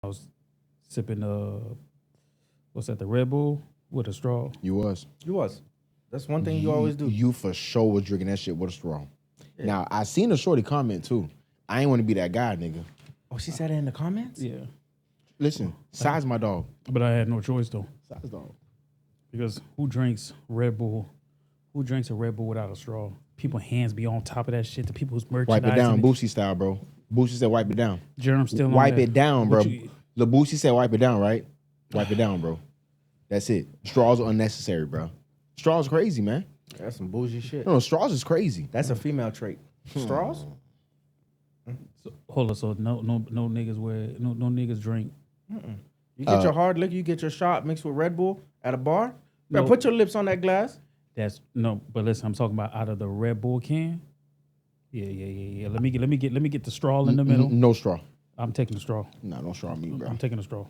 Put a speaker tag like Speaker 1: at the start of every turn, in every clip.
Speaker 1: I was sipping what's that? The Red Bull with a straw.
Speaker 2: You was.
Speaker 3: That's one thing you always do.
Speaker 2: You for sure was drinking that shit with a straw. Yeah. Now, I seen a shorty comment, too. I ain't want to be that guy, nigga.
Speaker 3: Oh, she said it in the comments?
Speaker 1: Yeah.
Speaker 2: Listen, Size my dog.
Speaker 1: But I had no choice though.
Speaker 2: Size dog.
Speaker 1: Because who drinks Red Bull? Who drinks a Red Bull without a straw? People hands be on top of that shit. The people who's merchandising.
Speaker 2: Wipe it down, Boosie style, bro. Boosie said wipe it down.
Speaker 1: Jaron still on
Speaker 2: wipe
Speaker 1: that.
Speaker 2: it down, bro. The Boosie said wipe it down, right? Wipe it down, bro. That's it. Straws are unnecessary, bro. Straws crazy, man.
Speaker 3: That's some bougie shit.
Speaker 2: No, straws is crazy.
Speaker 3: That's a female trait. Straws?
Speaker 1: So, hold on, so no niggas no niggas drink.
Speaker 3: You get your hard liquor, you get your shot mixed with Red Bull at a bar.
Speaker 1: No.
Speaker 3: Put your lips on that glass.
Speaker 1: That's no, but listen, I'm talking about out of the Red Bull can. Yeah. Let me get the straw in the middle.
Speaker 2: No straw.
Speaker 1: I'm taking the straw.
Speaker 2: No, don't straw me, bro.
Speaker 1: I'm taking the straw.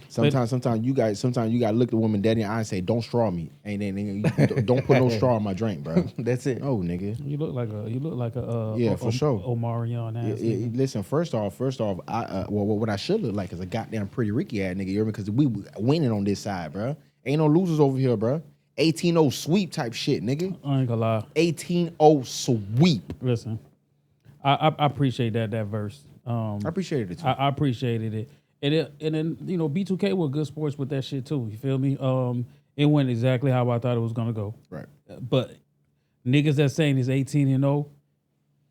Speaker 2: Sometimes you gotta look the woman dead in the eye and say, "Don't straw me." Don't put no straw in my drink, bro.
Speaker 3: That's it.
Speaker 2: Oh, nigga.
Speaker 1: You look like a
Speaker 2: yeah, for sure.
Speaker 1: Omarion ass.
Speaker 2: Listen, first off, what I should look like is a goddamn pretty Ricky ass nigga. You hear me? Because we winning on this side, bro. Ain't no losers over here, bro. 18-0 sweep type shit, nigga.
Speaker 1: I ain't gonna lie.
Speaker 2: 18-0 sweep.
Speaker 1: Listen, I appreciate that verse.
Speaker 2: I appreciated it too.
Speaker 1: I appreciated it. And then B2K were good sports with that shit too. You feel me? It went exactly how I thought it was gonna go.
Speaker 2: Right.
Speaker 1: But niggas that saying it's 18-0,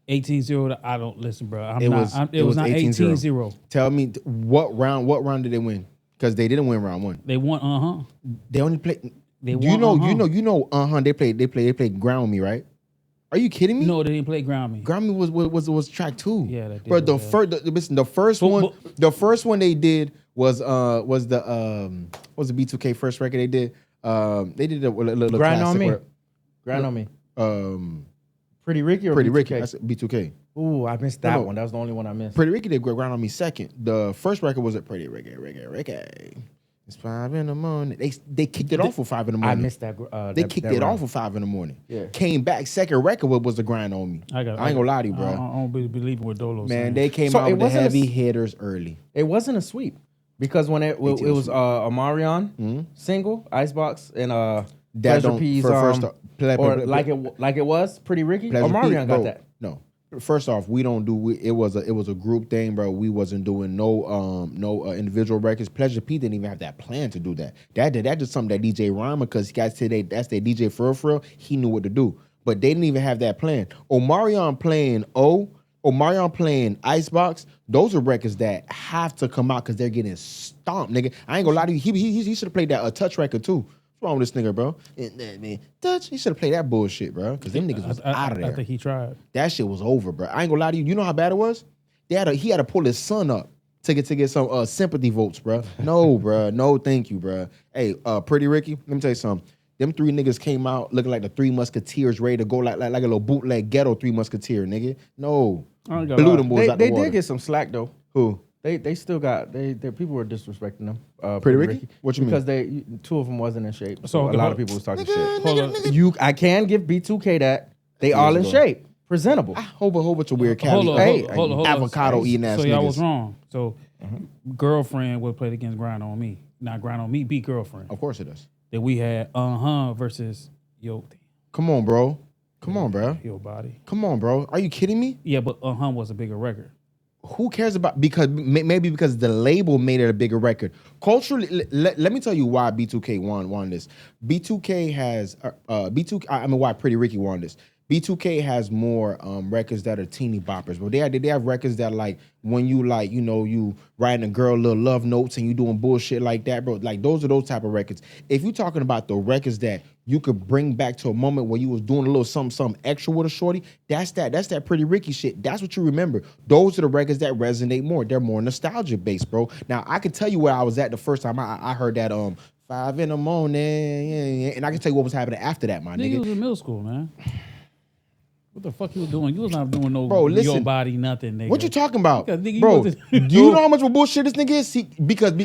Speaker 1: 18-0, I don't listen, bro. It was not 18-0.
Speaker 2: Tell me what round did they win? Because they didn't win round one.
Speaker 1: They won.
Speaker 2: They only played.
Speaker 1: They won.
Speaker 2: They played ground with me, right? Are you kidding me?
Speaker 1: No, they didn't play ground me.
Speaker 2: Ground me was track 2.
Speaker 1: Yeah, that did.
Speaker 2: Bro, the first one they did was the B2K first record they did. They did a little
Speaker 3: Grind
Speaker 2: classic
Speaker 3: on Me.
Speaker 2: where-
Speaker 3: Grind on Me. Pretty Ricky or
Speaker 2: Pretty
Speaker 3: B2K?
Speaker 2: Ricky. That's B2K.
Speaker 3: Ooh, I missed that
Speaker 2: No.
Speaker 3: one. That was the only one I missed.
Speaker 2: Pretty Ricky did Grind on Me second. The first record was a Pretty Ricky. It's 5 in the morning. They kicked it off with 5 in the morning.
Speaker 3: I missed that.
Speaker 2: They kicked it off with 5 in the morning.
Speaker 3: Yeah.
Speaker 2: Came back. Second record was the Grind on Me. I ain't gonna lie to you, bro.
Speaker 1: I don't believe what Dolo
Speaker 2: Man,
Speaker 1: saying.
Speaker 2: they came out with the heavy hitters early.
Speaker 3: It wasn't a sweep because when it was a Marion single, Icebox, and Pleasure P's like it was Pretty Ricky. Marion got that.
Speaker 2: No. First off, we don't do it was a group thing, bro. We wasn't doing no individual records. Pleasure P didn't even have that plan to do that. That just something that DJ Rhyme, because guys today that's their DJ for real. He knew what to do, but they didn't even have that plan. Omarion playing Icebox. Those are records that have to come out because they're getting stomped, nigga. I ain't gonna lie to you. He should have played that Touch record too. What's wrong with this nigga, bro? Touch. He should have played that bullshit, bro. Because them niggas was out of there.
Speaker 1: I think he tried.
Speaker 2: That shit was over, bro. I ain't gonna lie to you. You know how bad it was? He had to pull his son up to get some sympathy votes, bro. No, bro. No, thank you, bro. Hey, Pretty Ricky, let me tell you something. Them 3 niggas came out looking like the 3 Musketeers, ready to go like a little bootleg ghetto 3 Musketeer, nigga. No. Blew them boys out the water.
Speaker 3: They did get some slack though.
Speaker 2: Who?
Speaker 3: They still got people were disrespecting them.
Speaker 2: Pretty Ricky? What you mean?
Speaker 3: Because 2 of them wasn't in shape.
Speaker 1: So
Speaker 3: a lot of people was talking shit.
Speaker 1: Nigga.
Speaker 3: I can give B2K that. They all in shape. Presentable.
Speaker 2: A whole bunch of weird Cali.
Speaker 1: Hold on.
Speaker 2: Avocado eating ass niggas.
Speaker 1: So y'all was wrong. So Girlfriend would play against Grind on Me. Not Grind on Me, beat Girlfriend.
Speaker 2: Of course it does.
Speaker 1: Then we had versus Yo.
Speaker 2: Come on, bro.
Speaker 1: Yo Body.
Speaker 2: Come on, bro. Are you kidding me?
Speaker 1: Yeah, but was a bigger record.
Speaker 2: Who cares about because the label made it a bigger record. Culturally, let me tell you why B2K won this. B2K has why Pretty Ricky won this. B2K has more records that are teeny boppers, but they have records that like when you like you writing a girl little love notes and you doing bullshit like that, bro. Like those are those type of records. If you're talking about the records that you could bring back to a moment where you was doing a little something extra with a shorty, that's that Pretty Ricky shit. That's what you remember. Those are the records that resonate more. They're more nostalgia based, bro. Now I can tell you where I was at the first time I heard that 5 in the morning, and I can tell you what was happening after that, my nigga.
Speaker 1: Nigga was in middle school, man. What the fuck you was doing? You was not doing no
Speaker 2: bro, listen,
Speaker 1: your body, nothing, nigga.
Speaker 2: What you talking about?
Speaker 1: Nigga,
Speaker 2: bro, do you know how much of a bullshit this nigga is?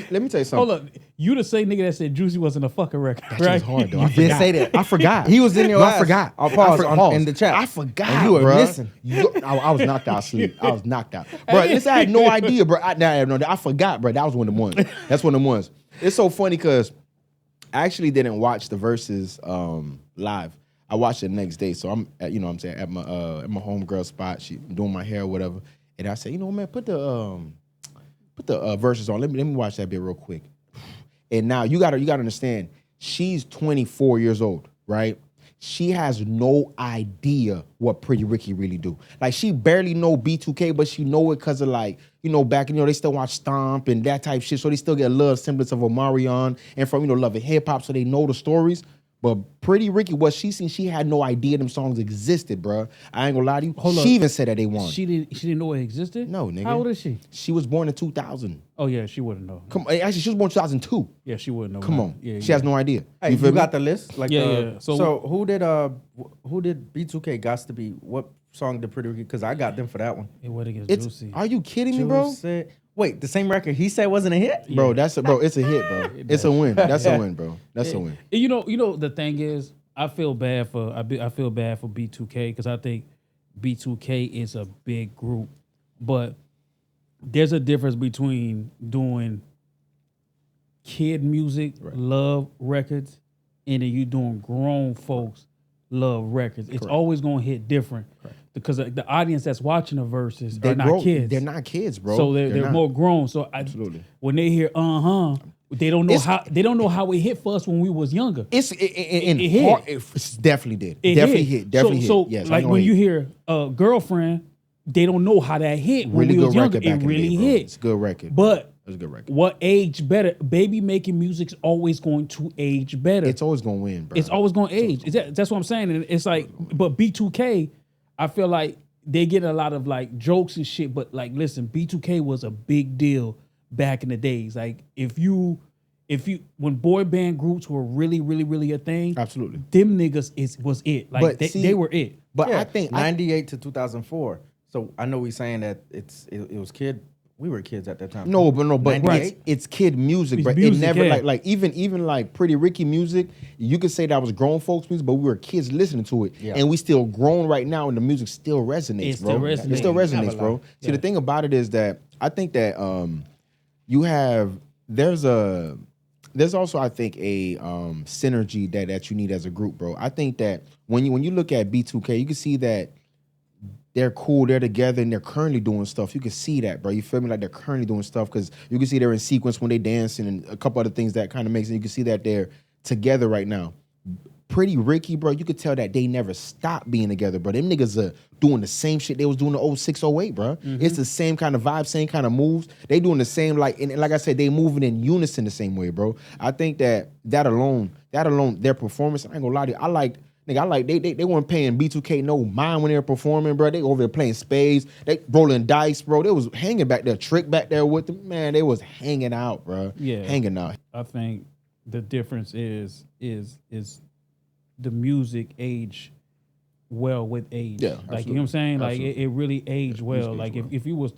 Speaker 2: Let me tell you something.
Speaker 1: Hold up. You the same nigga that said Juicy wasn't a fucking record,
Speaker 2: that
Speaker 1: right?
Speaker 2: was hard, though.
Speaker 3: You did say that.
Speaker 2: I forgot.
Speaker 3: He was in your ass.
Speaker 2: I forgot.
Speaker 3: I'll pause in the chat.
Speaker 2: I forgot,
Speaker 3: and you were missing.
Speaker 2: I was knocked out asleep. I was knocked out. Bro, listen, I had no idea, bro. I forgot, bro. That was one of the ones. That's one of the ones. It's so funny because I actually didn't watch the Verzuz live. I watched it the next day, so I'm at, you know what I'm saying, at my homegirl spot. She doing my hair or whatever, and I said, you know, man, put the Verzuz on. Let me watch that bit real quick. And now you gotta understand, she's 24 years old, right? She has no idea what Pretty Ricky really do. Like, she barely know B2K, but she know it because of, like, you know, back in, you know, they still watch Stomp and that type shit, so they still get a little semblance of Omarion and from, you know, Love and Hip Hop, so they know the stories. But Pretty Ricky, what she seen, she had no idea them songs existed, bro. I ain't gonna lie to you. She even said that they won.
Speaker 1: She didn't know it existed?
Speaker 2: No, nigga.
Speaker 1: How old is she?
Speaker 2: She was born in 2000.
Speaker 1: Oh, yeah, she wouldn't know.
Speaker 2: Come on, actually, she was born in 2002.
Speaker 1: Yeah, she wouldn't know.
Speaker 2: Come on.
Speaker 1: Yeah,
Speaker 2: she has no idea.
Speaker 3: Hey, you got the list? Like,
Speaker 1: yeah.
Speaker 3: So who did B2K Gots to Be? What song did Pretty Ricky? Because I got them for that one.
Speaker 1: It went against Juicy.
Speaker 2: Are you kidding me, bro?
Speaker 3: Wait, the same record he said wasn't a hit?
Speaker 2: Yeah. Bro, it's a hit, bro. It's a win. That's a win, bro. That's a win.
Speaker 1: You know, the thing is, I feel bad for B2K because I think B2K is a big group, but there's a difference between doing kid music, love records, and then you doing grown folks love records. It's always gonna hit different because the audience that's watching the Verzuz are not kids.
Speaker 2: They're not kids, bro.
Speaker 1: So they're more grown. So
Speaker 2: absolutely,
Speaker 1: when they hear they don't know how it hit for us when we was younger.
Speaker 2: It definitely did. It definitely hit.
Speaker 1: So yes, like when you hear Girlfriend, they don't know how that hit when we was younger. It really hit.
Speaker 2: It's a good record.
Speaker 1: But
Speaker 2: it's a good record.
Speaker 1: What aged better? Baby making music's always going to age better.
Speaker 2: It's always going to win, bro.
Speaker 1: It's always going to age. That's what I'm saying. And it's like, but B2K, I feel like they get a lot of like jokes and shit. But like, listen, B2K was a big deal back in the days. Like if you when boy band groups were really, really, really a thing,
Speaker 2: absolutely,
Speaker 1: them niggas was it. Like they were it.
Speaker 3: But yeah, I think 98 to 2004. So I know we're saying that it was kid. We were kids at that time.
Speaker 2: No, but it's kid music, but it never like even like Pretty Ricky music. You could say that was grown folks music, but we were kids listening to it, and we still grown right now, and the music still resonates, bro. It still resonates, bro. Yeah. See, the thing about it is that I think that there's also I think a synergy that you need as a group, bro. I think that when you look at B2K, you can see that they're cool, they're together, and they're currently doing stuff. You can see that, bro. You feel me? Like they're currently doing stuff because you can see they're in sequence when they dancing and a couple other things that kind of makes it. You can see that they're together right now. Pretty Ricky, bro, you could tell that they never stopped being together, bro. Them niggas are doing the same shit they was doing in 06, 08, bro. Mm-hmm. It's the same kind of vibe, same kind of moves. They doing the same, and like I said, they moving in unison the same way, bro. I think that alone, their performance, I ain't gonna lie to you, they weren't paying B2K no mind when they were performing, bro. They over there playing spades, they rolling dice, bro. They was hanging back there, Trick back there with them. Man, they was hanging out, bro.
Speaker 1: Yeah.
Speaker 2: Hanging out.
Speaker 1: I think the difference is the music age well with age.
Speaker 2: Yeah,
Speaker 1: like
Speaker 2: absolutely.
Speaker 1: you know what I'm saying?
Speaker 2: Absolutely.
Speaker 1: Like it really aged well. Like
Speaker 2: well.
Speaker 1: if you was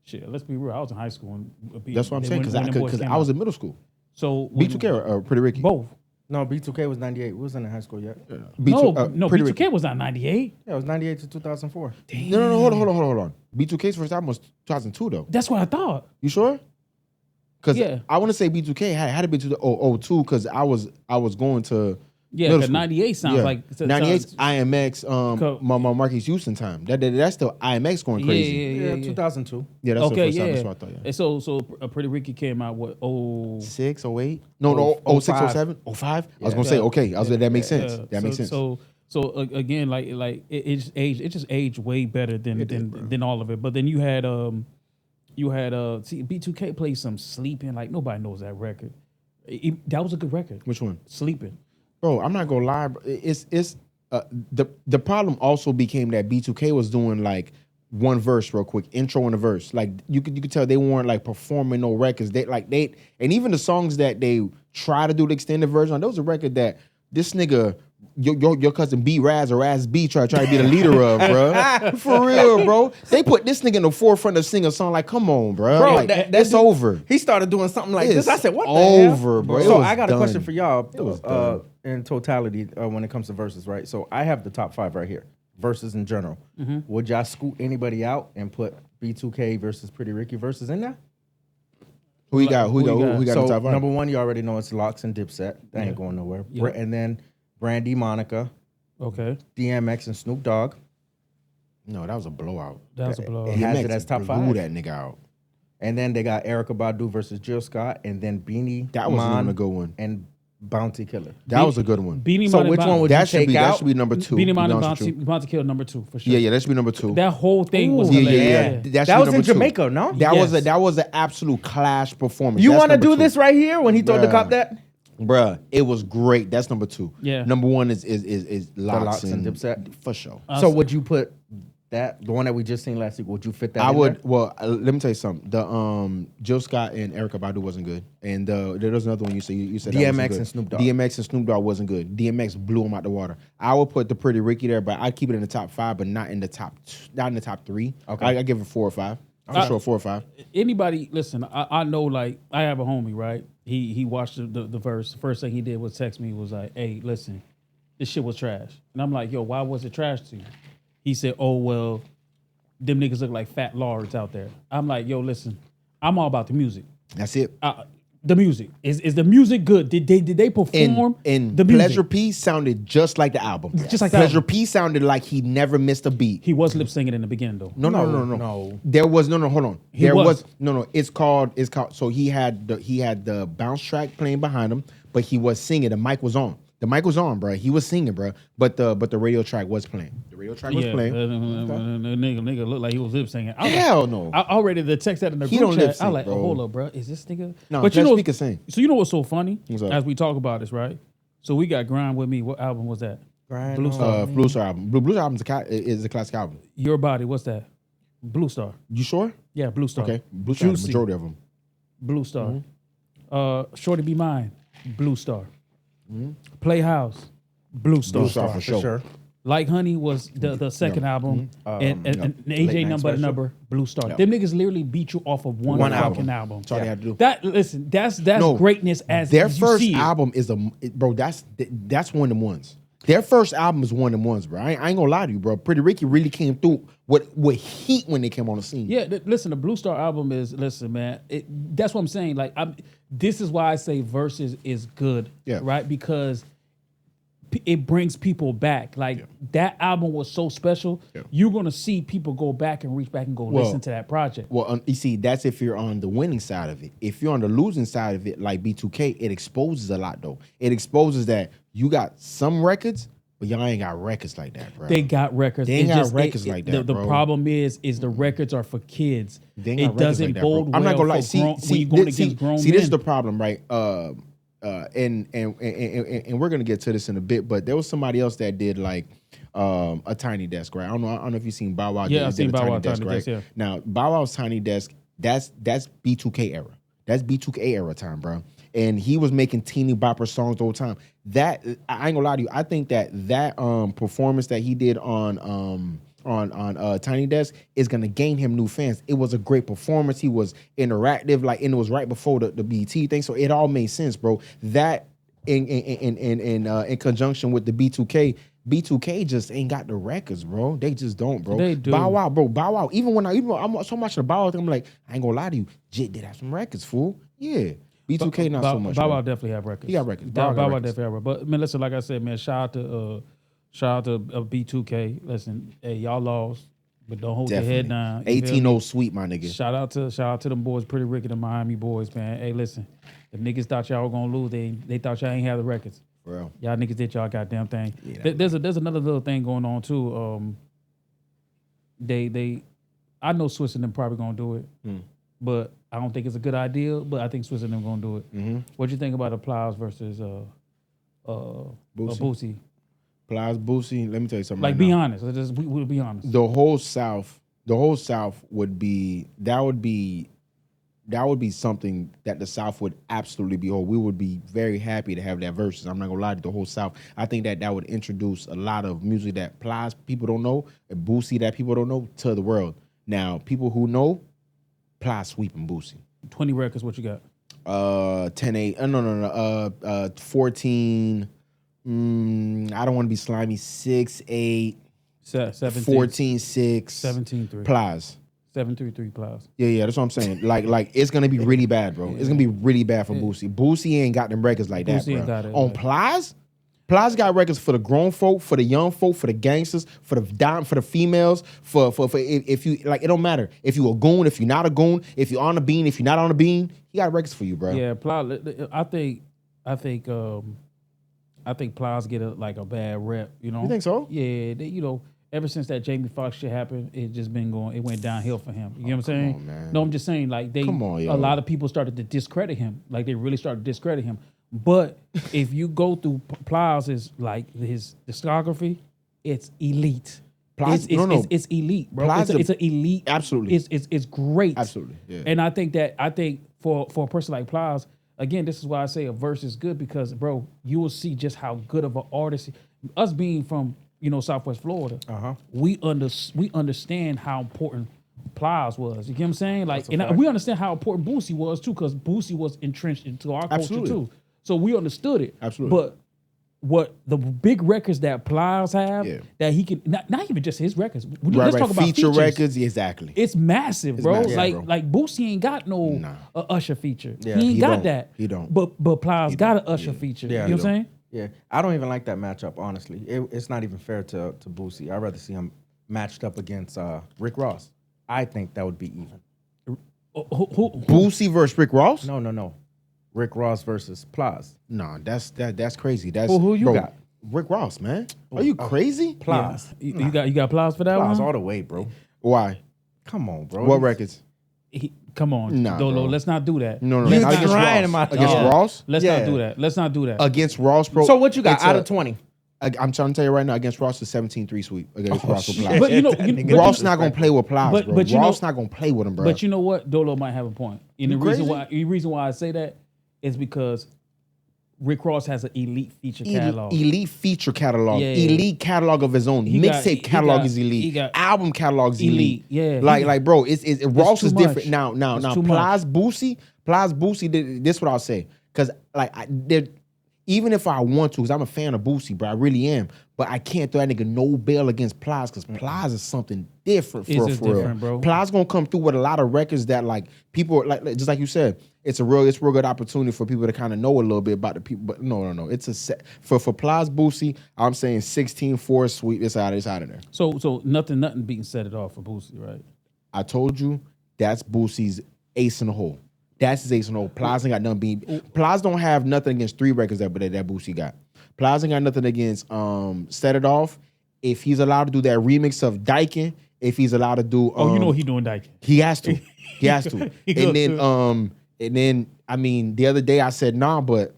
Speaker 1: shit, let's be real. I was in high school and
Speaker 2: that's what I'm saying, because I was in middle school.
Speaker 1: So
Speaker 2: B2K or Pretty Ricky?
Speaker 1: Both.
Speaker 3: No, B2K was 98. We wasn't in high school yet.
Speaker 2: Yeah.
Speaker 1: B2K Ricky was not 98.
Speaker 3: Yeah, it was 98 to 2004.
Speaker 1: Damn.
Speaker 2: No, hold on. B2K's first album was 2002 though.
Speaker 1: That's what I thought.
Speaker 2: You sure? Because I want to say B2K had to be to the 02 because I was going to
Speaker 1: because 98 sounds like
Speaker 2: 98 IMX my Marquis Houston time. That's the IMX going crazy.
Speaker 3: Yeah, 2002.
Speaker 2: Yeah, that's the first time. That's what I thought. Yeah.
Speaker 1: And so Pretty Ricky came out what
Speaker 2: 06, 08? No, 06, 07, 05? I was gonna say okay. That makes sense. That makes sense.
Speaker 1: So again, like it just aged way better than all of it. But then you had B2K played some Sleeping, like nobody knows that record. That was a good record.
Speaker 2: Which one?
Speaker 1: Sleeping.
Speaker 2: Bro, I'm not gonna lie. Bro. It's the problem also became that B2K was doing like one verse real quick, intro and a verse. Like you could tell they weren't like performing no records. And even the songs that they try to do the extended version on, there was a record that this nigga your cousin B Raz or Raz B try to be the leader of, bro. For real, bro. They put this nigga in the forefront of singing a song like, come on, bro. Like, that's over.
Speaker 3: He started doing something like this. I said, what the
Speaker 2: over,
Speaker 3: hell?
Speaker 2: bro.
Speaker 3: So I got a question for y'all in totality when it comes to verses, right? So I have the top 5 right here. Verses in general. Would y'all scoot anybody out and put B2K versus Pretty Ricky versus in there?
Speaker 2: Who you got? Who got
Speaker 3: so
Speaker 2: the top 5?
Speaker 3: Number 1, you already know it's Locks and Dipset. That ain't going nowhere. Yeah. And then Brandy, Monica.
Speaker 1: Okay.
Speaker 3: DMX and Snoop Dogg.
Speaker 2: No, that was a blowout.
Speaker 1: That was a blowout.
Speaker 3: It has it as top 5.
Speaker 2: Blew that nigga out.
Speaker 3: And then they got Erykah Badu versus Jill Scott, and then Beanie.
Speaker 2: That was even a good one.
Speaker 3: And Bounty Killer.
Speaker 2: That was a good one.
Speaker 1: Beanie
Speaker 3: so which one would you take out?
Speaker 2: That should be number 2.
Speaker 1: Beanie Man and Bounty Killer number 2 for sure.
Speaker 2: Yeah, that should be number 2.
Speaker 1: That whole thing was hilarious.
Speaker 2: Yeah.
Speaker 3: That was in Jamaica, no?
Speaker 2: That was an absolute clash performance.
Speaker 3: You want to do this right here when he told the cop that?
Speaker 2: Bruh, it was great. That's number 2.
Speaker 1: Yeah.
Speaker 2: Number 1 is Locks
Speaker 3: and Dipset
Speaker 2: for sure.
Speaker 3: So would you put that the one that we just seen last week? Would you fit that?
Speaker 2: I would. There? Well, let me tell you something. The Jill Scott and Erykah Badu wasn't good, and there was another one you said. You said
Speaker 3: DMX and Snoop Dogg.
Speaker 2: DMX and Snoop Dogg wasn't good. DMX blew him out the water. I would put the Pretty Ricky there, but I'd keep it in the top 5, but not in the top 3. Okay, I give it 4 or 5. For sure, 4 or 5.
Speaker 1: Anybody listen? I know. Like I have a homie, right? He watched the verse. The first thing he did was text me. Was like, "Hey, listen, this shit was trash." And I'm like, "Yo, why was it trash to you?" He said, "Oh well, them niggas look like fat lords out there." I'm like, "Yo, listen, I'm all about the music.
Speaker 2: That's it.
Speaker 1: The music is the music good? Did they perform?
Speaker 2: And
Speaker 1: the
Speaker 2: Pleasure P sounded just like the album.
Speaker 1: Just like
Speaker 2: Pleasure P sounded like he never missed a beat.
Speaker 1: He was lip singing in the beginning though.
Speaker 2: No. There was no. Hold on. There was no. It's called. So he had the bounce track playing behind him, but he was singing. The mic was on. The mic was on, bro. He was singing, bro. But the radio track was playing. The radio track was playing.
Speaker 1: Nigga looked like he was lip singing.
Speaker 2: Hell no.
Speaker 1: I already the text that in the group chat. I like, oh, hold up, bro. Is this nigga?
Speaker 2: No, but you know, speaker sing.
Speaker 1: So you know what's so funny? As we talk about this, right? So we got Grind With Me. What album was that?
Speaker 3: Blue Star.
Speaker 2: Blue Star album. Blue Star album is a classic album.
Speaker 1: Your Body. What's that? Blue Star.
Speaker 2: You sure?
Speaker 1: Yeah, Blue Star.
Speaker 2: Okay. Blue Star. The majority of them.
Speaker 1: Blue Star. Shorty Be Mine. Blue Star. Playhouse. Blue Star.
Speaker 2: Blue Star for sure.
Speaker 1: Like Honey was the second album, and AJ number Blue Star. Them niggas literally beat you off of one fucking album.
Speaker 2: That's all they had to do.
Speaker 1: That's greatness as
Speaker 2: their
Speaker 1: you
Speaker 2: first
Speaker 1: see
Speaker 2: album is bro. That's one of them ones. Their first album is one of them ones, bro. I ain't gonna lie to you, bro. Pretty Ricky really came through with heat when they came on the scene.
Speaker 1: Yeah, listen, the Blue Star album is man. That's what I'm saying. Like, this is why I say Versus is good, right? Because it brings people back. Like that album was so special. Yeah. You're gonna see people go back and reach back and go listen to that project.
Speaker 2: Well, you see, that's if you're on the winning side of it. If you're on the losing side of it, like B2K, it exposes a lot though. It exposes that you got some records, but y'all ain't got records like that, bro.
Speaker 1: They got records.
Speaker 2: They ain't got records like that.
Speaker 1: The problem is the records are for kids.
Speaker 2: It doesn't
Speaker 1: like bode well.
Speaker 2: I'm not gonna lie. See,
Speaker 1: this
Speaker 2: is the problem, right? And we're gonna get to this in a bit, but there was somebody else that did like a Tiny Desk, right? I don't know if you've seen Bow Wow.
Speaker 1: Yeah, I've seen Bow Wow
Speaker 2: Tiny Desk, right? Now Bow Wow's Tiny Desk, that's B2K era. That's B2K era time, bro. And he was making teeny bopper songs the whole time. That I ain't gonna lie to you. I think that performance that he did on Tiny Desk is gonna gain him new fans. It was a great performance. He was interactive, like, and it was right before the BET thing, so it all made sense, bro. That in conjunction with the B2K just ain't got the records, bro. They just don't, bro.
Speaker 1: They do.
Speaker 2: Bow Wow. Even when I'm so much of the Bow Wow thing, I'm like, I ain't gonna lie to you. Jit did have some records, fool. Yeah. B2K not so much.
Speaker 1: Bow Wow definitely have records.
Speaker 2: He got records.
Speaker 1: Bow Wow definitely have records. But man, listen, like I said, man, shout out to B2K. Listen, hey, y'all lost, but don't hold your head down.
Speaker 2: 18-0 sweet, my nigga.
Speaker 1: Shout out to them boys, Pretty Ricky, the Miami boys, man. Hey, listen, if niggas thought y'all were gonna lose, they thought y'all ain't have the records.
Speaker 2: Bro.
Speaker 1: Y'all niggas did y'all goddamn thing. Yeah, there's another little thing going on too. I know Swiss and them probably gonna do it, but I don't think it's a good idea. But I think Swiss and them gonna do it. Mm-hmm. What you think about the Plies versus Boosie?
Speaker 2: Plies, Boosie. Let me tell you something.
Speaker 1: Like, be honest. We'll be honest.
Speaker 2: The whole South would be that would be something that the South would absolutely behold. We would be very happy to have that versus. I'm not gonna lie to the whole South. I think that would introduce a lot of music that Plies people don't know, and Boosie that people don't know to the world. Now, people who know, Plies sweeping Boosie.
Speaker 1: 20 records, what you got?
Speaker 2: 10-8. No. 14. I don't want to be slimy. 6-8.
Speaker 1: 17.
Speaker 2: 14-6.
Speaker 1: 17-3.
Speaker 2: Plies.
Speaker 1: 7-3 Plies.
Speaker 2: Yeah, that's what I'm saying. Like it's gonna be really bad, bro. It's gonna be really bad for Boosie. Boosie ain't got them records like that,
Speaker 1: Boosie ain't
Speaker 2: bro.
Speaker 1: got it,
Speaker 2: On
Speaker 1: like-
Speaker 2: Plies, Plies got records for the grown folk, for the young folk, for the gangsters, for the females, for if you like, it don't matter if you a goon, if you're not a goon, if you're on a bean, if you're not on a bean, he got records for you, bro.
Speaker 1: Yeah, Plies. I think Plies get a bad rep. You know.
Speaker 2: You think so?
Speaker 1: Yeah, ever since that Jamie Foxx shit happened, it just been going. It went downhill for him. You know what I'm saying?
Speaker 2: on, man.
Speaker 1: No, I'm just saying like
Speaker 2: Come on, yo.
Speaker 1: a lot of people started to discredit him. Like they really started to discredit him. But if you go through Plies' like his discography, it's elite.
Speaker 2: Plies-
Speaker 1: It's elite, bro.
Speaker 2: Plies
Speaker 1: It's an elite.
Speaker 2: Absolutely.
Speaker 1: It's great.
Speaker 2: Absolutely, yeah.
Speaker 1: And I think for a person like Plies, again, this is why I say a verse is good because, bro, you will see just how good of an artist. Us being from Southwest Florida, we understand how important Plies was. You get what I'm saying? Like, and we understand how important Boosie was too, because Boosie was entrenched into our culture
Speaker 2: Absolutely.
Speaker 1: too. So we understood it.
Speaker 2: Absolutely.
Speaker 1: But what the big records that Plies have,
Speaker 2: Yeah.
Speaker 1: that he can not even just his records.
Speaker 2: Right,
Speaker 1: Let's talk about
Speaker 2: feature
Speaker 1: features.
Speaker 2: records, exactly.
Speaker 1: It's massive, bro.
Speaker 2: massive,
Speaker 1: like
Speaker 2: bro.
Speaker 1: like Boosie ain't got no
Speaker 2: Nah.
Speaker 1: Usher feature.
Speaker 3: Yeah,
Speaker 1: he ain't
Speaker 2: he
Speaker 1: got
Speaker 2: don't.
Speaker 1: that.
Speaker 2: He don't.
Speaker 1: But Plies got an Usher feature.
Speaker 3: Yeah,
Speaker 1: you know
Speaker 3: he
Speaker 1: what I'm saying?
Speaker 3: Yeah, I don't even like that matchup. Honestly, it's not even fair to Boosie. I'd rather see him matched up against Rick Ross. I think that would be even.
Speaker 1: Who-
Speaker 2: Boosie versus Rick Ross?
Speaker 3: No. Rick Ross versus Plies.
Speaker 2: No, that's crazy. That's
Speaker 3: Who you
Speaker 2: bro,
Speaker 3: got?
Speaker 2: Rick Ross, man. Are you crazy?
Speaker 3: Plies.
Speaker 1: You got Plies for that
Speaker 3: Plies
Speaker 1: one?
Speaker 3: all the way, bro.
Speaker 2: Why?
Speaker 3: Come on, bro.
Speaker 2: What records?
Speaker 1: Come on,
Speaker 2: Nah,
Speaker 1: Dolo.
Speaker 2: bro.
Speaker 1: Let's not do that.
Speaker 2: No,
Speaker 3: You
Speaker 2: not against
Speaker 3: trying
Speaker 2: Ross.
Speaker 3: my
Speaker 2: Against
Speaker 3: dog.
Speaker 2: Ross?
Speaker 1: Let's
Speaker 3: Yeah.
Speaker 1: not do that. Let's not do that.
Speaker 2: Against Ross, bro.
Speaker 3: So what you got
Speaker 2: it's
Speaker 3: out
Speaker 2: a-
Speaker 3: of 20?
Speaker 2: I'm trying to tell you right now, against Ross, it's 17-3 sweep against Ross with
Speaker 3: shit.
Speaker 2: Plies.
Speaker 1: But
Speaker 3: That nigga
Speaker 2: Ross not gonna play with Plies,
Speaker 1: But-
Speaker 2: bro.
Speaker 1: but you
Speaker 2: Ross
Speaker 1: know-
Speaker 2: not gonna play with him, bro.
Speaker 1: But you know what? Dolo might have a point. And
Speaker 2: You
Speaker 1: the reason why I say that is because Rick Ross has an elite feature catalog.
Speaker 2: Elite feature catalog,
Speaker 1: Yeah.
Speaker 2: elite catalog of his own.
Speaker 1: He got- he
Speaker 2: Mixtape catalog
Speaker 1: got-
Speaker 2: is elite.
Speaker 1: he got-
Speaker 2: Album catalog is elite.
Speaker 1: Yeah.
Speaker 2: Like, bro, it's Ross
Speaker 1: too
Speaker 2: is different.
Speaker 1: much.
Speaker 2: Now,
Speaker 1: It's too
Speaker 2: Plies Boosie. This what I'll say, because even if I want to, because I'm a fan of Boosie, bro, I really am. But I can't throw that nigga no bail against Plies, because Plies is something different for
Speaker 1: It's
Speaker 2: real.
Speaker 1: different, bro.
Speaker 2: Plies gonna come through with a lot of records that like people like just like you said. It's a real good opportunity for people to kind of know a little bit about the people. But no. It's a set for Plies Boosie. I'm saying 16-4 sweep. It's out of there.
Speaker 1: So nothing beating set it off for Boosie, right?
Speaker 2: I told you that's Boosie's ace in the hole. That's his ace in the hole. Plies ain't got nothing being. Plies don't have nothing against 3 records that Boosie got. Plies ain't got nothing against Set It Off. If he's allowed to do that remix of Dyken, if he's allowed to do
Speaker 1: You know he doing Dyke.
Speaker 2: he has to. He has to.
Speaker 1: He
Speaker 2: and
Speaker 1: goes
Speaker 2: then I mean the other day I said nah, but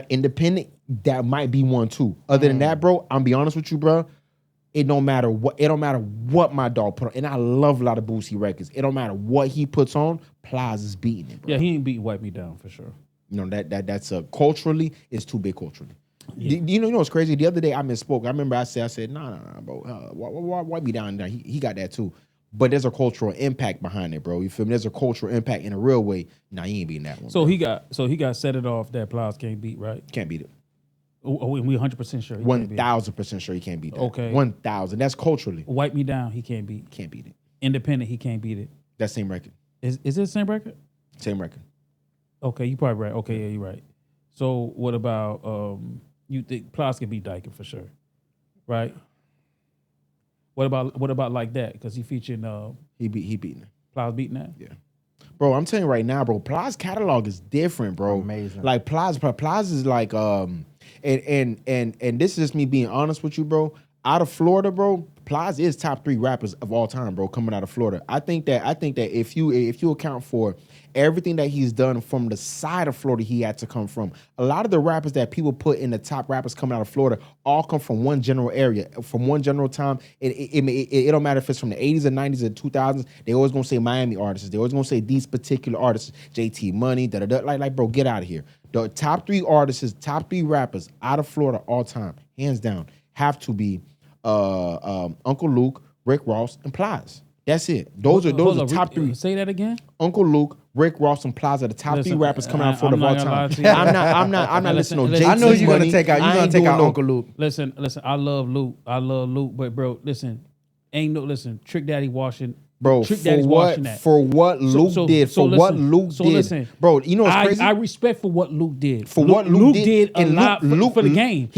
Speaker 2: independent, that might be one too. Other than that, bro, I'm be honest with you, bro. It don't matter what my dog put on. And I love a lot of Boosie records. It don't matter what he puts on, Plies is beating it, bro.
Speaker 1: Yeah, he ain't beating Wipe Me Down for sure.
Speaker 2: You know, that's culturally, it's too big culturally. You know what's crazy? The other day I misspoke. I remember I said, nah, bro. Wipe Me Down. He got that too. But there's a cultural impact behind it, bro. You feel me? There's a cultural impact in a real way. Nah, he ain't beating that one.
Speaker 1: So
Speaker 2: bro.
Speaker 1: he got Set It Off that Plies can't beat, right?
Speaker 2: Can't beat it.
Speaker 1: We 100% sure. He can't beat it.
Speaker 2: 1,000% sure he can't beat that.
Speaker 1: Okay.
Speaker 2: 1,000. That's culturally.
Speaker 1: Wipe Me Down, he can't beat.
Speaker 2: Can't beat it.
Speaker 1: Independent, he can't beat it.
Speaker 2: That same record.
Speaker 1: Is it the same record?
Speaker 2: Same record.
Speaker 1: Okay, you probably right. Okay, yeah, you're right. So what about you think Plies can beat Dyke for sure, right? What about Like That? Because he featured
Speaker 2: He beating it.
Speaker 1: Plies beating that.
Speaker 2: Yeah. Bro, I'm telling you right now, bro, Plies catalog is different, bro.
Speaker 3: Amazing.
Speaker 2: Like Plies is like and this is just me being honest with you, bro. Out of Florida, bro, Plies is top 3 rappers of all time, bro, coming out of Florida. I think that if you account for everything that he's done from the side of Florida he had to come from, a lot of the rappers that people put in the top rappers coming out of Florida all come from one general area, from one general time. It don't matter if it's from the 80s or 90s or 2000s. They always gonna say Miami artists. They always gonna say these particular artists, JT Money, like bro, get out of here. The top 3 artists, top 3 rappers out of Florida all time, hands down, have to be Uncle Luke, Rick Ross, and Plies. That's it. Those are top 3.
Speaker 1: Say that again.
Speaker 2: Uncle Luke, Rick Ross, and Plies are the top 3 rappers coming out of Florida of all time. I'm not listening to JT.
Speaker 3: I know you're gonna
Speaker 2: Money.
Speaker 3: take out. You're gonna take out Uncle Luke.
Speaker 1: Listen. I love Luke. But bro, listen. Trick Daddy washing.
Speaker 2: Bro,
Speaker 1: Trick Daddy's washing that.
Speaker 2: For what Luke did,
Speaker 1: listen,
Speaker 2: bro, you know what's crazy?
Speaker 1: I respect for what Luke did.
Speaker 2: For what Luke did
Speaker 1: a lot for the game.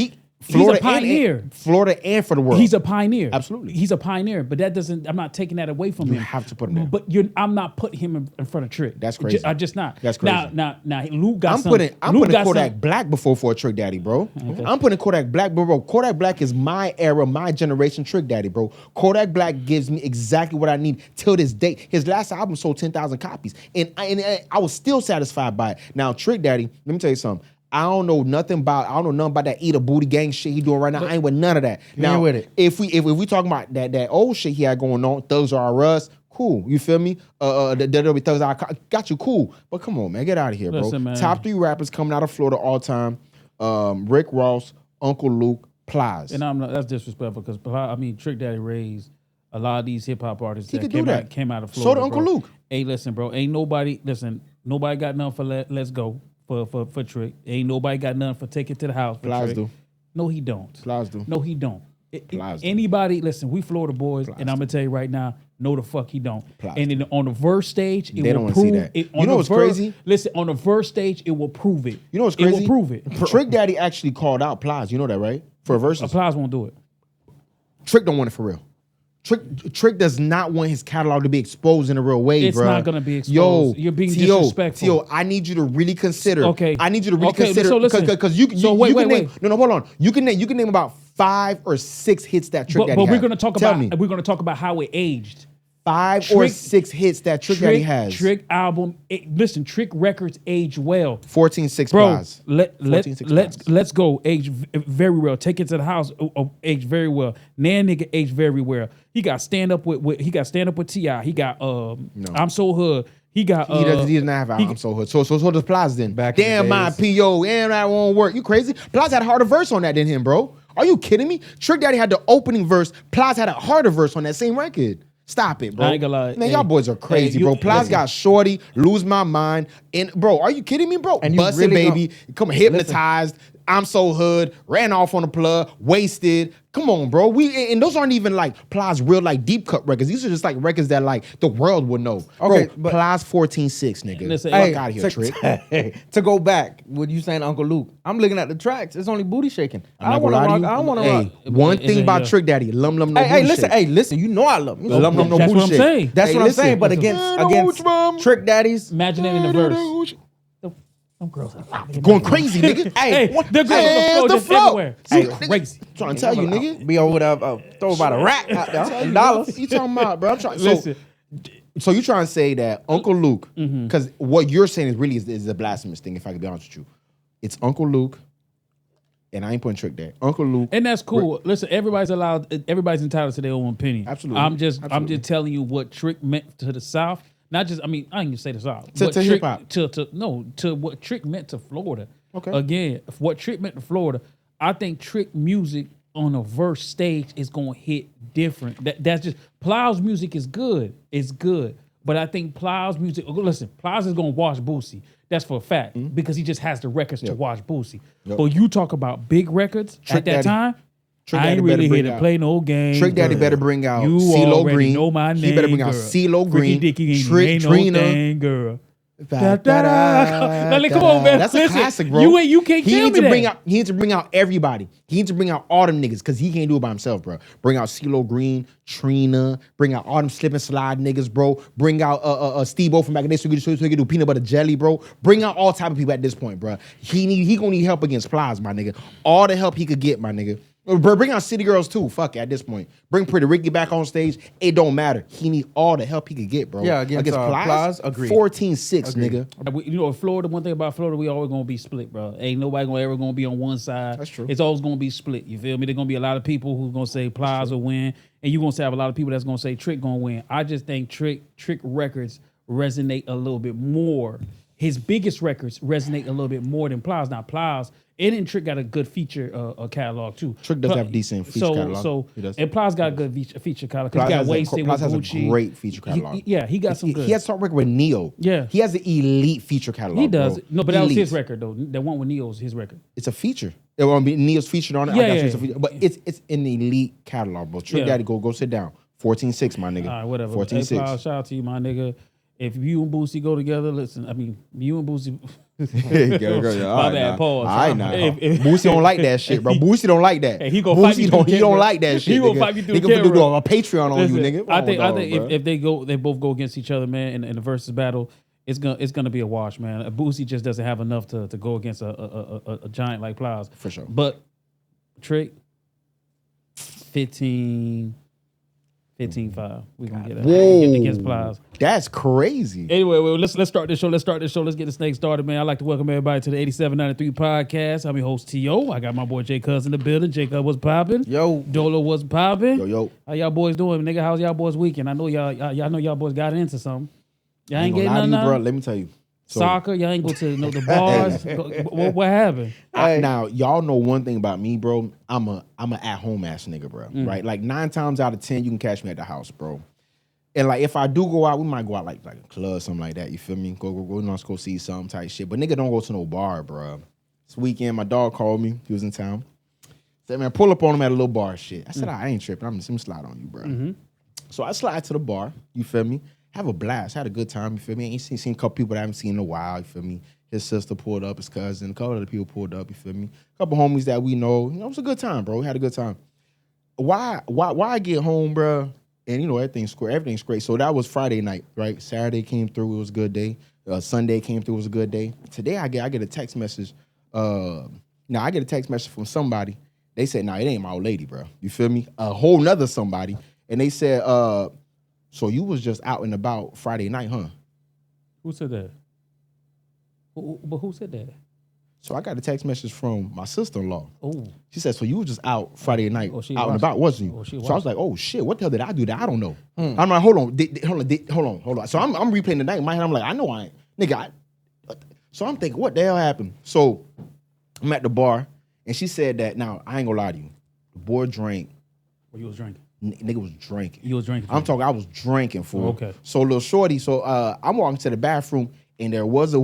Speaker 1: He's a pioneer.
Speaker 2: Florida and for the world.
Speaker 1: He's a pioneer.
Speaker 2: Absolutely.
Speaker 1: He's a pioneer, but that doesn't, I'm not taking that away from him.
Speaker 2: You have to put him there.
Speaker 1: But I'm not putting him in front of Trick.
Speaker 2: That's crazy.
Speaker 1: I just not.
Speaker 2: That's crazy.
Speaker 1: Now, Luke got
Speaker 2: I'm putting Kodak Black before for a Trick Daddy, bro. Okay. I'm putting Kodak Black, bro. Kodak Black is my era, my generation Trick Daddy, bro. Kodak Black gives me exactly what I need till this day. His last album sold 10,000 copies, and I was still satisfied by it. Now, Trick Daddy, let me tell you something. I don't know nothing about that eat a booty gang shit he doing right now. I ain't with none of that. Now,
Speaker 3: with it.
Speaker 2: If we talking about that old shit he had going on, Thugs Are Us, cool. You feel me? There'll be Thugs Are got you, cool. But come on, man, get out of here, bro.
Speaker 1: Man.
Speaker 2: Top 3 rappers coming out of Florida all time: Rick Ross, Uncle Luke, Plies.
Speaker 1: And that's disrespectful because Trick Daddy raised a lot of these hip hop artists
Speaker 2: He
Speaker 1: that came out of Florida.
Speaker 2: So did Uncle Luke.
Speaker 1: Hey, listen, bro. Nobody got nothing for Let's Go. For Trick. Ain't nobody got nothing for Take It to the House.
Speaker 2: Plies do.
Speaker 1: No, he don't.
Speaker 2: Plies do.
Speaker 1: No, he don't.
Speaker 2: Plies do.
Speaker 1: Anybody, listen, we Florida boys, and I'm going to tell you right now, no the fuck he don't.
Speaker 2: Plies
Speaker 1: and then on the verse stage, it
Speaker 2: they
Speaker 1: will
Speaker 2: don't
Speaker 1: prove
Speaker 2: see that.
Speaker 1: it.
Speaker 2: You know what's crazy?
Speaker 1: Listen, on the verse stage, it will prove it.
Speaker 2: You know what's crazy?
Speaker 1: It will prove it.
Speaker 2: Trick Daddy actually called out Plies. You know that, right? For a versus.
Speaker 1: Plies won't do it.
Speaker 2: Trick don't want it for real. Trick does not want his catalog to be exposed in a real way,
Speaker 1: it's
Speaker 2: bro.
Speaker 1: It's not gonna be exposed. You're being disrespectful.
Speaker 2: I need you to really consider.
Speaker 1: Okay.
Speaker 2: I need you to really consider.
Speaker 1: So listen.
Speaker 2: Because you can name. No, hold on. You can name about 5 or 6 hits that Trick Daddy
Speaker 1: but we're
Speaker 2: had.
Speaker 1: gonna talk about how it aged.
Speaker 2: 5 or 6 hits that Trick Daddy has.
Speaker 1: Trick album. Listen, Trick records age well.
Speaker 2: 14-6
Speaker 1: Bro,
Speaker 2: Plies.
Speaker 1: let's go. Age very well. Take It to the House. Age very well. Nan nigga age very well. He got stand up with T.I. He got I'm So Hood. He got
Speaker 2: he doesn't have I'm So Hood. So does Plies then. Damn my PO and that won't work. You crazy? Plies had a harder verse on that than him, bro. Are you kidding me? Trick Daddy had the opening verse. Plies had a harder verse on that same record. Stop it, bro.
Speaker 1: I ain't gonna lie.
Speaker 2: Man, y'all boys are crazy, bro. Plies got Shorty, Lose My Mind, and bro, are you kidding me, bro?
Speaker 3: And
Speaker 2: Bussin'
Speaker 3: really
Speaker 2: Baby, come Hypnotized, I'm So Hood, Ran Off on the Plug, Wasted. Come on, bro. And those aren't even like Plies real like deep cut records. These are just like records that like the world would know.
Speaker 3: Okay,
Speaker 2: bro, Plies 14-6, nigga.
Speaker 1: Listen,
Speaker 2: Fuck out of here, Trick.
Speaker 3: To go back, what you saying, Uncle Luke? I'm looking at the tracks. It's only booty shaking. I
Speaker 2: don't
Speaker 3: want to rock.
Speaker 2: One thing about Trick Daddy, no booty
Speaker 3: listen,
Speaker 2: shake.
Speaker 3: listen. You know I love him.
Speaker 2: No
Speaker 1: That's
Speaker 2: booty
Speaker 1: what I'm
Speaker 2: shake.
Speaker 1: saying.
Speaker 3: That's what I'm saying. But against Trick Daddies,
Speaker 1: Imagine it in the verse. Them girls are
Speaker 2: going crazy, nigga.
Speaker 1: Hey, the girls on the floor everywhere.
Speaker 2: Hey,
Speaker 1: crazy.
Speaker 2: I'm trying to tell you, nigga.
Speaker 3: be over there, throw about a rack out there in dollars.
Speaker 2: You talking about, bro? I'm trying.
Speaker 1: Listen.
Speaker 2: So you trying to say that Uncle Luke? Because what you're saying is really is a blasphemous thing. If I could be honest with you, it's Uncle Luke, and I ain't putting Trick there. Uncle Luke,
Speaker 1: and that's cool. Listen, everybody's entitled to their own opinion.
Speaker 2: Absolutely.
Speaker 1: I'm just telling you what Trick meant to the South. Not just, I ain't gonna say the South.
Speaker 2: To hip hop.
Speaker 1: To what Trick meant to Florida.
Speaker 2: Okay.
Speaker 1: Again, what Trick meant to Florida, I think Trick music on a verse stage is gonna hit different. That's just Plies music is good. It's good. But I think Plies music, listen, Plies is gonna wash Boosie. That's for a fact. Because he just has the records to wash Boosie. Yep. But you talk about big records at that time. I ain't really here to play no game.
Speaker 2: Trick Daddy better bring out
Speaker 1: you
Speaker 2: CeeLo
Speaker 1: already
Speaker 2: Green.
Speaker 1: Know my name,
Speaker 2: He better bring out
Speaker 1: girl.
Speaker 2: CeeLo Green.
Speaker 1: Trick
Speaker 2: Trina.
Speaker 1: No thing, girl. Like, come on, man.
Speaker 2: That's
Speaker 1: Listen,
Speaker 2: a classic, bro.
Speaker 1: You can't tell me that.
Speaker 2: He needs to bring out everybody. He needs to bring out all them niggas because he can't do it by himself, bro. Bring out CeeLo Green, Trina. Bring out all them slip and slide niggas, bro. Bring out Steve-O from back in the day so he can do peanut butter jelly, bro. Bring out all type of people at this point, bro. He gonna need help against Plies, my nigga. All the help he could get, my nigga. Bring out City Girls too. Fuck it, at this point. Bring Pretty Ricky back on stage. It don't matter. He need all the help he could get, bro.
Speaker 3: Yeah, against Plies, agreed.
Speaker 2: 14-6, nigga.
Speaker 1: You know, Florida. One thing about Florida, we always gonna be split, bro. Ain't nobody ever gonna be on one side.
Speaker 2: That's true.
Speaker 1: It's always gonna be split. You feel me? There's gonna be a lot of people who's gonna say Plies will win, and you gonna have a lot of people that's gonna say Trick gonna win. I just think Trick records resonate a little bit more. His biggest records resonate a little bit more than Plies. Now Plies and Trick got a good feature catalog too.
Speaker 2: Trick does have decent feature catalog.
Speaker 1: And Plies got a good feature catalog. Because he got Wasted with
Speaker 2: Plies
Speaker 1: Gucci.
Speaker 2: has a great feature catalog.
Speaker 1: He got some good.
Speaker 2: He has some record with Neo.
Speaker 1: Yeah.
Speaker 2: He has an elite feature catalog.
Speaker 1: He does.
Speaker 2: Bro.
Speaker 1: No, but that was
Speaker 2: Elite.
Speaker 1: his record though. That one with Neo's his record.
Speaker 2: It's a feature. It won't be Neo's featured on it.
Speaker 1: Yeah,
Speaker 2: I got you.
Speaker 1: yeah,
Speaker 2: It's a feature. But it's an elite catalog, bro. Trick Daddy, go sit down. 14-6, my nigga.
Speaker 1: All right, whatever.
Speaker 2: 14-6.
Speaker 1: Hey, Plies, shout out to you, my nigga. If you and Boosie go together, listen. I mean, you and Boosie. My bad. Pause.
Speaker 2: All right, now.
Speaker 1: If
Speaker 2: Boosie don't like that shit, bro. Boosie don't like that.
Speaker 1: Hey, he gonna fight me through the
Speaker 2: He don't
Speaker 1: camera.
Speaker 2: like that shit.
Speaker 1: He gonna
Speaker 2: nigga.
Speaker 1: fight me through
Speaker 2: He
Speaker 1: the
Speaker 2: gonna
Speaker 1: camera.
Speaker 2: do a Patreon on you,
Speaker 1: Listen,
Speaker 2: nigga.
Speaker 1: I think if they both go against each other, man, in the versus battle, it's gonna be a wash, man. Boosie just doesn't have enough to go against a giant like Plies.
Speaker 2: For sure.
Speaker 1: But Trick, 15-5. We gonna get
Speaker 2: Whoa.
Speaker 1: against Plies.
Speaker 2: That's crazy.
Speaker 1: Anyway, let's start this show. Let's get the snake started, man. I'd like to welcome everybody to the 8793 podcast. I'm your host, T.O. I got my boy J Cuz in the building. Jacob was popping.
Speaker 3: Yo.
Speaker 1: Dolo was popping.
Speaker 2: Yo.
Speaker 1: How y'all boys doing, nigga? How's y'all boys weekend? I know y'all know y'all boys got into something. Y'all ain't getting
Speaker 2: lie to
Speaker 1: nothing
Speaker 2: you, bro.
Speaker 1: out?
Speaker 2: Let me tell you. So,
Speaker 1: Soccer, y'all ain't go to the bars. What happened?
Speaker 2: now y'all know one thing about me, bro. I'm a at home ass nigga, bro. Right? Like 9 times out of 10, you can catch me at the house, bro. And like if I do go out, we might go out like a club, something like that. You feel me? Go, let's go see some type shit. But nigga don't go to no bar, bro. This weekend, my dog called me. He was in town. Said, man, pull up on him at a little bar shit. I said, I ain't tripping. I'm just gonna slide on you, bro. So I slide to the bar. You feel me? Have a blast. Had a good time. You feel me? Ain't seen a couple people that I haven't seen in a while. You feel me? His sister pulled up. His cousin. A couple other people pulled up. You feel me? A couple homies that we know. You know, it was a good time, bro. We had a good time. Why I get home, bro? And you know everything's great. So that was Friday night, right? Saturday came through, it was a good day. Sunday came through, it was a good day. Today I get a text message. Now I get a text message from somebody. They said, "Nah, it ain't my old lady, bro." You feel me? A whole nother somebody, and they said, "So you was just out and about Friday night, huh?"
Speaker 1: Who said that? But who said that?
Speaker 2: So I got a text message from my sister-in-law.
Speaker 1: Oh,
Speaker 2: She said, "So you was just out Friday night,
Speaker 1: Oh, she
Speaker 2: out and
Speaker 1: watched
Speaker 2: about,
Speaker 1: it.
Speaker 2: wasn't you?"
Speaker 1: Oh, she
Speaker 2: So I was
Speaker 1: watched
Speaker 2: like, "Oh shit, what the hell did I do that I don't know?" I'm like, hold on. So I'm replaying the night in my head. I'm like, I know I ain't, nigga. So I'm thinking, what the hell happened? So I'm at the bar, and she said that. Now I ain't gonna lie to you, the boy drank.
Speaker 1: well, you was drinking.
Speaker 2: Nigga was drinking.
Speaker 1: You was drinking.
Speaker 2: I'm talking. I was drinking, fool.
Speaker 1: Oh, okay.
Speaker 2: So little shorty. So I'm walking to the bathroom, and there was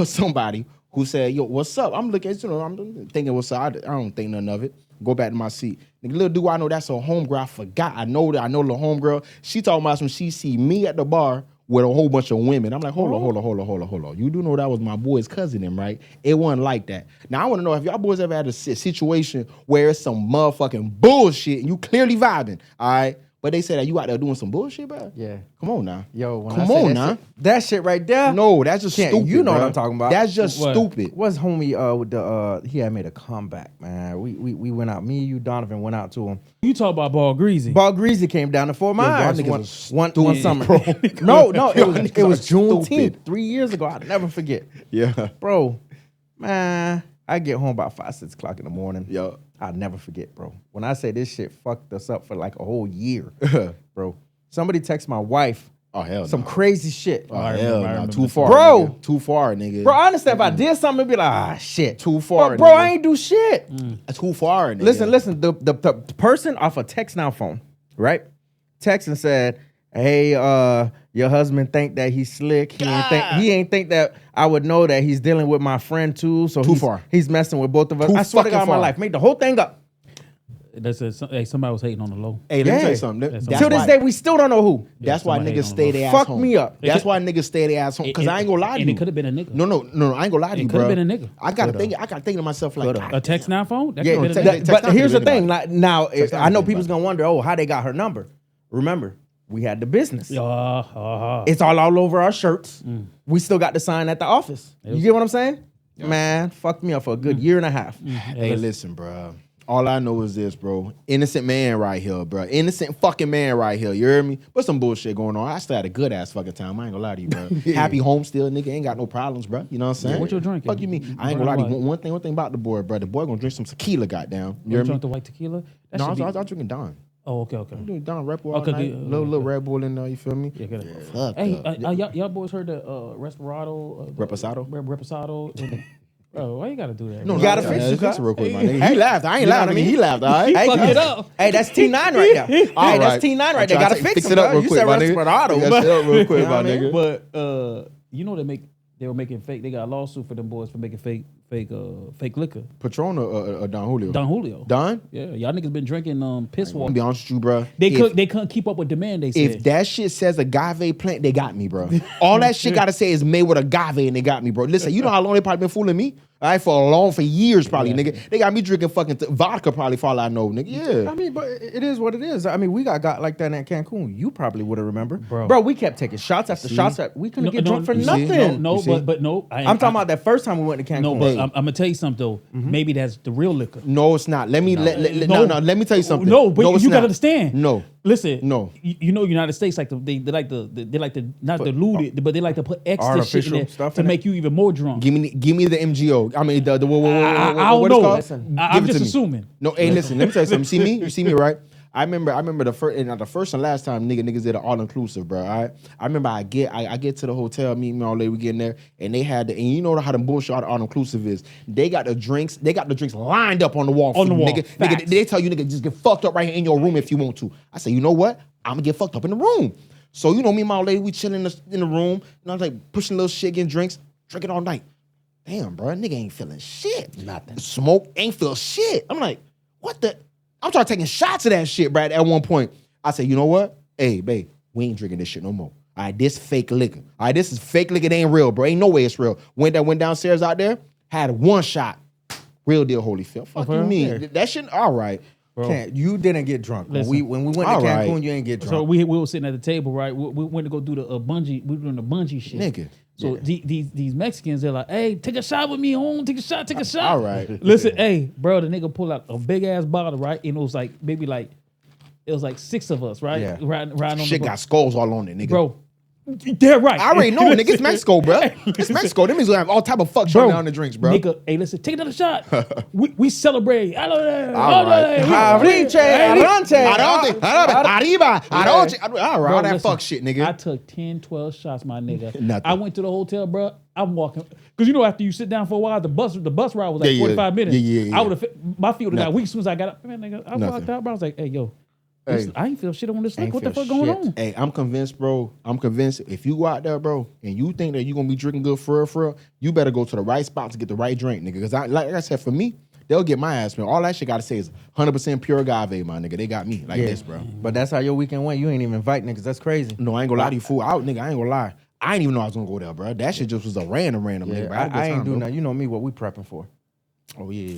Speaker 2: somebody who said, "Yo, what's up?" I'm looking, I'm thinking, "What's up?" I don't think nothing of it. Go back to my seat. Nigga, little do I know that's a homegirl. I forgot. I know the homegirl. She talking about some. She see me at the bar with a whole bunch of women. I'm like, hold on. You do know that was my boy's cousin, them, right? It wasn't like that. Now I want to know if y'all boys ever had a situation where it's some motherfucking bullshit and you clearly vibing, all right? But they said that you out there doing some bullshit, bro.
Speaker 3: Yeah.
Speaker 2: Come on now.
Speaker 3: Yo, when
Speaker 2: Come
Speaker 3: I say
Speaker 2: on
Speaker 3: that
Speaker 2: now.
Speaker 3: shit, that shit right there.
Speaker 2: No, that's just
Speaker 3: Can't-
Speaker 2: stupid.
Speaker 3: you know what
Speaker 2: bruh.
Speaker 3: I'm talking about.
Speaker 2: That's just
Speaker 1: What?
Speaker 2: stupid.
Speaker 3: What's homie with the he had made a comeback, man. We went out. Me, you, Donovan went out to him.
Speaker 1: You talk about Ball Greasy.
Speaker 3: Ball Greasy came down to Fort Myers
Speaker 2: y'all niggas
Speaker 3: one
Speaker 2: stupid,
Speaker 3: summer.
Speaker 2: bro.
Speaker 3: No, it
Speaker 2: Y'all
Speaker 3: was
Speaker 2: niggas are
Speaker 3: Juneteenth
Speaker 2: stupid.
Speaker 3: 3 years ago. I'll never forget.
Speaker 2: Yeah.
Speaker 3: Bro, man, I get home about 5, 6 o'clock in the morning.
Speaker 2: Yo.
Speaker 3: I'll never forget, bro. When I say this shit fucked us up for like a whole year, bro. Somebody text my wife
Speaker 2: Oh, hell
Speaker 3: some
Speaker 2: no.
Speaker 3: crazy shit.
Speaker 2: Oh,
Speaker 1: I
Speaker 2: hell
Speaker 1: remember
Speaker 2: no. Too far,
Speaker 3: Bro.
Speaker 2: nigga. Too far, nigga.
Speaker 3: Bro, I understand if I did something, it'd be like, shit.
Speaker 2: Too far,
Speaker 3: Bro,
Speaker 2: nigga.
Speaker 3: I ain't do shit.
Speaker 2: Too far, nigga.
Speaker 3: Listen, the person off a text now phone, right? Text and said, "Hey, your husband think that he's slick. He ain't think that I would know that he's dealing with my friend too. So he's messing with both of us."
Speaker 2: Too
Speaker 3: I swear to
Speaker 2: fucking
Speaker 3: God, my
Speaker 2: far.
Speaker 3: life made the whole thing up.
Speaker 1: That said, hey, somebody was hating on the low.
Speaker 2: Hey, let me tell
Speaker 3: Yeah.
Speaker 2: you something.
Speaker 1: That's
Speaker 2: That's
Speaker 3: Till this
Speaker 2: why-
Speaker 3: day, we still don't know who.
Speaker 2: That's why
Speaker 1: somebody
Speaker 2: niggas
Speaker 1: hate on
Speaker 2: stay
Speaker 1: the
Speaker 2: their ass
Speaker 3: Fuck
Speaker 2: home.
Speaker 3: me up.
Speaker 2: That's why niggas stay their ass home. Because I ain't gonna lie to you.
Speaker 1: And it could have been a nigga.
Speaker 2: No, I ain't gonna lie to you,
Speaker 1: It
Speaker 2: bro.
Speaker 1: could've been a nigga.
Speaker 2: I gotta think to myself like,
Speaker 1: A text now phone? That
Speaker 3: Yeah,
Speaker 1: could've been a
Speaker 2: text-
Speaker 1: nigga.
Speaker 2: text
Speaker 3: but
Speaker 2: not
Speaker 3: here's the
Speaker 2: to
Speaker 3: thing.
Speaker 2: anybody.
Speaker 3: Like, now,
Speaker 2: Text not
Speaker 3: I
Speaker 2: to
Speaker 3: know
Speaker 2: anybody.
Speaker 3: people's gonna wonder, how they got her number. Remember, we had the business.
Speaker 1: Yeah,
Speaker 3: It's all over our shirts. We still got the sign at the office. You get what I'm saying? Man, fucked me up for a good year and a half.
Speaker 2: hey, listen, bro. All I know is this, bro. Innocent man right here, bro. Innocent fucking man right here. You hear me? But some bullshit going on. I still had a good ass fucking time. I ain't gonna lie to you, bro. Happy home still, nigga. Ain't got no problems, bro. You know what I'm saying?
Speaker 1: What you drinking?
Speaker 2: Fuck you mean? I ain't gonna lie to you. One thing about the boy, bro. The boy gonna drink some tequila, goddamn. You hear
Speaker 1: You
Speaker 2: me?
Speaker 1: drunk the white tequila? That
Speaker 2: No,
Speaker 1: should
Speaker 2: I
Speaker 1: be-
Speaker 2: was drinking Don.
Speaker 1: Oh, okay.
Speaker 2: I'm doing Don Red Bull all
Speaker 1: Okay,
Speaker 2: night.
Speaker 1: good.
Speaker 2: Little Red Bull in there, you feel me?
Speaker 1: Yeah, get it.
Speaker 2: Fuck
Speaker 1: Hey,
Speaker 2: up.
Speaker 1: y'all boys heard the Reposado? Reposado? Bro, why you gotta do that?
Speaker 2: No,
Speaker 1: bro?
Speaker 3: gotta
Speaker 2: yeah,
Speaker 3: fix it,
Speaker 2: fix it
Speaker 3: cuz.
Speaker 2: real quick, my nigga. He laughed. I ain't laughing. He laughed, all right?
Speaker 3: Hey,
Speaker 1: fucked it up.
Speaker 3: Hey, that's T9 right there. Hey,
Speaker 2: All
Speaker 3: that's
Speaker 2: right.
Speaker 3: T9 right there.
Speaker 2: I'm
Speaker 3: Gotta
Speaker 2: trying to
Speaker 3: fix
Speaker 2: it up real
Speaker 3: You
Speaker 2: quick,
Speaker 3: said
Speaker 2: my nigga.
Speaker 3: Respirado.
Speaker 2: Fix it up real quick,
Speaker 3: You know
Speaker 2: my
Speaker 3: what I mean?
Speaker 2: nigga.
Speaker 1: But you know they were making fake. They got a lawsuit for them boys for making fake liquor.
Speaker 2: Patron or Don Julio?
Speaker 1: Don Julio.
Speaker 2: Don?
Speaker 1: Yeah, y'all niggas been drinking piss
Speaker 2: I'm
Speaker 1: water.
Speaker 2: gonna be honest with you, bro.
Speaker 1: They
Speaker 2: If-
Speaker 1: couldn't keep up with demand. They
Speaker 2: If
Speaker 1: said.
Speaker 2: that shit says agave plant, they got me, bro. All that shit gotta say is made with agave, and they got me, bro. Listen, you know how long they probably been fooling me? All right, for years, probably,
Speaker 1: Yeah.
Speaker 2: nigga. They got me drinking fucking vodka, probably, for all I know, nigga. Yeah.
Speaker 3: I mean, but it is what it is. I mean, we got like that in Cancun. You probably would have remembered.
Speaker 1: Bro.
Speaker 3: We kept taking shots after shots. We couldn't get drunk for
Speaker 1: you see?
Speaker 3: nothing.
Speaker 1: No,
Speaker 2: You see?
Speaker 1: but no.
Speaker 3: I'm talking about that first time we went to Cancun.
Speaker 1: No, but
Speaker 2: Hey.
Speaker 1: I'm gonna tell you something though. Maybe that's the real liquor.
Speaker 2: No, it's not. Let me let me tell you something.
Speaker 1: No, but
Speaker 2: it's
Speaker 1: you
Speaker 2: not.
Speaker 1: gotta understand.
Speaker 2: No.
Speaker 1: Listen.
Speaker 2: No.
Speaker 1: You know, United States like they like to not dilute it, but they like to put extra shit in
Speaker 3: artificial
Speaker 1: there
Speaker 3: stuff
Speaker 1: to
Speaker 3: in it.
Speaker 1: make you even more drunk.
Speaker 2: Give me the MGO. I mean the
Speaker 1: I don't
Speaker 2: what it's
Speaker 1: know.
Speaker 2: called?
Speaker 1: Listen,
Speaker 2: Give
Speaker 1: I'm
Speaker 2: it to
Speaker 1: just
Speaker 2: me.
Speaker 1: assuming.
Speaker 2: No, hey, listen. Let me tell you something. You see me, right? I remember the first and last time niggas did an all inclusive, bro. All right. I remember I get to the hotel, meet me all day, we get in there, and they had and you know how the bullshit all inclusive is. They got the drinks lined up on the wall.
Speaker 1: On
Speaker 2: for
Speaker 1: the
Speaker 2: you,
Speaker 1: wall.
Speaker 2: nigga.
Speaker 1: Facts.
Speaker 2: They tell you nigga just get fucked up right here in your room if you want to. I say, you know what? I'm gonna get fucked up in the room. So you know me and my old lady, we chilling in the room, and I was like pushing little shit, getting drinks, drinking all night. Damn, bro, nigga ain't feeling shit.
Speaker 3: Nothing.
Speaker 2: Smoke ain't feel shit. I'm like, what the? I'm trying taking shots of that shit, Brad. At one point, I said, you know what? Hey, babe, we ain't drinking this shit no more. All right, this fake liquor. All right, this is fake liquor. It ain't real, bro. Ain't no way it's real. Went downstairs out there, had one shot. Real deal, Holyfield. Fuck you
Speaker 1: real?
Speaker 2: mean?
Speaker 1: Yeah.
Speaker 2: That shit, all right.
Speaker 3: You didn't get drunk.
Speaker 1: Listen.
Speaker 3: When we went to
Speaker 2: All
Speaker 3: Cancun,
Speaker 2: right.
Speaker 3: you ain't get drunk.
Speaker 1: So we were sitting at the table, right? We went to go do the bungee. We were doing the bungee shit,
Speaker 2: Nigga.
Speaker 1: So these Mexicans, they're like, "Hey, take a shot with me, home. Take a shot. Take a shot."
Speaker 2: All right.
Speaker 1: Listen, hey, bro, the nigga pulled out a big ass bottle, right? And it was like maybe like it was like 6 of us, right?
Speaker 3: Yeah.
Speaker 1: Riding on
Speaker 2: Shit
Speaker 1: the
Speaker 2: got skulls all on it, nigga.
Speaker 1: bro. They're right.
Speaker 2: I already know, nigga. It's Mexico, bro. It's Mexico. Them niggas gonna have all type of fuck shut down the drinks, bro.
Speaker 1: Nigga, hey, listen, take another shot. we celebrate.
Speaker 2: All right.
Speaker 3: Arriba.
Speaker 2: All right, all that fuck shit, nigga.
Speaker 1: I took 10, 12 shots, my nigga.
Speaker 2: Nothing.
Speaker 1: I went to the hotel, bro. I'm walking because you know after you sit down for a while, the bus ride was like
Speaker 2: Yeah,
Speaker 1: 45 minutes.
Speaker 2: yeah.
Speaker 1: I would have my feet would have got
Speaker 2: Nothing.
Speaker 1: weak as soon as I got up. Man, nigga, I
Speaker 2: Nothing.
Speaker 1: walked out, bro. I was like, hey, yo,
Speaker 2: Hey.
Speaker 1: I ain't feel shit on this.
Speaker 3: Ain't
Speaker 1: What the
Speaker 3: feel
Speaker 1: fuck going
Speaker 3: shit.
Speaker 1: on?
Speaker 2: Hey, I'm convinced, bro. I'm convinced if you go out there, bro, and you think that you're gonna be drinking good for real, you better go to the right spot to get the right drink, nigga. Because like I said, for me, they'll get my ass, man. All that shit gotta say is 100% pure agave, my nigga. They got me like this, bro.
Speaker 3: But that's how your weekend went. You ain't even invite niggas. That's crazy.
Speaker 2: No, I ain't gonna lie to you, fool. Nigga, I ain't gonna lie. I ain't even know I was gonna go there, bro. That shit just was a random
Speaker 3: Yeah,
Speaker 2: nigga. Bro.
Speaker 3: I ain't doing that. You know me, what we prepping for.
Speaker 2: Oh yeah.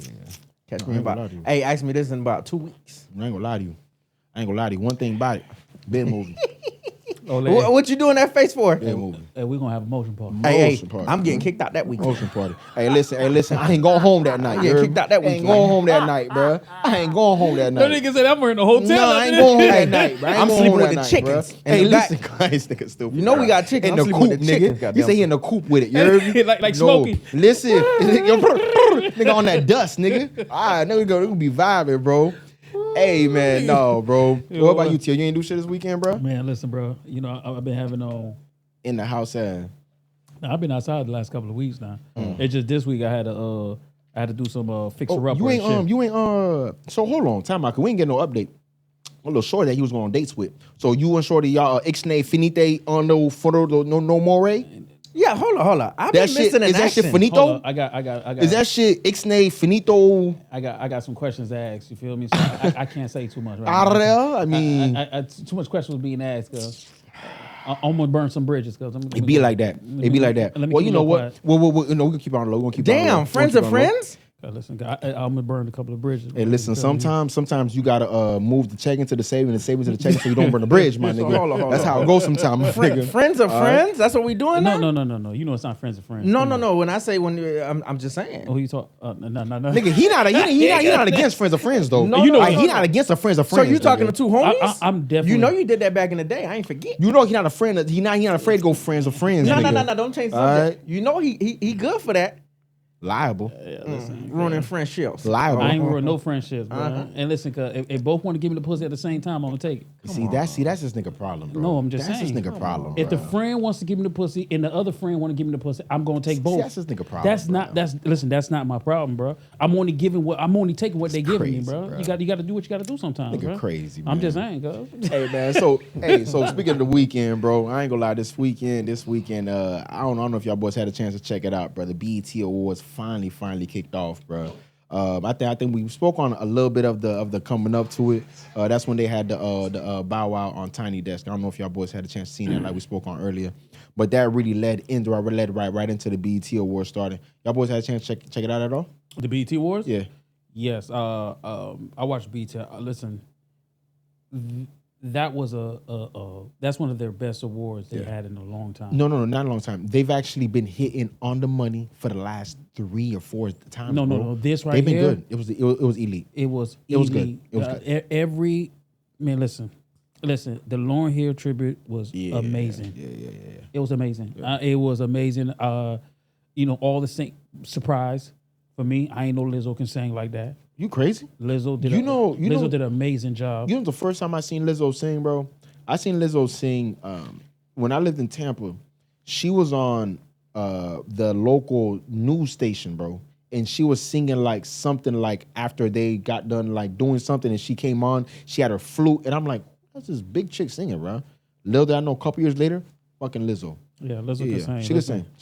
Speaker 3: Catch
Speaker 2: No,
Speaker 3: me
Speaker 2: I ain't gonna lie
Speaker 3: about.
Speaker 2: to you.
Speaker 3: Hey, ask me this in about 2 weeks.
Speaker 2: I ain't gonna lie to you. One thing about it. Big movie.
Speaker 1: Oh,
Speaker 3: What you doing that face for?
Speaker 2: Big movie.
Speaker 1: hey, we're gonna have a motion party.
Speaker 3: Hey,
Speaker 2: Motion party.
Speaker 3: I'm getting kicked out that week.
Speaker 2: Motion party. Hey, listen. I ain't going home that night.
Speaker 3: Yeah,
Speaker 2: you heard
Speaker 3: kicked
Speaker 2: me?
Speaker 3: out that
Speaker 2: I ain't
Speaker 3: weekend.
Speaker 2: going home that night, bro. I ain't going home that
Speaker 1: No
Speaker 2: night.
Speaker 1: nigga said I'm in the hotel.
Speaker 2: No, I ain't going home that night, bro. I ain't
Speaker 3: I'm
Speaker 2: going
Speaker 3: sleeping
Speaker 2: home
Speaker 3: with
Speaker 2: that
Speaker 3: the
Speaker 2: night,
Speaker 3: chickens
Speaker 2: bro.
Speaker 3: in
Speaker 2: Hey,
Speaker 3: the back.
Speaker 2: listen, guys, nigga stupid.
Speaker 3: You know we got chickens.
Speaker 2: in
Speaker 3: I'm
Speaker 2: the
Speaker 3: sleeping
Speaker 2: coop,
Speaker 3: with the chickens,
Speaker 2: nigga.
Speaker 3: goddamn.
Speaker 2: You say he in the coop with it. You heard me?
Speaker 1: Like
Speaker 2: No.
Speaker 1: Smokey.
Speaker 2: Listen, nigga on that dust, nigga. All right, now we gonna be vibing, bro. Hey, man, no, bro. What about you, Tia? You ain't do shit this weekend, bro?
Speaker 1: Man, listen, bro. You know I've been having
Speaker 2: In the house,
Speaker 1: I've been outside the last couple of weeks now. It's just this week I had to do some fixer up.
Speaker 2: you ain't so hold on, time out, 'cause we ain't get no update. A little shorty that he was going on dates with. So you and shorty, y'all ixnay finite on no photo no more.
Speaker 3: Yeah, hold on. I've
Speaker 2: That
Speaker 3: been
Speaker 2: shit
Speaker 3: missing in
Speaker 2: is that
Speaker 3: action.
Speaker 2: shit finito?
Speaker 1: Hold on, I got.
Speaker 2: Is that shit ixnay finito?
Speaker 1: I got some questions to ask. You feel me? So I can't say too much. Right
Speaker 2: Out
Speaker 1: now.
Speaker 2: there? I mean,
Speaker 1: I too much questions being asked. Cause I'm gonna burn some bridges. Cause
Speaker 2: it be like that. It be like that.
Speaker 1: Let me
Speaker 2: Well,
Speaker 1: keep
Speaker 2: you
Speaker 1: it
Speaker 2: know
Speaker 1: low
Speaker 2: what?
Speaker 1: quiet.
Speaker 2: Well, no, we can keep on low. We gonna keep on low.
Speaker 3: Damn, friends are friends?
Speaker 1: Listen, I'm gonna burn a couple of bridges.
Speaker 2: Hey, listen. Sometimes you gotta move the check into the saving and saving to the check so you don't burn the bridge, my nigga.
Speaker 3: hold on,
Speaker 2: That's how it goes sometimes, my nigga.
Speaker 3: Friends are friends. That's what we doing now.
Speaker 1: No. You know it's not friends of friends.
Speaker 3: No. When I say I'm just saying.
Speaker 1: Oh, you talk? No.
Speaker 2: Nigga, he not against friends of friends though.
Speaker 3: No, no,
Speaker 2: he not against the friends of friends.
Speaker 3: So you talking
Speaker 2: nigga.
Speaker 3: to two homies?
Speaker 1: I'm definitely.
Speaker 3: You know you did that back in the day. I ain't forget.
Speaker 2: You know he not a friend. He not afraid to go friends of friends.
Speaker 3: No.
Speaker 2: nigga.
Speaker 3: Don't change the
Speaker 2: All
Speaker 3: subject.
Speaker 2: right.
Speaker 3: You know he good for that.
Speaker 2: Liable.
Speaker 3: Ruining friendships.
Speaker 2: Liable.
Speaker 1: I ain't ruin no friendships, bro. And listen, cause if they both want to give me the pussy at the same time, I'm gonna take it.
Speaker 2: See, that's this nigga problem, bro.
Speaker 1: No, I'm just
Speaker 2: that's
Speaker 1: saying.
Speaker 2: That's this nigga problem.
Speaker 1: If the
Speaker 2: bro.
Speaker 1: friend wants to give me the pussy and the other friend want to give me the pussy, I'm gonna take both.
Speaker 2: that's this nigga problem.
Speaker 1: That's not my problem, bro. I'm only taking what they giving me,
Speaker 2: crazy,
Speaker 1: bro.
Speaker 2: bro.
Speaker 1: You got to do what you got to do sometimes,
Speaker 2: Nigga
Speaker 1: bro.
Speaker 2: crazy,
Speaker 1: I'm
Speaker 2: man.
Speaker 1: just saying, cuz.
Speaker 2: Hey man, so speaking of the weekend, bro, I ain't gonna lie. This weekend, I don't know if y'all boys had a chance to check it out, bro. The BET Awards finally kicked off, bro. I think we spoke on a little bit of the coming up to it. That's when they had the Bow Wow on Tiny Desk. I don't know if y'all boys had a chance to see that, like we spoke on earlier, but that really led right into the BET Awards starting. Y'all boys had a chance to check it out at all?
Speaker 1: The BET Awards?
Speaker 2: Yeah.
Speaker 1: Yes. I watched BET. Listen, that was that's one of their best awards they had in a long time.
Speaker 2: No, not a long time. They've actually been hitting on the money for the last 3 or 4 times.
Speaker 1: No. This right
Speaker 2: They've been
Speaker 1: here,
Speaker 2: good. It was elite.
Speaker 1: It was
Speaker 2: good. It was good.
Speaker 1: Listen. The Lauryn Hill tribute was amazing.
Speaker 2: Yeah.
Speaker 1: It was amazing. It was amazing. All the surprise for me. I ain't know Lizzo can sing like that.
Speaker 2: You crazy?
Speaker 1: Lizzo did.
Speaker 2: Lizzo
Speaker 1: did an amazing job.
Speaker 2: You know the first time I seen Lizzo sing, bro? I seen Lizzo sing when I lived in Tampa. She was on the local news station, bro. And she was singing like something like after they got done like doing something and she came on, she had her flute. And I'm like, what's this big chick singing, bro? Little did I know a couple years later, fucking Lizzo.
Speaker 1: Yeah, Lizzo can sing.
Speaker 2: She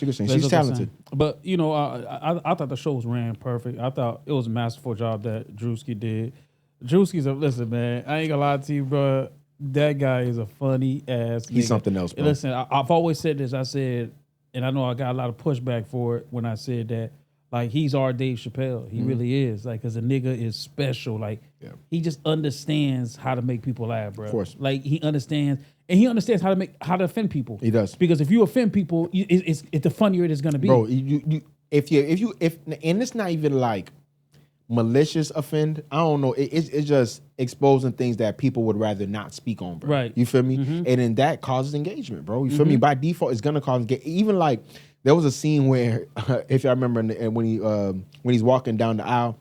Speaker 2: could sing.
Speaker 1: Lizzo
Speaker 2: She's talented.
Speaker 1: But I thought the show was ran perfect. I thought it was a masterful job that Druski did. Druski's listen, man. I ain't gonna lie to you, bro. That guy is a funny ass.
Speaker 2: He's
Speaker 1: nigga.
Speaker 2: something else, bro.
Speaker 1: Listen, I've always said this. I said, and I know I got a lot of pushback for it when I said that. Like he's our Dave Chappelle. He really is. Like, cause the nigga is special. Like he just understands how to make people laugh, bro.
Speaker 2: Of course.
Speaker 1: Like he understands. And he understands how to offend people.
Speaker 2: He does.
Speaker 1: Because if you offend people, it's the funnier it is going to be.
Speaker 2: Bro, if and it's not even like malicious offend. I don't know. It's just exposing things that people would rather not speak on, bro.
Speaker 1: Right.
Speaker 2: You feel me? And then that causes engagement, bro. You feel me? By default, it's gonna cause engagement. Even like there was a scene where, if y'all remember, when he's walking down the aisle.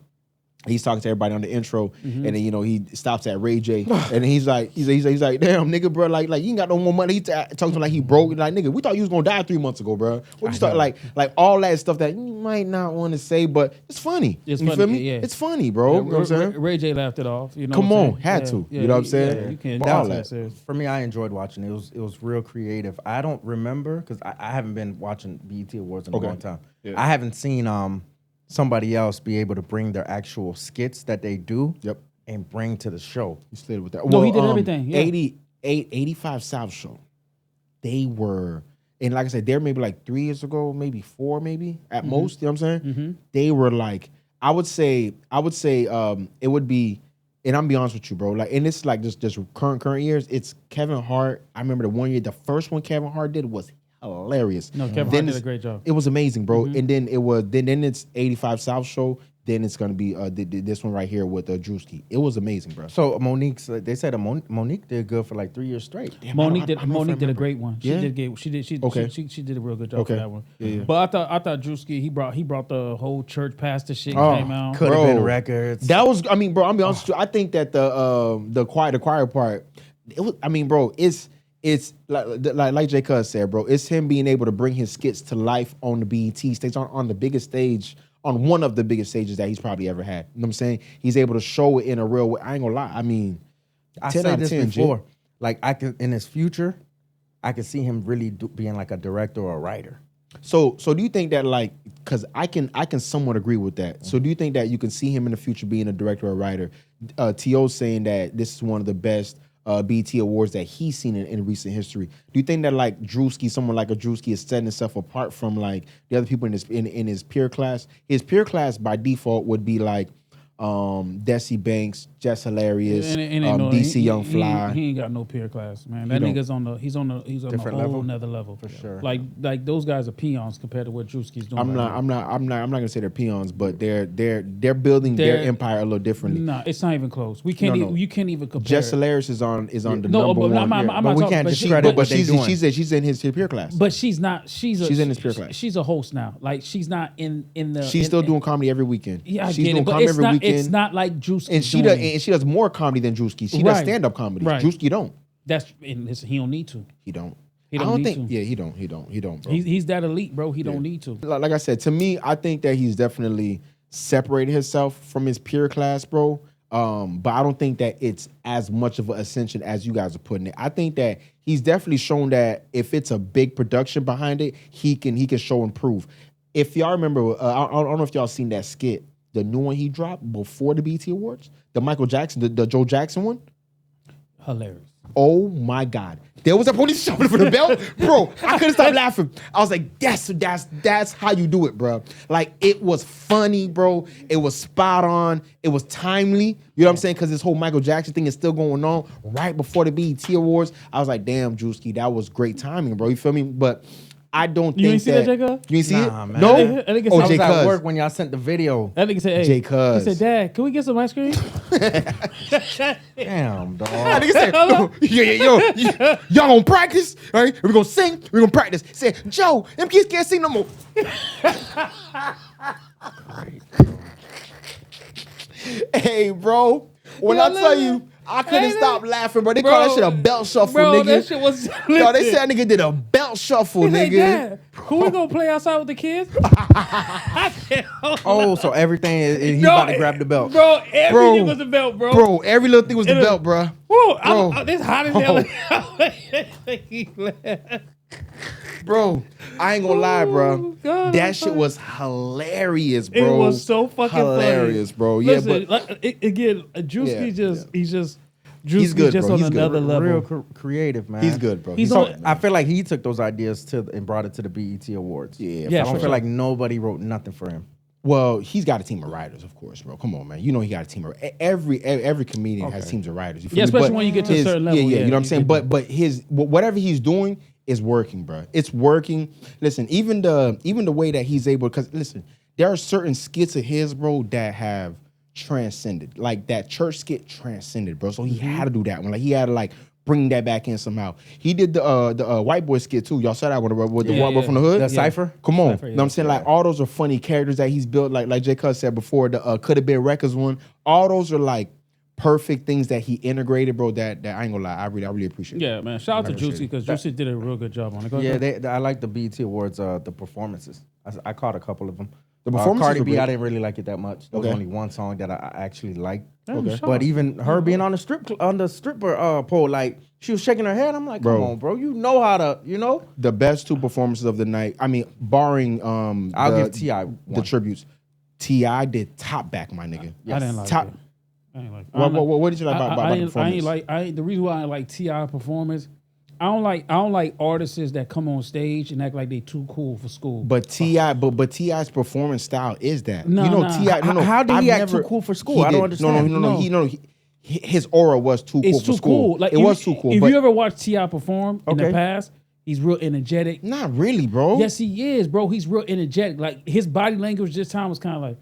Speaker 2: He's talking to everybody on the intro, and then he stops at Ray J, and then he's like, damn nigga, bro, like you ain't got no more money. He talking to him like he broke, like nigga, we thought you was gonna die 3 months ago, bro. What you start like all that stuff that you might not want to say, but it's funny.
Speaker 1: It's
Speaker 2: you
Speaker 1: funny,
Speaker 2: feel me?
Speaker 1: yeah.
Speaker 2: It's funny, bro. You know what I'm saying?
Speaker 1: Ray J laughed it off. You know,
Speaker 2: Come
Speaker 1: what I'm
Speaker 2: on,
Speaker 1: saying?
Speaker 2: had to. You know what I'm saying?
Speaker 1: Yeah, you can't.
Speaker 2: But all
Speaker 1: That's
Speaker 2: that.
Speaker 3: For me, I enjoyed watching it. It was real creative. I don't remember because I haven't been watching BET Awards in a long time.
Speaker 2: Yeah.
Speaker 3: I haven't seen somebody else be able to bring their actual skits that they do and bring to the show.
Speaker 2: He slid with that.
Speaker 1: No, he did everything. Yeah.
Speaker 2: 85 South Show. They were, and like I said, they're maybe like 3 years ago, maybe 4, maybe at most. You know what I'm saying? They were like, I would say, it would be, and I'm be honest with you, bro. Like, and it's like just current years. It's Kevin Hart. I remember the first one Kevin Hart did was hilarious.
Speaker 1: No, Kevin Hart did a great job.
Speaker 2: It was amazing, bro. And then then it's 85 South Show. Then it's gonna be this one right here with Druski. It was amazing, bro.
Speaker 3: So they said Monique did good for like 3 years straight.
Speaker 2: Damn,
Speaker 1: Monique
Speaker 2: I don't know if I
Speaker 1: did a
Speaker 2: remember.
Speaker 1: great one.
Speaker 2: Yeah?
Speaker 1: She did a real good job for that one.
Speaker 2: Yeah.
Speaker 1: But I thought Druski he brought the whole church pastor shit
Speaker 2: Oh,
Speaker 1: came out.
Speaker 3: Could have
Speaker 2: Bro,
Speaker 3: been records.
Speaker 2: That was, I mean, bro. I'm be honest with you. I think that the choir part. It was. I mean, bro. It's like J. Cuz said, bro. It's him being able to bring his skits to life on the BET stage, on the biggest stage, on one of the biggest stages that he's probably ever had. You know what I'm saying? He's able to show it in a real way. I ain't gonna lie. I mean,
Speaker 3: I
Speaker 2: 10 out
Speaker 3: said
Speaker 2: of
Speaker 3: this
Speaker 2: 10,
Speaker 3: before.
Speaker 2: G.
Speaker 3: Like I could in his future, I could see him really being like a director or a writer.
Speaker 2: So do you think that like, because I can somewhat agree with that. So do you think that you can see him in the future being a director or a writer? T.O. saying that this is one of the best BET Awards that he's seen in recent history. Do you think that like Druski, someone like a Druski, is setting himself apart from like the other people in his peer class? His peer class by default would be like Desi Banks, Just Hilarious, DC Young Fly.
Speaker 1: He ain't got no peer class, man. That nigga's on the he's on a
Speaker 3: Different
Speaker 1: whole
Speaker 3: level?
Speaker 1: another level
Speaker 3: For sure.
Speaker 1: Like those guys are peons compared to what Druski's doing.
Speaker 2: I'm
Speaker 1: right
Speaker 2: not
Speaker 1: now.
Speaker 2: gonna say they're peons, but they're building their empire a little differently.
Speaker 1: Nah, it's not even close. We can't. You can't even compare.
Speaker 2: Just Hilarious is on the number one.
Speaker 1: I'm
Speaker 3: but
Speaker 1: not
Speaker 3: we
Speaker 1: talking,
Speaker 3: can't
Speaker 1: but
Speaker 3: discredit what they're doing.
Speaker 2: She's in his peer class.
Speaker 1: But she's not. She's
Speaker 2: in his peer class.
Speaker 1: She's a host now. Like she's not in the.
Speaker 2: She's still doing comedy every weekend.
Speaker 1: Yeah, I
Speaker 2: she's
Speaker 1: get
Speaker 2: doing
Speaker 1: it, but
Speaker 2: comedy
Speaker 1: it's
Speaker 2: every
Speaker 1: not.
Speaker 2: weekend.
Speaker 1: It's not like Druski.
Speaker 2: And she does more comedy than Druski. She does stand up comedy.
Speaker 1: Right.
Speaker 2: Druski don't.
Speaker 1: And listen, he don't need to.
Speaker 2: He don't.
Speaker 1: He don't need to.
Speaker 2: Yeah, he don't, bro.
Speaker 1: He's that elite, bro. He don't need to.
Speaker 2: Like I said, to me, I think that he's definitely separated himself from his peer class, bro. But I don't think that it's as much of an ascension as you guys are putting it. I think that he's definitely shown that if it's a big production behind it, he can show and prove. If y'all remember, I don't know if y'all seen that skit, the new one he dropped before the BET Awards, the Michael Jackson, the Joe Jackson one.
Speaker 1: Hilarious.
Speaker 2: Oh my God. There was a police shopping for the belt. Bro, I couldn't stop laughing. I was like, that's how you do it, bro. Like, it was funny, bro. It was spot on. It was timely. You know what I'm saying? Because this whole Michael Jackson thing is still going on right before the BET Awards. I was like, damn, Druski, that was great timing, bro. You feel me? But I don't think
Speaker 1: You ain't see that, Jacob?
Speaker 2: You ain't see
Speaker 3: Nah,
Speaker 2: it?
Speaker 3: man.
Speaker 2: No?
Speaker 1: I think it's-
Speaker 3: I was
Speaker 2: J.
Speaker 3: at
Speaker 2: Cuz.
Speaker 3: work when y'all sent the video.
Speaker 1: That nigga said, hey.
Speaker 2: J. Cuz.
Speaker 1: He said, Dad, can we get some ice cream?
Speaker 3: Damn, dog.
Speaker 2: That nigga said, y'all gonna practice, right? We're gonna sing, we're gonna practice. He said, Joe, them kids can't sing no more. Hey, bro, when I tell you, I couldn't stop laughing, bro. They call that shit a belt shuffle,
Speaker 1: bro,
Speaker 2: nigga.
Speaker 1: that shit was.
Speaker 2: Yo, they said that nigga did a belt shuffle,
Speaker 1: He said,
Speaker 2: nigga.
Speaker 1: Dad, who we gonna play outside with the kids?
Speaker 3: Oh, so everything is he's about to grab the belt.
Speaker 1: Bro, everything was a belt, bro.
Speaker 2: Bro, every little thing was the belt, bro.
Speaker 1: Whoa, this hot as hell.
Speaker 2: Bro, I ain't gonna lie, bro.
Speaker 1: God,
Speaker 2: That shit was hilarious, bro.
Speaker 1: It was so fucking
Speaker 2: hilarious,
Speaker 1: funny.
Speaker 2: bro. Yeah,
Speaker 1: Listen,
Speaker 2: but
Speaker 1: again, Druski
Speaker 2: He's good,
Speaker 1: just
Speaker 2: bro.
Speaker 1: on
Speaker 2: He's good.
Speaker 1: another level.
Speaker 3: Real creative, man.
Speaker 2: he's good, bro.
Speaker 1: He's
Speaker 3: So
Speaker 1: on-
Speaker 3: I feel like he took those ideas and brought it to the BET Awards.
Speaker 2: Yeah,
Speaker 1: Yeah,
Speaker 3: I don't
Speaker 1: for
Speaker 3: feel like nobody wrote nothing for him.
Speaker 2: Well, he's got a team of writers, of course, bro. Come on, man. You know he got a team of every comedian has teams of writers. You feel
Speaker 1: Yeah,
Speaker 2: me?
Speaker 1: especially
Speaker 2: But
Speaker 1: when you get to a certain level,
Speaker 2: Yeah,
Speaker 1: yeah,
Speaker 2: you know what I'm
Speaker 1: you
Speaker 2: saying.
Speaker 1: get
Speaker 2: But his whatever he's doing is working, bro. It's working. Listen, even the way that he's able, because listen, there are certain skits of his, bro, that have transcended. Like that church skit transcended, bro. So he had to do that one. Like he had to like bring that back in somehow. He did the white boy skit too. Y'all saw that one with the white boy from the hood.
Speaker 3: The Cypher?
Speaker 2: Come on.
Speaker 1: Cypher,
Speaker 2: You know what I'm saying? Like all those are funny characters that he's built. Like J. Cuz said before, the Could Have Been Records one. All those are like perfect things that he integrated, bro. That I ain't gonna lie, I really appreciate.
Speaker 1: Yeah, man. Shout out to Juicy because Juicy did a real good job on it. Go ahead.
Speaker 3: I like the BET Awards, the performances. I caught a couple of them.
Speaker 2: The performances
Speaker 3: Cardi
Speaker 2: were
Speaker 3: B,
Speaker 2: great.
Speaker 3: I didn't really like it that much. There was
Speaker 2: Okay.
Speaker 3: only one song that I actually liked.
Speaker 1: Damn, shout
Speaker 3: But
Speaker 1: out.
Speaker 3: even her being on the stripper pole, like she was shaking her head. I'm like,
Speaker 2: Bro.
Speaker 3: come on, bro. You know how to, you know?
Speaker 2: The best two performances of the night. I mean, barring
Speaker 3: I'll give T.I.
Speaker 2: the
Speaker 3: one.
Speaker 2: tributes. T.I. did top back, my nigga.
Speaker 1: I didn't like
Speaker 2: Top.
Speaker 1: it. I ain't like.
Speaker 2: What did you like about the
Speaker 1: I
Speaker 2: performance?
Speaker 1: ain't like. The reason why I like T.I. performance, I don't like artists that come on stage and act like they too cool for school.
Speaker 2: But T.I.'s performance style is that.
Speaker 1: No,
Speaker 2: you know,
Speaker 1: nah.
Speaker 2: T.I. No,
Speaker 3: How did
Speaker 2: I've
Speaker 3: he act
Speaker 2: never-
Speaker 3: too cool for school?
Speaker 2: he
Speaker 3: I don't
Speaker 2: did.
Speaker 3: understand.
Speaker 2: No. His aura was too cool
Speaker 1: it's
Speaker 2: for
Speaker 1: too
Speaker 2: school.
Speaker 1: cool. Like
Speaker 2: it was too cool.
Speaker 1: If
Speaker 2: But
Speaker 1: you ever watched T.I. perform in the
Speaker 3: Okay.
Speaker 1: past, he's real energetic.
Speaker 2: not really, bro.
Speaker 1: Yes, he is, bro. He's real energetic. Like his body language this time was kind of like.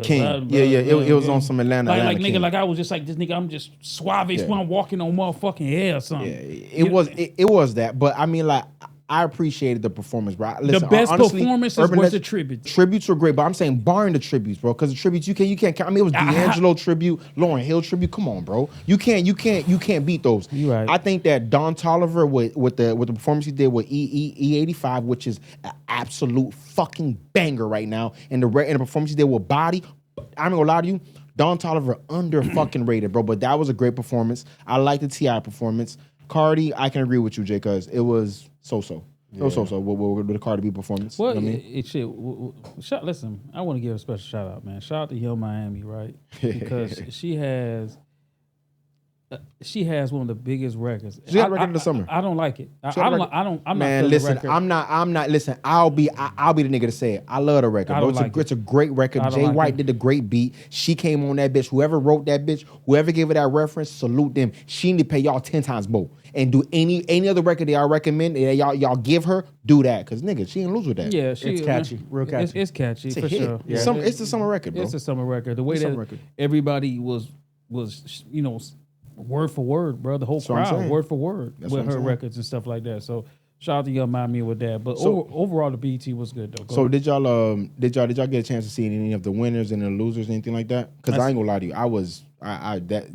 Speaker 2: King. Yeah. It was on some Atlanta.
Speaker 1: Like
Speaker 2: Atlanta
Speaker 1: nigga,
Speaker 2: King.
Speaker 1: like I was just like this nigga. I'm just suave when I'm walking on motherfucking air or something.
Speaker 2: Yeah, it was that, but I mean, like, I appreciated the performance, bro. Listen,
Speaker 1: best
Speaker 2: honestly,
Speaker 1: performance
Speaker 2: Urban
Speaker 1: was
Speaker 2: Legend-
Speaker 1: the tributes.
Speaker 2: Tributes were great, but I'm saying barring the tributes, bro, because the tributes you can't count. I mean, it was Deangelo tribute, Lauryn Hill tribute. Come on, bro, you can't beat those.
Speaker 1: You right.
Speaker 2: I think that Don Toliver with the performance he did with E85, which is an absolute fucking banger right now, and the performance he did with Body, I'm not gonna lie to you. Don Toliver under fucking rated, bro. But that was a great performance. I like the T.I. performance. Cardi, I can agree with you, Jay, because it was so-so. It was so-so with the Cardi B performance.
Speaker 1: Well,
Speaker 2: you know what I mean?
Speaker 1: listen, I want to give a special shout out, man. Shout out to Hill Miami, right? Because she has She has one of the biggest records.
Speaker 2: She got a record of the summer.
Speaker 1: I don't like it. I
Speaker 2: She got a
Speaker 1: don't.
Speaker 2: record.
Speaker 1: I don't. I'm
Speaker 2: Man,
Speaker 1: not.
Speaker 2: listen,
Speaker 1: The record.
Speaker 2: I'm not. Listen, I'll be the nigga to say it. I love the record,
Speaker 1: I
Speaker 2: bro.
Speaker 1: don't like
Speaker 2: It's a great record.
Speaker 1: I don't
Speaker 2: Jay
Speaker 1: like
Speaker 2: White
Speaker 1: it.
Speaker 2: did a great beat. She came on that bitch. Whoever wrote that bitch, whoever gave her that reference, salute them. She need to pay y'all 10 times more. And do any other record that y'all recommend that y'all give her, do that. Cause nigga, she ain't lose with that.
Speaker 1: Yeah,
Speaker 3: It's catchy, real catchy.
Speaker 1: It's catchy
Speaker 2: It's a
Speaker 1: for
Speaker 2: hit.
Speaker 1: sure.
Speaker 2: It's, it's the summer record, bro.
Speaker 1: It's a summer record. The way
Speaker 2: It's a
Speaker 1: that
Speaker 2: summer record.
Speaker 1: everybody was word for word, bro. The whole
Speaker 2: That's what I'm
Speaker 1: crowd,
Speaker 2: saying.
Speaker 1: word for word,
Speaker 2: That's
Speaker 1: with
Speaker 2: what I'm
Speaker 1: her
Speaker 2: saying.
Speaker 1: records and stuff like that. So shout out to Young Miami with that. But
Speaker 2: So-
Speaker 1: overall, the BET was good though. Go
Speaker 2: So
Speaker 1: ahead.
Speaker 2: did y'all get a chance to see any of the winners and the losers, anything like that? Because I ain't gonna lie to you,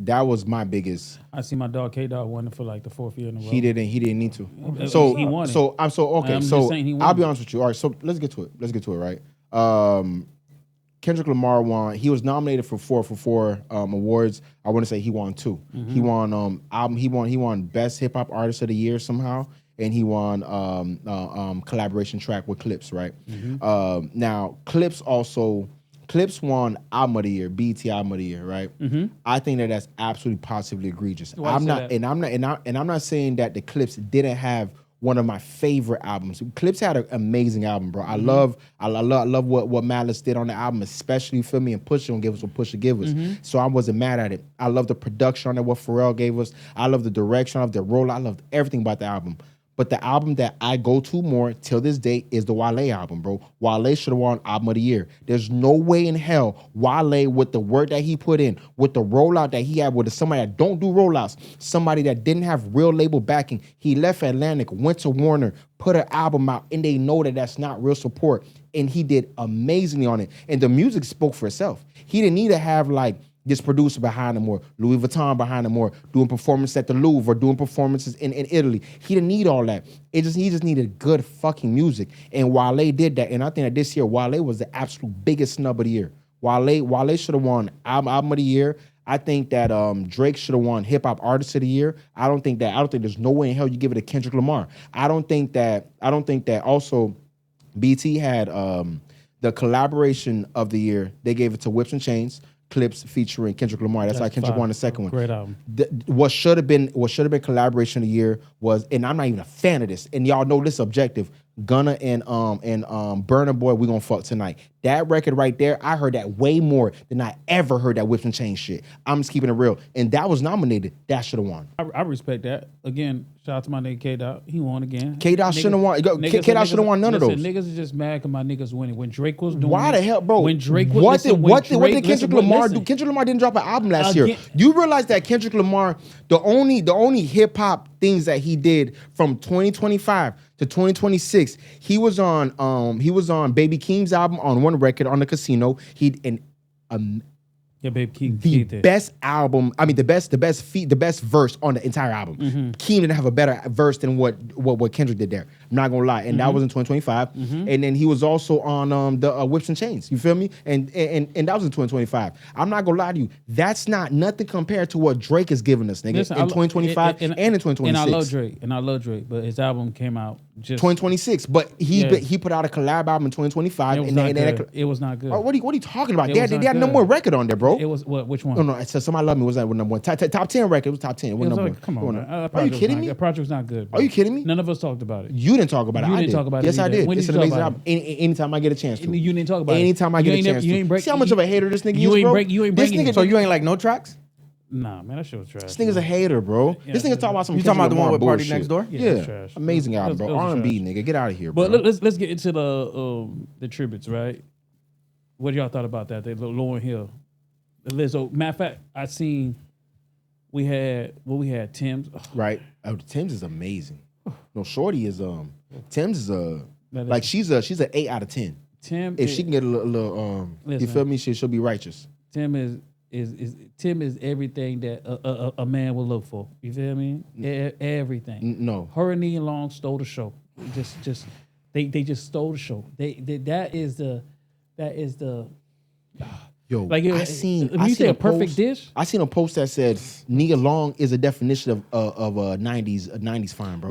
Speaker 2: that was my biggest.
Speaker 1: I see my dog K Dog winning for like the 4th year in a row.
Speaker 2: He didn't need to.
Speaker 1: Yeah,
Speaker 2: So
Speaker 1: he won it.
Speaker 2: okay.
Speaker 1: I'm just
Speaker 2: So
Speaker 1: saying he won
Speaker 2: I'll be
Speaker 1: it.
Speaker 2: honest with you. All right, so let's get to it. Right. Kendrick Lamar won. He was nominated for four awards. I want to say he won 2.
Speaker 1: Mm-hmm.
Speaker 2: He won album. He won Best Hip Hop Artist of the Year somehow, and he won collaboration track with Clips. Right.
Speaker 1: Mm-hmm.
Speaker 2: Now Clips won Album of the Year, BET Album of the Year. Right. I think that's absolutely positively egregious.
Speaker 1: Why you say that?
Speaker 2: I'm not saying that the Clips didn't have one of my favorite albums. Clips had an amazing album, bro. I love what Malice did on the album, especially, you feel me, and Pusha gave us what Pusha gave us. So I wasn't mad at it. I love the production on it, what Pharrell gave us. I love the direction of the role. I loved everything about the album. But the album that I go to more till this day is the Wale album, bro. Wale should have won Album of the Year. There's no way in hell Wale, with the work that he put in, with the rollout that he had, with somebody that don't do rollouts, somebody that didn't have real label backing. He left Atlantic, went to Warner, put an album out, and they know that that's not real support. And he did amazingly on it. And the music spoke for itself. He didn't need to have like this producer behind him or Louis Vuitton behind him or doing performances at the Louvre or doing performances in Italy. He didn't need all that. He just needed good fucking music. And Wale did that. And I think that this year, Wale was the absolute biggest snub of the year. Wale should have won album of the year. I think that Drake should have won Hip Hop Artist of the Year. I don't think there's no way in hell you give it to Kendrick Lamar. I don't think that also BT had the collaboration of the year. They gave it to Whips and Chains. Clips featuring Kendrick Lamar. That's why Kendrick
Speaker 1: fire.
Speaker 2: won the second one.
Speaker 1: Great album.
Speaker 2: What should have been collaboration of the year was, and I'm not even a fan of this, and y'all know this objective. Gunna and Burna Boy, We Gonna Fuck Tonight. That record right there, I heard that way more than I ever heard that Whips and Chains shit. I'm just keeping it real. And that was nominated. That should have won.
Speaker 1: I respect that. Again, shout out to my nigga K Dot. He won again.
Speaker 2: K Dot shouldn't have won. K Dot should have won none of those.
Speaker 1: Niggas is just mad because my niggas winning. When Drake was doing
Speaker 2: Why the hell, bro?
Speaker 1: When Drake was
Speaker 2: what did Kendrick Lamar do? Kendrick Lamar didn't drop an album last year. You realize that Kendrick Lamar, the only hip hop things that he did from 2025 to 2026, he was on Baby Keem's album on one record on the Casino.
Speaker 1: Yeah, babe,
Speaker 2: The best album, I mean the best verse on the entire album. Keem didn't have a better verse than what Kendrick did there. I'm not gonna lie, and that was in 2025. And then he was also on the Whips and Chains. You feel me? And that was in 2025. I'm not gonna lie to you, that's not nothing compared to what Drake is giving us, nigga,
Speaker 1: Listen,
Speaker 2: in 2025 and in 2026.
Speaker 1: And I love Drake, but his album came out just
Speaker 2: 2026. But he put out a collab album in 2025.
Speaker 1: It was not good. It was not good.
Speaker 2: Oh, what are you talking about?
Speaker 1: It
Speaker 2: They
Speaker 1: was
Speaker 2: had
Speaker 1: not
Speaker 2: no
Speaker 1: good.
Speaker 2: more record on there, bro.
Speaker 1: It was what? Which one?
Speaker 2: No, it said Somebody Love Me was that number one. Top 10 record. It was top 10. It was number one.
Speaker 1: Come on, man.
Speaker 2: Are you kidding me?
Speaker 1: The project was not good. Bro.
Speaker 2: Are you kidding me?
Speaker 1: None of us talked about it.
Speaker 2: You didn't talk about it.
Speaker 1: You
Speaker 2: I
Speaker 1: didn't
Speaker 2: did.
Speaker 1: talk about it
Speaker 2: Yes, I
Speaker 1: either.
Speaker 2: did.
Speaker 1: When
Speaker 2: It's
Speaker 1: did
Speaker 2: an
Speaker 1: you
Speaker 2: amazing
Speaker 1: talk
Speaker 2: album. Anytime I get a chance to.
Speaker 1: You didn't talk about it.
Speaker 2: Anytime I get a chance to. See how much of a hater this nigga
Speaker 1: you
Speaker 2: is,
Speaker 1: ain't
Speaker 2: bro?
Speaker 1: break- you ain't
Speaker 2: This
Speaker 1: breaking
Speaker 2: nigga,
Speaker 1: it.
Speaker 3: So you ain't like no tracks?
Speaker 1: Nah, man, that shit was trash.
Speaker 2: this nigga's a hater, bro. This nigga talking about some.
Speaker 3: You talking about the
Speaker 2: Kendrick
Speaker 3: one with
Speaker 2: Lamar
Speaker 3: Party
Speaker 2: bullshit.
Speaker 3: Next Door?
Speaker 1: Yeah,
Speaker 2: Yeah,
Speaker 1: it's trash.
Speaker 2: amazing album, bro.
Speaker 1: It was
Speaker 2: R&B,
Speaker 1: trash.
Speaker 2: nigga, get out of here, bro.
Speaker 1: But let's get into the tributes, right? What y'all thought about that? Lauryn Hill, Lizzo. Matter of fact, I seen we had Tim's.
Speaker 2: Right. Oh, Tim's is amazing. No, Shorty is Tim's is
Speaker 1: That is-
Speaker 2: like she's an 8 out of 10.
Speaker 1: Tim.
Speaker 2: If she can get a little you
Speaker 1: Listen.
Speaker 2: feel me, she'll be righteous.
Speaker 1: Tim is everything that a man will look for. You feel me? Everything.
Speaker 2: No.
Speaker 1: Her and Nia Long stole the show. They just stole the show. That is the
Speaker 2: Yo,
Speaker 1: like
Speaker 2: I seen
Speaker 1: you say a perfect
Speaker 2: post,
Speaker 1: dish.
Speaker 2: I seen a post that said Nia Long is a definition of a 90s fine, bro.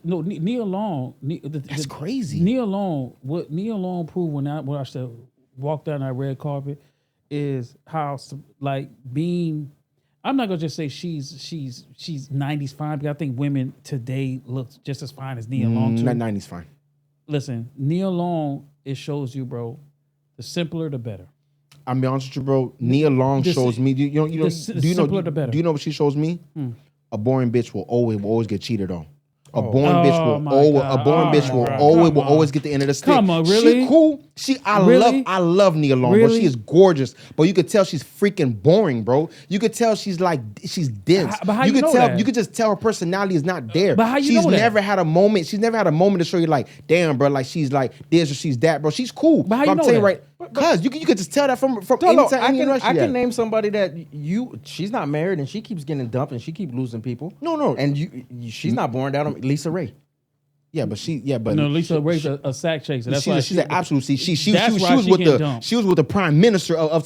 Speaker 1: No, Nia Long.
Speaker 2: That's crazy.
Speaker 1: Nia Long. What Nia Long proved when I walked down that red carpet is how like being. I'm not gonna just say she's 90s fine, because I think women today look just as fine as Nia Long too.
Speaker 2: Not 90s fine.
Speaker 1: Listen, Nia Long, it shows you, bro, the simpler the better.
Speaker 2: I'm be honest with you, bro. Nia Long shows me. Do you know what she shows me? A boring bitch will always get cheated on. A boring bitch will always get the end of the stick.
Speaker 1: Come on, really?
Speaker 2: She cool. I love Nia Long, bro. She is gorgeous, but you could tell she's freaking boring, bro. You could tell she's dense.
Speaker 1: But how
Speaker 2: you
Speaker 1: you
Speaker 2: could
Speaker 1: know
Speaker 2: tell.
Speaker 1: that?
Speaker 2: You could just tell her personality is not there.
Speaker 1: But how you
Speaker 2: she's
Speaker 1: know that?
Speaker 2: never had a moment. She's never had a moment to show you like, damn, bro, like she's like this or she's that, bro. She's cool.
Speaker 1: But how you
Speaker 2: I'm
Speaker 1: know
Speaker 2: telling you
Speaker 1: that?
Speaker 2: right, because you could just tell that from
Speaker 3: Dolo,
Speaker 2: anytime.
Speaker 3: I can name somebody that she's not married and she keeps getting dumped and she keeps losing people.
Speaker 2: No.
Speaker 3: And she's not born down. Lisa Ray.
Speaker 2: No,
Speaker 1: Lisa Ray's a sack chaser. That's why
Speaker 2: she's an absolute. She
Speaker 1: that's
Speaker 2: was
Speaker 1: why she
Speaker 2: with
Speaker 1: get dumped.
Speaker 2: she was with the prime minister of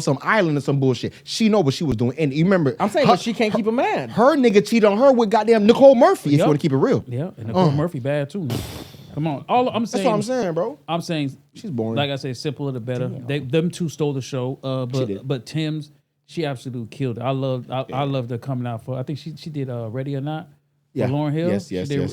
Speaker 2: some island or some bullshit. She know what she was doing, and you remember.
Speaker 3: I'm saying, but she can't keep a man.
Speaker 2: Her nigga cheated on her with goddamn Nicole Murphy. If you want to keep it real,
Speaker 1: Yeah, and Nicole Murphy bad too. Man. Come on, I'm saying.
Speaker 2: That's what I'm saying, bro.
Speaker 1: I'm saying
Speaker 2: She's boring.
Speaker 1: Like I say, simpler the better. Them two stole the show. But Tim's, she absolutely killed it. I loved her coming out for. I think she did Ready or Not.
Speaker 2: Yeah.
Speaker 1: Lauryn Hill.
Speaker 2: Yes.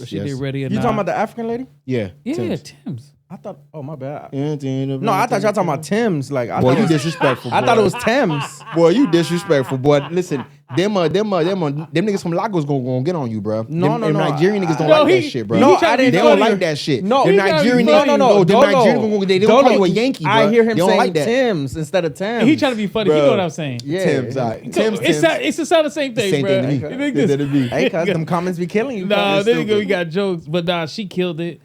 Speaker 1: She did Ready or
Speaker 3: You
Speaker 1: Not.
Speaker 3: talking about the African lady?
Speaker 2: Yeah.
Speaker 1: Tim's.
Speaker 3: I thought. Oh my bad.
Speaker 2: No,
Speaker 3: I thought y'all talking about Tim's. Like,
Speaker 2: Boy, you disrespectful.
Speaker 3: I thought it was Tim's.
Speaker 2: Boy, you disrespectful. Boy, listen, them niggas from Lagos gonna get on you, bro.
Speaker 3: No.
Speaker 2: Nigerian niggas don't
Speaker 1: No,
Speaker 2: like
Speaker 1: he-
Speaker 2: that shit, bro.
Speaker 1: no,
Speaker 2: they don't like that shit.
Speaker 3: No,
Speaker 2: the
Speaker 3: he
Speaker 2: Nigerian
Speaker 1: trying to be funny.
Speaker 2: the Nigerian they don't call you a Yankee, bro.
Speaker 3: I hear him
Speaker 2: they don't
Speaker 3: saying
Speaker 2: like that.
Speaker 3: Tim's instead of Tim's.
Speaker 1: He trying to be funny. You know what I'm saying?
Speaker 3: Yeah.
Speaker 2: Tim's, all right. Tim's.
Speaker 1: It's the sound the same thing,
Speaker 2: Same
Speaker 1: bro.
Speaker 2: thing to me.
Speaker 1: You think
Speaker 2: Same
Speaker 1: this-
Speaker 2: thing to me.
Speaker 3: Hey, cuz them comments be killing you.
Speaker 1: Nah,
Speaker 3: cuz.
Speaker 1: there you go. We got jokes, but nah, she killed it.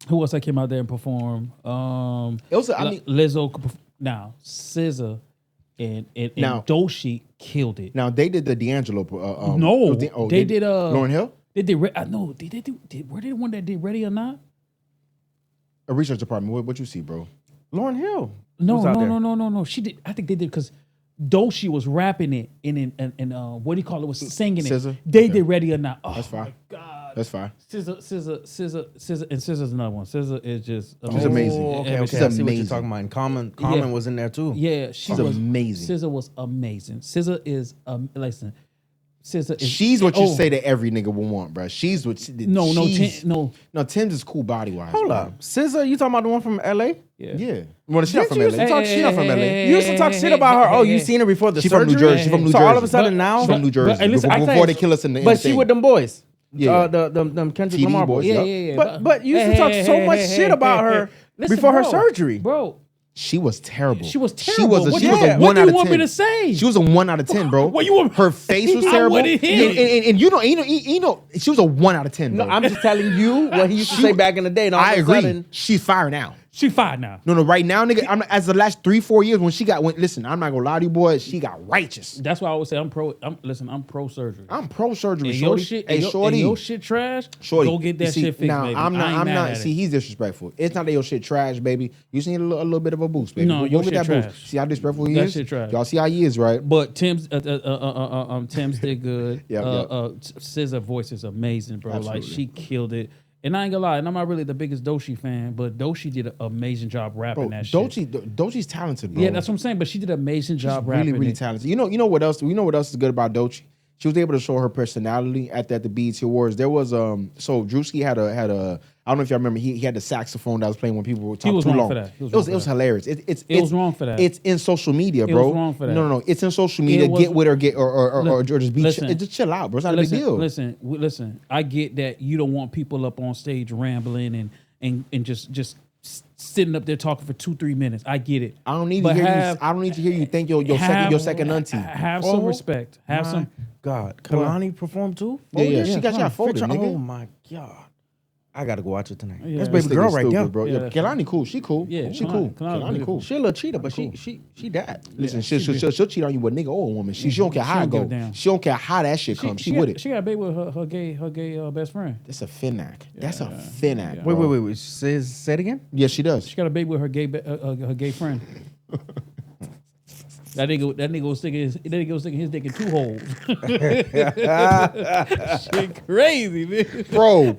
Speaker 1: Who else that came out there and performed?
Speaker 2: It was, I mean,
Speaker 1: Lizzo. Now, SZA and
Speaker 2: Now-
Speaker 1: Doechii killed it.
Speaker 2: now they did the Deangelo.
Speaker 1: No, they did.
Speaker 2: Lauryn Hill.
Speaker 1: They did. No, did they do? Were they the one that did Ready or Not?
Speaker 2: A research department. What you see, bro?
Speaker 3: Lauryn Hill.
Speaker 1: No,
Speaker 3: Who's out there?
Speaker 1: no. She did. I think they did because Doechii was rapping it and what do you call it? Was singing it.
Speaker 2: SZA?
Speaker 1: They
Speaker 2: Okay.
Speaker 1: did Ready or Not. Oh,
Speaker 2: That's fine.
Speaker 1: my God.
Speaker 2: That's fine.
Speaker 1: SZA, and SZA's another one. SZA is just
Speaker 2: She's amazing.
Speaker 3: Oh, okay,
Speaker 1: She's
Speaker 3: okay. I see what
Speaker 2: amazing.
Speaker 3: you're talking about. And Common
Speaker 1: Yeah.
Speaker 3: was in there too.
Speaker 1: Yeah,
Speaker 2: She's amazing.
Speaker 1: SZA was amazing. SZA is listen. SZA is
Speaker 2: She's what you say that every nigga will want, bro. She's what.
Speaker 1: No.
Speaker 2: Tim's is cool body wise.
Speaker 3: Hold up. SZA, you talking about the one from LA?
Speaker 2: Yeah. Well, she's not
Speaker 3: Didn't
Speaker 2: from
Speaker 3: you used
Speaker 2: LA.
Speaker 3: to talk
Speaker 2: She's not from LA.
Speaker 3: You used to talk shit about her. Oh, you seen her before the
Speaker 2: She from
Speaker 3: surgery?
Speaker 2: New Jersey. She from New
Speaker 3: So all of a
Speaker 2: Jersey.
Speaker 3: sudden now,
Speaker 2: She's from New Jersey.
Speaker 1: hey, listen,
Speaker 2: before they kill us in the
Speaker 3: but she with them boys.
Speaker 2: Yeah.
Speaker 3: Them Kendrick
Speaker 2: TD
Speaker 3: Lamar
Speaker 2: boys,
Speaker 3: boys.
Speaker 2: yeah.
Speaker 3: But you used to talk so much shit about her
Speaker 1: Listen,
Speaker 3: before her
Speaker 1: bro,
Speaker 3: surgery.
Speaker 1: bro.
Speaker 2: She was terrible.
Speaker 1: She was terrible.
Speaker 2: She was a
Speaker 1: What
Speaker 2: 1
Speaker 1: do
Speaker 2: out
Speaker 1: you
Speaker 2: of 10.
Speaker 1: want me to say?
Speaker 2: She was a 1 out of 10, bro.
Speaker 1: What you want-
Speaker 2: Her face was
Speaker 1: I
Speaker 2: terrible.
Speaker 1: wouldn't hear it.
Speaker 2: And you know, she was a 1 out of 10, bro.
Speaker 3: No, I'm just telling you what he used to say back in the day. And all
Speaker 2: I
Speaker 3: of a
Speaker 2: agree.
Speaker 3: sudden-
Speaker 2: She's fire now.
Speaker 1: She fine now.
Speaker 2: No, right now, nigga. As the last 3-4 years when she listen, I'm not gonna lie to you, boy. She got righteous.
Speaker 1: That's why I always say I'm pro surgery.
Speaker 2: I'm pro surgery,
Speaker 1: And
Speaker 2: shorty.
Speaker 1: your shit,
Speaker 2: Hey,
Speaker 1: and
Speaker 2: shorty.
Speaker 1: your shit trash.
Speaker 2: Shorty,
Speaker 1: Go get
Speaker 2: you
Speaker 1: that
Speaker 2: see,
Speaker 1: shit fixed,
Speaker 2: now,
Speaker 1: baby.
Speaker 2: I'm
Speaker 1: I ain't
Speaker 2: not.
Speaker 1: mad at
Speaker 2: See,
Speaker 1: it.
Speaker 2: he's disrespectful. It's not that your shit trash, baby. You just need a little bit of a boost, baby.
Speaker 1: No,
Speaker 2: Go
Speaker 1: your
Speaker 2: get
Speaker 1: shit
Speaker 2: that
Speaker 1: trash.
Speaker 2: boost. See how disrespectful he
Speaker 1: That
Speaker 2: is.
Speaker 1: shit trash.
Speaker 2: Y'all see how he is, right?
Speaker 1: But Tim's did good.
Speaker 2: Yep.
Speaker 1: SZA voice is amazing, bro. Like
Speaker 2: Absolutely.
Speaker 1: she killed it. And I ain't gonna lie, and I'm not really the biggest Doechii fan, but Doechii did an amazing job rapping
Speaker 2: Bro,
Speaker 1: that shit.
Speaker 2: Doechi's talented, bro.
Speaker 1: Yeah, that's what I'm saying. But she did an amazing job
Speaker 2: really,
Speaker 1: rapping.
Speaker 2: really
Speaker 1: it.
Speaker 2: talented. You know what else? You know what else is good about Doechii? She was able to show her personality at the BET Awards. There was so Druski had a I don't know if y'all remember. He had the saxophone that was playing when people were talking
Speaker 1: was
Speaker 2: too
Speaker 1: wrong
Speaker 2: long.
Speaker 1: for that. He was
Speaker 2: It was
Speaker 1: wrong for that.
Speaker 2: hilarious. It
Speaker 1: was wrong for that.
Speaker 2: It's in social media, bro.
Speaker 1: was wrong for that.
Speaker 2: No, it's in social media.
Speaker 1: It was-
Speaker 2: Get with her, or just be
Speaker 1: Listen.
Speaker 2: just chill out, bro. It's not a big deal.
Speaker 1: Listen. I get that you don't want people up on stage rambling and just sitting up there talking for 2-3 minutes. I get it.
Speaker 2: I don't need
Speaker 1: But
Speaker 2: to hear
Speaker 1: have-
Speaker 2: you. I don't need to hear you thank your second auntie.
Speaker 1: Have some respect. Have some.
Speaker 3: God, Kalani performed too?
Speaker 2: Yeah, she got
Speaker 1: come
Speaker 2: you
Speaker 1: on,
Speaker 2: folded, nigga.
Speaker 3: Oh my God. I gotta go watch it tonight.
Speaker 1: Yeah.
Speaker 3: That's
Speaker 2: This
Speaker 3: baby girl
Speaker 2: nigga's
Speaker 3: right
Speaker 2: stupid,
Speaker 3: there.
Speaker 2: bro.
Speaker 1: Yeah,
Speaker 2: Yeah,
Speaker 1: that's
Speaker 2: Kelani cool. She cool.
Speaker 1: Yeah,
Speaker 2: she cool.
Speaker 1: Kalani
Speaker 2: Kelani cool.
Speaker 3: She a little cheater, but she that.
Speaker 2: Listen, she'll cheat on you with a nigga or a woman. She don't care how
Speaker 1: she
Speaker 2: it
Speaker 1: don't
Speaker 2: go.
Speaker 1: give a damn.
Speaker 2: She don't care how that shit comes. She with it.
Speaker 1: She got a baby with her gay best friend.
Speaker 2: That's a fin act. That's a fin act.
Speaker 1: Yeah.
Speaker 2: bro.
Speaker 3: Wait. Say it again?
Speaker 2: Yes, she does.
Speaker 1: She got a baby with her gay friend. That nigga was sticking his dick in 2 holes. Shit crazy, man.
Speaker 2: Bro,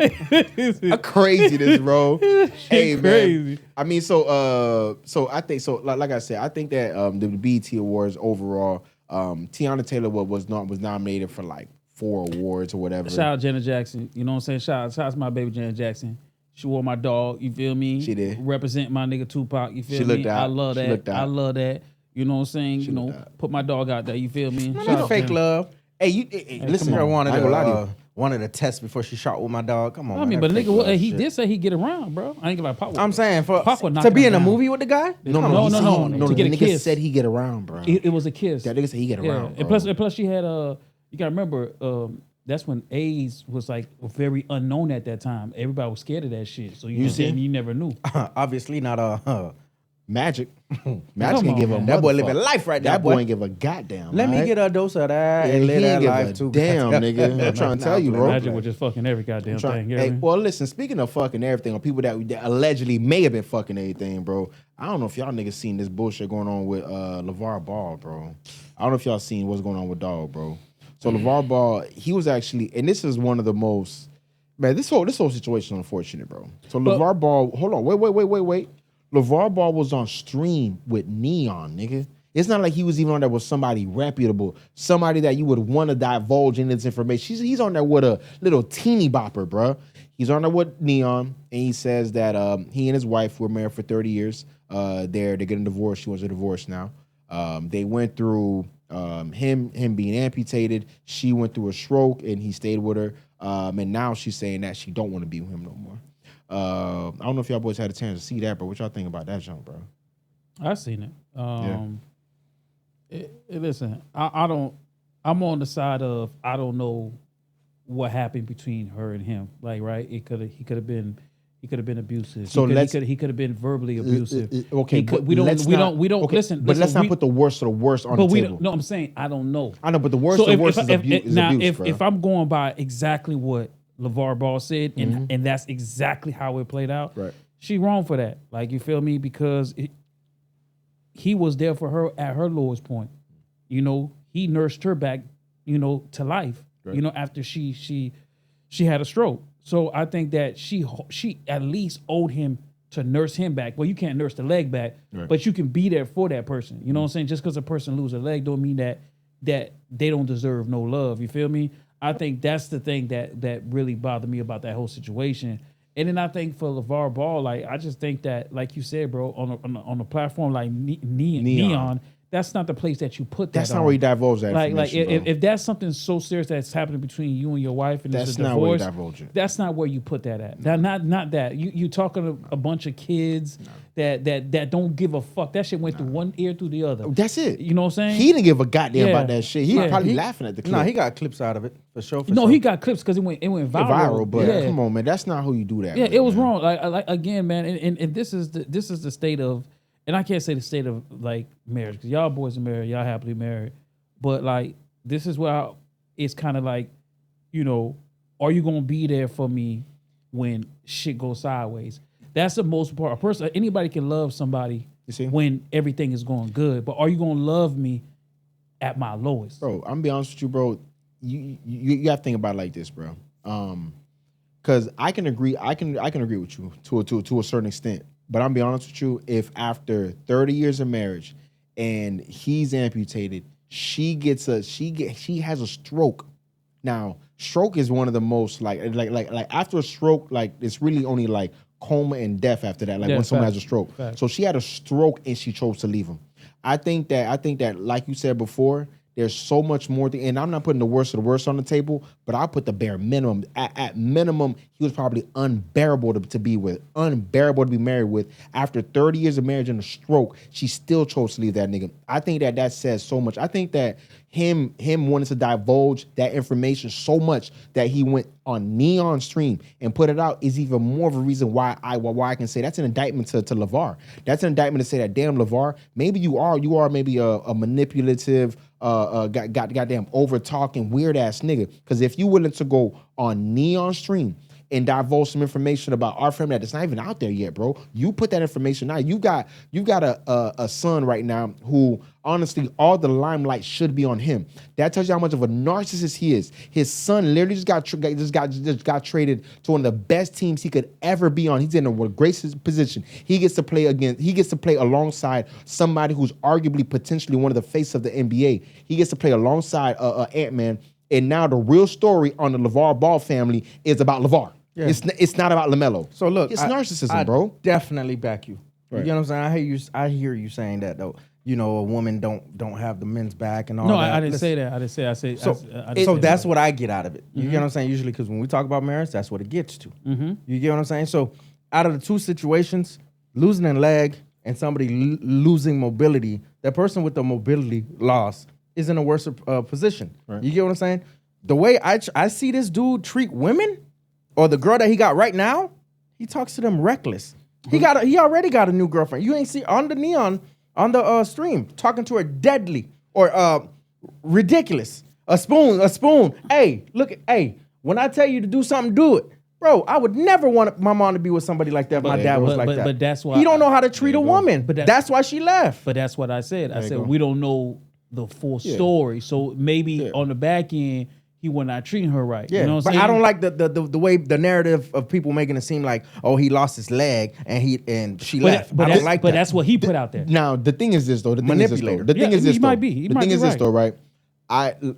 Speaker 2: how crazy this, bro. Hey,
Speaker 1: crazy.
Speaker 2: man. I mean, so I think like I said, I think that the BET Awards overall, Tiana Taylor was nominated for like 4 awards or whatever.
Speaker 1: Shout out Janet Jackson. You know what I'm saying? Shout out to my baby Janet Jackson. She wore my dog. You feel me?
Speaker 2: She did.
Speaker 1: Represent my nigga Tupac. You feel
Speaker 2: She
Speaker 1: me?
Speaker 2: looked out.
Speaker 1: I love
Speaker 2: She
Speaker 1: that.
Speaker 2: looked out.
Speaker 1: I love that. You know what I'm saying?
Speaker 2: She
Speaker 1: You know,
Speaker 2: looked out.
Speaker 1: put my dog out there. You feel me? Shout out
Speaker 3: fake
Speaker 1: Janet.
Speaker 3: love.
Speaker 2: Hey, listen,
Speaker 3: Girl wanted
Speaker 2: I ain't gonna lie to you.
Speaker 3: wanted to test before she shot with my dog. Come on,
Speaker 1: I mean,
Speaker 3: man,
Speaker 1: but
Speaker 3: that
Speaker 1: nigga,
Speaker 3: fake love
Speaker 1: he
Speaker 3: shit.
Speaker 1: did say he get around, bro. I ain't gonna lie, Pop.
Speaker 3: I'm saying for
Speaker 1: Pop would knock
Speaker 3: to be
Speaker 1: him
Speaker 3: in a
Speaker 1: down.
Speaker 3: movie with the guy.
Speaker 2: No,
Speaker 1: No,
Speaker 2: he
Speaker 1: no,
Speaker 2: said-
Speaker 1: no, to get a
Speaker 2: the nigga
Speaker 1: kiss.
Speaker 2: said he get around, bro.
Speaker 1: It was a kiss.
Speaker 2: That nigga said he get around, bro.
Speaker 1: And plus she had you gotta remember that's when AIDS was like very unknown at that time. Everybody was scared of that shit. So you
Speaker 2: see?
Speaker 1: you never knew.
Speaker 3: Obviously not
Speaker 2: Magic.
Speaker 1: Come
Speaker 2: Magic can
Speaker 1: on,
Speaker 2: give a
Speaker 1: man.
Speaker 3: that boy
Speaker 2: motherfucker.
Speaker 3: living life right now.
Speaker 2: That boy ain't give a goddamn.
Speaker 3: Let me
Speaker 2: right?
Speaker 3: get a dose of that
Speaker 2: Yeah,
Speaker 3: and
Speaker 2: he
Speaker 3: live that
Speaker 2: ain't give
Speaker 3: life
Speaker 2: a
Speaker 3: too.
Speaker 2: damn, nigga. I'm trying to tell you, bro.
Speaker 1: Magic was just fucking every goddamn thing. You know
Speaker 2: Hey,
Speaker 1: what I mean?
Speaker 2: well, listen. Speaking of fucking everything, or people that allegedly may have been fucking everything, bro. I don't know if y'all niggas seen this bullshit going on with LeVar Ball, bro. I don't know if y'all seen what's going on with Dog, bro. So LeVar Ball, he was actually, and this is one of the most, man. This whole situation is unfortunate, bro. So LeVar Ball, hold on, wait. LeVar Ball was on stream with Neon, nigga. It's not like he was even on there with somebody reputable, somebody that you would want to divulge in this information. He's on there with a little teeny bopper, bro. He's on there with Neon, and he says that he and his wife were married for 30 years. They're getting divorced. She wants a divorce now. They went through him being amputated. She went through a stroke, and he stayed with her. And now she's saying that she don't want to be with him no more. I don't know if y'all boys had a chance to see that, but what y'all think about that junk, bro?
Speaker 1: I seen it. Listen, I don't. I'm on the side of I don't know what happened between her and him. Like, right? He could have been abusive.
Speaker 2: So
Speaker 1: he could have been verbally abusive.
Speaker 2: Okay,
Speaker 1: but we don't
Speaker 2: okay,
Speaker 1: listen.
Speaker 2: But let's not put the worst of the worst on the
Speaker 1: we
Speaker 2: table.
Speaker 1: don't, no, I'm saying I don't know.
Speaker 2: I know, but the worst of the worst is abuse.
Speaker 1: Now,
Speaker 2: abuse, bro.
Speaker 1: if I'm going by exactly what LeVar Ball said, and that's exactly how it played out,
Speaker 2: Right.
Speaker 1: she wrong for that. Like, you feel me? Because he was there for her at her lowest point. You know, he nursed her back, you know, to life.
Speaker 2: Right.
Speaker 1: You know, after she had a stroke. So I think that she at least owed him to nurse him back. Well, you can't nurse the leg back,
Speaker 2: Right.
Speaker 1: but you can be there for that person. You know what I'm saying? Just because a person loses a leg don't mean that they don't deserve no love. You feel me? I think that's the thing that really bothered me about that whole situation. And then I think for LeVar Ball, like, I just think that, like you said, bro, on a platform like Neon, that's not the place that you put that.
Speaker 2: That's not
Speaker 1: on.
Speaker 2: where you divulge that
Speaker 1: Like
Speaker 2: information,
Speaker 1: if that's something so serious that's happening between you and your wife and
Speaker 2: That's
Speaker 1: it's a
Speaker 2: not where you
Speaker 1: divorce,
Speaker 2: divulge it.
Speaker 1: that's not where you put that at. Not that. You talking to a bunch of kids that don't give a fuck. That shit went through one ear through the other.
Speaker 2: That's it.
Speaker 1: You know what I'm saying?
Speaker 2: He didn't give a goddamn
Speaker 1: Yeah.
Speaker 2: about that shit. He was
Speaker 1: Yeah.
Speaker 2: probably laughing at the clip.
Speaker 3: Nah, he got clips out of it for sure.
Speaker 1: no, he got clips because it went viral.
Speaker 2: But
Speaker 1: yeah.
Speaker 2: come on, man, that's not who you do that.
Speaker 1: Yeah,
Speaker 2: with,
Speaker 1: it was
Speaker 2: man.
Speaker 1: wrong. Like again, man, and this is the state of, and I can't say the state of like marriage because y'all boys are married, y'all happily married, but like this is where it's kind of like, you know, are you gonna be there for me when shit goes sideways? That's the most important. A person, anybody can love somebody
Speaker 2: You see?
Speaker 1: when everything is going good, but are you gonna love me at my lowest?
Speaker 2: Bro, I'm gonna be honest with you, bro. You have to think about it like this, bro. Because I can agree with you to a certain extent. But I'm gonna be honest with you, if after 30 years of marriage and he's amputated, she has a stroke. Now, stroke is one of the most like after a stroke, like it's really only like coma and death after that. Like
Speaker 1: Yeah,
Speaker 2: when someone
Speaker 1: facts.
Speaker 2: has a stroke.
Speaker 1: Facts.
Speaker 2: So she had a stroke and she chose to leave him. I think that like you said before, there's so much more and I'm not putting the worst of the worst on the table, but I'll put the bare minimum. At minimum, he was probably unbearable to be with, unbearable to be married with. After 30 years of marriage and a stroke, she still chose to leave that nigga. I think that says so much. I think that him wanting to divulge that information so much that he went on Neon stream and put it out is even more of a reason why I can say that's an indictment to LeVar. That's an indictment to say that, damn, LeVar, maybe you are maybe a manipulative, goddamn over talking weird ass nigga. Because if you willing to go on Neon stream and divulge some information about our family that's not even out there yet, bro. You put that information out. You got a son right now who honestly all the limelight should be on him. That tells you how much of a narcissist he is. His son literally just got traded to one of the best teams he could ever be on. He's in a great position. He gets to play alongside somebody who's arguably potentially one of the face of the NBA. He gets to play alongside Ant-Man. And now the real story on the Lavar Ball family is about Lavar. Yeah. It's not about LaMelo.
Speaker 3: So look,
Speaker 2: it's narcissism, bro.
Speaker 3: Definitely back you.
Speaker 2: Right.
Speaker 3: You know what I'm saying? I hear you saying that though. You know, a woman don't have the men's back and all
Speaker 1: no,
Speaker 3: that.
Speaker 1: No, I didn't say that. I didn't say. I said.
Speaker 3: So that's what I get out of it. You get what I'm saying? Usually, because when we talk about marriage, that's what it gets to. Mm-hmm. You get what I'm saying? So out of the two situations, losing a leg and somebody losing mobility, that person with the mobility loss is in a worse position. Right. You get what I'm saying? The way I see this dude treat women, or the girl that he got right now, he talks to them reckless. He already got a new girlfriend. You ain't see on the neon on the stream talking to her deadly or ridiculous. A spoon. Hey, look. Hey, when I tell you to do something, do it. Bro, I would never want my mom to be with somebody like that if my dad was like that.
Speaker 1: But that's why
Speaker 3: he don't know how to treat a woman. But that's why she left.
Speaker 1: But that's what I said. I said we don't know the full story. So maybe on the back end, he was not treating her right.
Speaker 3: Yeah,
Speaker 1: you know what I'm
Speaker 3: saying?
Speaker 1: I
Speaker 3: don't like the way the narrative of people making it seem like, oh, he lost his leg and she left. I don't like that.
Speaker 1: But that's what he put out there.
Speaker 2: Now the thing is this though. The thing is this though, right?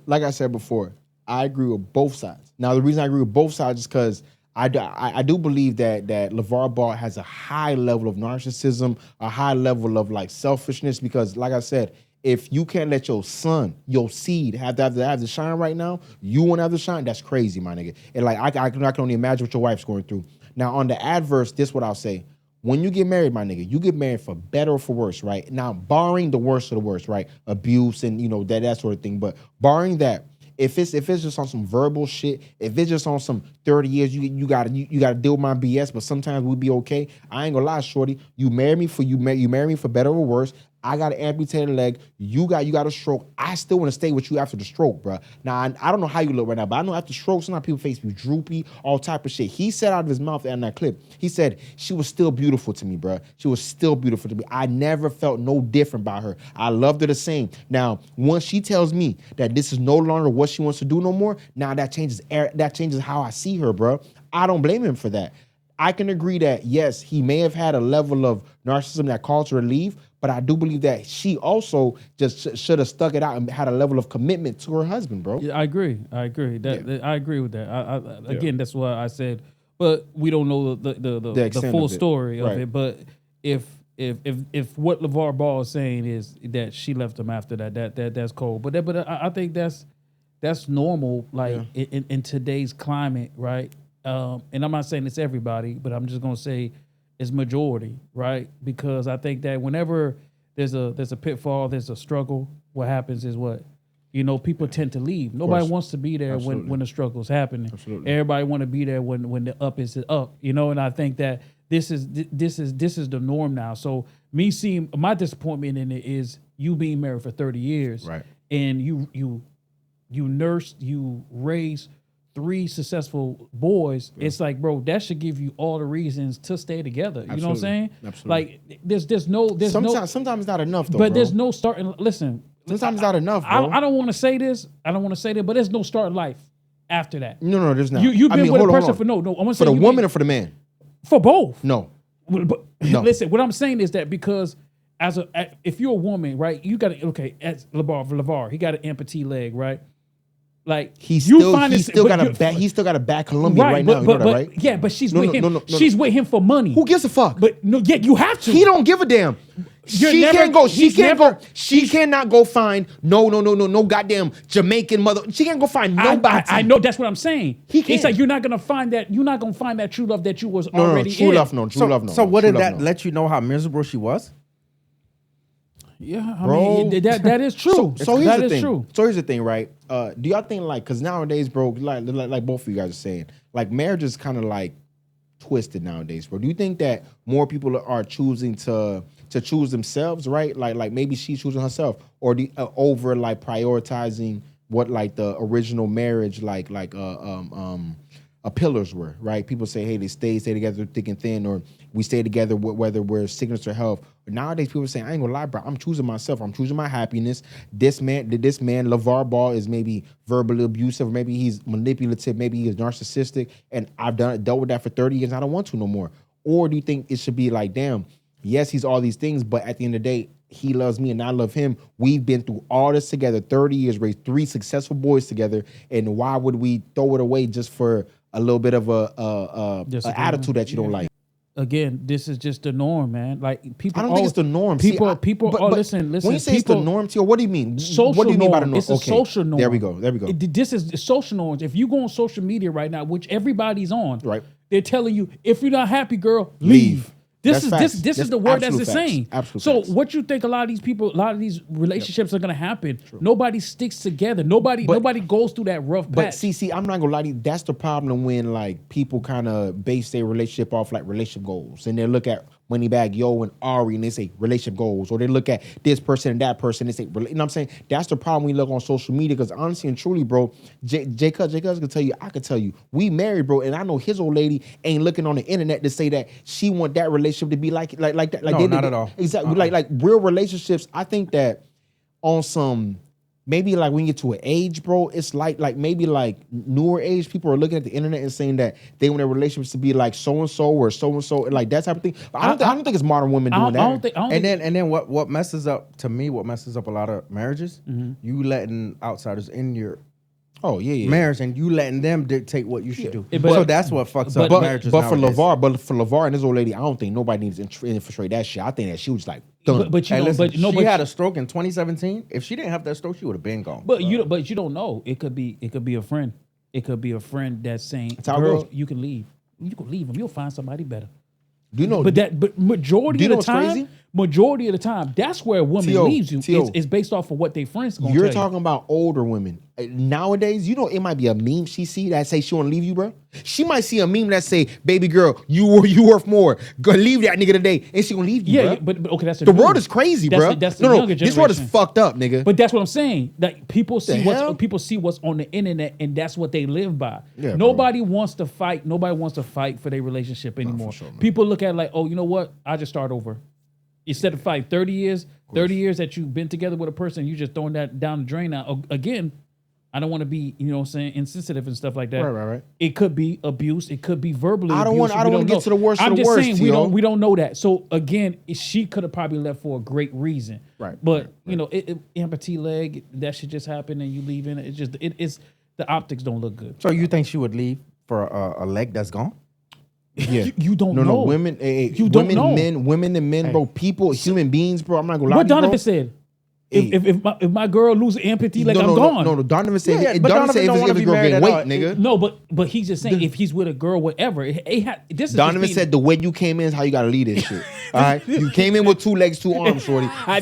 Speaker 2: Like I said before, I agree with both sides. Now the reason I agree with both sides is because I do believe that LaVar Ball has a high level of narcissism, a high level of like selfishness. Because like I said, if you can't let your son, your seed, have the shine right now, you won't have the shine. That's crazy, my nigga. And like I can only imagine what your wife's going through. Now on the adverse, this what I'll say. When you get married, my nigga, you get married for better or for worse, right? Now barring the worst of the worst, right? Abuse and that sort of thing. But barring that, if it's just on some verbal shit, if it's just on some 30 years, you gotta deal with my BS, but sometimes we'll be okay. I ain't gonna lie, shorty. You marry me for better or worse. I got an amputated leg. You got a stroke. I still want to stay with you after the stroke, bro. Now I don't know how you look right now, but I know after stroke, sometimes people face be droopy, all type of shit. He said out of his mouth in that clip, he said she was still beautiful to me, bro. She was still beautiful to me. I never felt no different about her. I loved her the same. Now, once she tells me that this is no longer what she wants to do no more, now that changes how I see her, bro. I don't blame him for that. I can agree that yes, he may have had a level of narcissism that caused her to leave, but I do believe that she also just should have stuck it out and had a level of commitment to her husband, bro.
Speaker 1: Yeah, I agree. I agree with that. Again, that's why I said, but we don't know the full story of it. But if what LaVar Ball is saying is that she left him after that's cold. But I think that's normal. Like in today's climate, right? And I'm not saying it's everybody, but I'm just gonna say it's majority, right? Because I think that whenever there's a pitfall, there's a struggle, what happens is people tend to leave. Nobody wants to be there when the struggle is happening. Absolutely. Everybody want to be there when the up is up, and I think that this is the norm now. So me seeing my disappointment in it is you being married for 30 years,
Speaker 2: right? And
Speaker 1: you nursed, you raised 3 successful boys. Yeah. It's like, bro, that should give you all the reasons to stay together. You know what I'm saying? Absolutely. Like there's
Speaker 2: sometimes not enough though.
Speaker 1: But
Speaker 2: bro.
Speaker 1: There's no starting. Listen,
Speaker 2: sometimes not enough, bro.
Speaker 1: I don't want to say this. But there's no starting life after that.
Speaker 2: No, there's not.
Speaker 1: You've been with a person for no. I want to say
Speaker 2: for the woman or for the man.
Speaker 1: For both.
Speaker 2: No.
Speaker 1: But no. Listen, what I'm saying is that because if you're a woman, right, you got to as Lavar, he got an amputee leg, right? Like
Speaker 2: he's still got a bad Columbia right now. You know that, right?
Speaker 1: Yeah, but she's with him. She's with him for money.
Speaker 2: Who gives a fuck?
Speaker 1: But no, yeah, you have to.
Speaker 2: He don't give a damn. She cannot go find no goddamn Jamaican mother. She can't go find nobody.
Speaker 1: I know that's what I'm saying. It's like you're not gonna find that true love that you was already
Speaker 2: true
Speaker 1: in.
Speaker 2: Love, no.
Speaker 3: So what did that let you know how miserable she was?
Speaker 1: Yeah, I mean that is true.
Speaker 2: So here's the thing. True. So here's the thing, right? Do y'all think because nowadays, bro, like both of you guys are saying, like marriage is kind of like twisted nowadays, bro. Do you think that more people are choosing to choose themselves, right? Like maybe she's choosing herself, or over like prioritizing what like the original marriage pillars were, right? People say, hey, they stay together thick and thin, or we stay together whether we're sickness or health. But nowadays, people say, I ain't gonna lie, bro. I'm choosing myself. I'm choosing my happiness. This man, Lavar Ball, is maybe verbally abusive, maybe he's manipulative, maybe he's narcissistic, and I've dealt with that for 30 years. I don't want to no more. Or do you think it should be like, damn, yes, he's all these things, but at the end of the day, he loves me and I love him. We've been through all this together, 30 years, raised 3 successful boys together, and why would we throw it away just for a little bit of a attitude that you don't like?
Speaker 1: Again, this is just the norm, man. Like people,
Speaker 2: I don't think it's the norm.
Speaker 1: People,
Speaker 2: but
Speaker 1: listen.
Speaker 2: When you say it's the norm, Tio, what do you mean?
Speaker 1: Social
Speaker 2: what do you mean by the norm?
Speaker 1: It's a social norm.
Speaker 2: There we go.
Speaker 1: This is social norms. If you go on social media right now, which everybody's on,
Speaker 2: right,
Speaker 1: they're telling you, if you're not happy, girl, leave. This is the word that's saying. So what you think a lot of these people, a lot of these relationships are gonna happen? True. Nobody sticks together. Nobody goes through that rough patch.
Speaker 2: But see, I'm not gonna lie to you. That's the problem when like people kind of base their relationship off like relationship goals, and they look at Moneybag Yo and Ari and they say relationship goals, or they look at this person and that person and they say, you know what I'm saying? That's the problem when you look on social media, because honestly and truly, bro, J Cuz can tell you, I can tell you, we married, bro, and I know his old lady ain't looking on the internet to say that she want that relationship to be like that. Like
Speaker 3: no, not at all.
Speaker 2: Exactly. Like real relationships, I think that on some, maybe like when you get to an age, bro, it's like maybe like newer age people are looking at the internet and saying that they want their relationships to be like so and so or so and so, like that type of thing. But I don't think it's modern women doing that.
Speaker 3: And then what messes up to me? What messes up a lot of marriages? Mm-hmm. You letting outsiders in your marriage, and you letting them dictate what you should do. So that's what fucks up marriages.
Speaker 2: But for Lavar and this old lady, I don't think nobody needs to infiltrate that shit. I think that she was like done.
Speaker 1: But she
Speaker 3: had a stroke in 2017. If she didn't have that stroke, she would have been gone.
Speaker 1: But you don't know. It could be a friend. It could be a friend that's saying, "Girl, you can leave. You can leave him. You'll find somebody better."
Speaker 2: Do you know?
Speaker 1: But majority of the time, that's where a woman leaves you. It's based off of what their friends gonna tell you.
Speaker 2: You're talking about older women. Nowadays, it might be a meme she see that say she want to leave you, bro. She might see a meme that say, "Baby girl, you worth more. Go leave that nigga today," and she gonna leave you.
Speaker 1: Yeah,
Speaker 2: bro.
Speaker 1: but okay, that's
Speaker 2: the world is crazy, bro.
Speaker 1: That's the younger generation.
Speaker 2: This world is fucked up, nigga.
Speaker 1: But that's what I'm saying. Like people see what's on the internet, and that's what they live by. Yeah, nobody wants to fight. Nobody wants to fight for their relationship anymore. Sure, people look at it like, oh, you know what? I just start over. Instead of fight 30 years that you've been together with a person, you just throwing that down the drain now. Again, I don't want to be, insensitive and stuff like that.
Speaker 2: Right.
Speaker 1: It could be abuse. It could be verbally abuse.
Speaker 2: I don't want to get to the worst
Speaker 1: I'm
Speaker 2: of the
Speaker 1: just
Speaker 2: worst.
Speaker 1: saying we don't know that. So again, she could have probably left for a great reason.
Speaker 2: Right.
Speaker 1: But empathy leg, that shit just happened and you leave in it. It's the optics don't look good.
Speaker 3: So you think she would leave for a leg that's gone?
Speaker 2: Yeah,
Speaker 1: you don't know.
Speaker 2: No, women, women and men, bro. People, human beings, bro. I'm not gonna lie.
Speaker 1: What Donovan said. If my girl loses empathy, I'm gone.
Speaker 2: No, Donovan said. Donovan said if his girl gain weight, nigga.
Speaker 1: No, but he's just saying if he's with a girl, whatever.
Speaker 2: Donovan said the way you came in is how you gotta lead this shit. All right, you came in with 2 legs, 2 arms, shorty. 10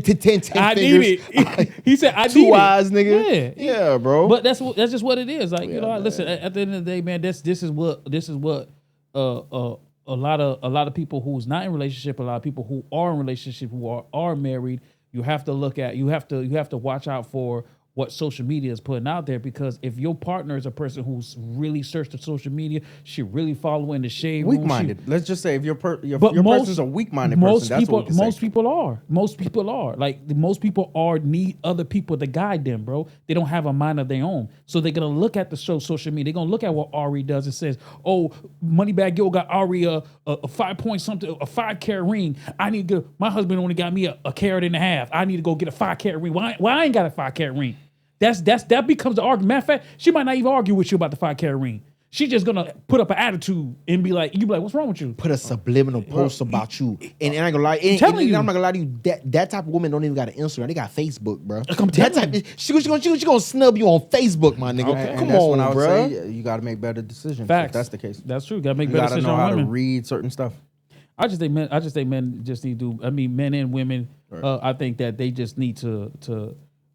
Speaker 2: fingers.
Speaker 1: I need it. He said I need
Speaker 2: 2 eyes, nigga. Yeah, bro.
Speaker 1: But that's just what it is. Like listen. At the end of the day, man, this is what a lot of people who's not in relationship, a lot of people who are in relationship, who are married, you have to look at, you have to watch out for what social media is putting out there, because if your partner is a person who's really searched the social media, she really following the shade room.
Speaker 3: Weak-minded. Let's just say if your person's a weak-minded person, that's what we can say.
Speaker 1: Most people are. Like most people need other people to guide them, bro. They don't have a mind of their own. So they're gonna look at the social media. They're gonna look at what Ari does and says, "Oh, Moneybag Yo got Ari a 5 something, a 5-carat ring. I need to my husband only got me a carat and a half. I need to go get a 5-carat ring. Why I ain't got a 5-carat ring?" That becomes the argument. Matter of fact, she might not even argue with you about the 5-carat ring. She's just gonna put up an attitude and be like, "What's wrong with you?"
Speaker 2: Put a subliminal post about you, and I ain't gonna lie. I'm not gonna lie to you. That type of woman don't even got an Instagram. They got Facebook, bro. She gonna snub you on Facebook, my nigga.
Speaker 3: Okay.
Speaker 2: Come
Speaker 3: on,
Speaker 2: on,
Speaker 3: when I would
Speaker 2: bro.
Speaker 3: say you got to make better decisions.
Speaker 1: Facts.
Speaker 3: If that's the case.
Speaker 1: That's true. Got to make better decisions.
Speaker 3: You got to know how
Speaker 1: to
Speaker 3: read certain stuff.
Speaker 1: I just think men just need to. I mean, men and women. Right. I think that they just need to.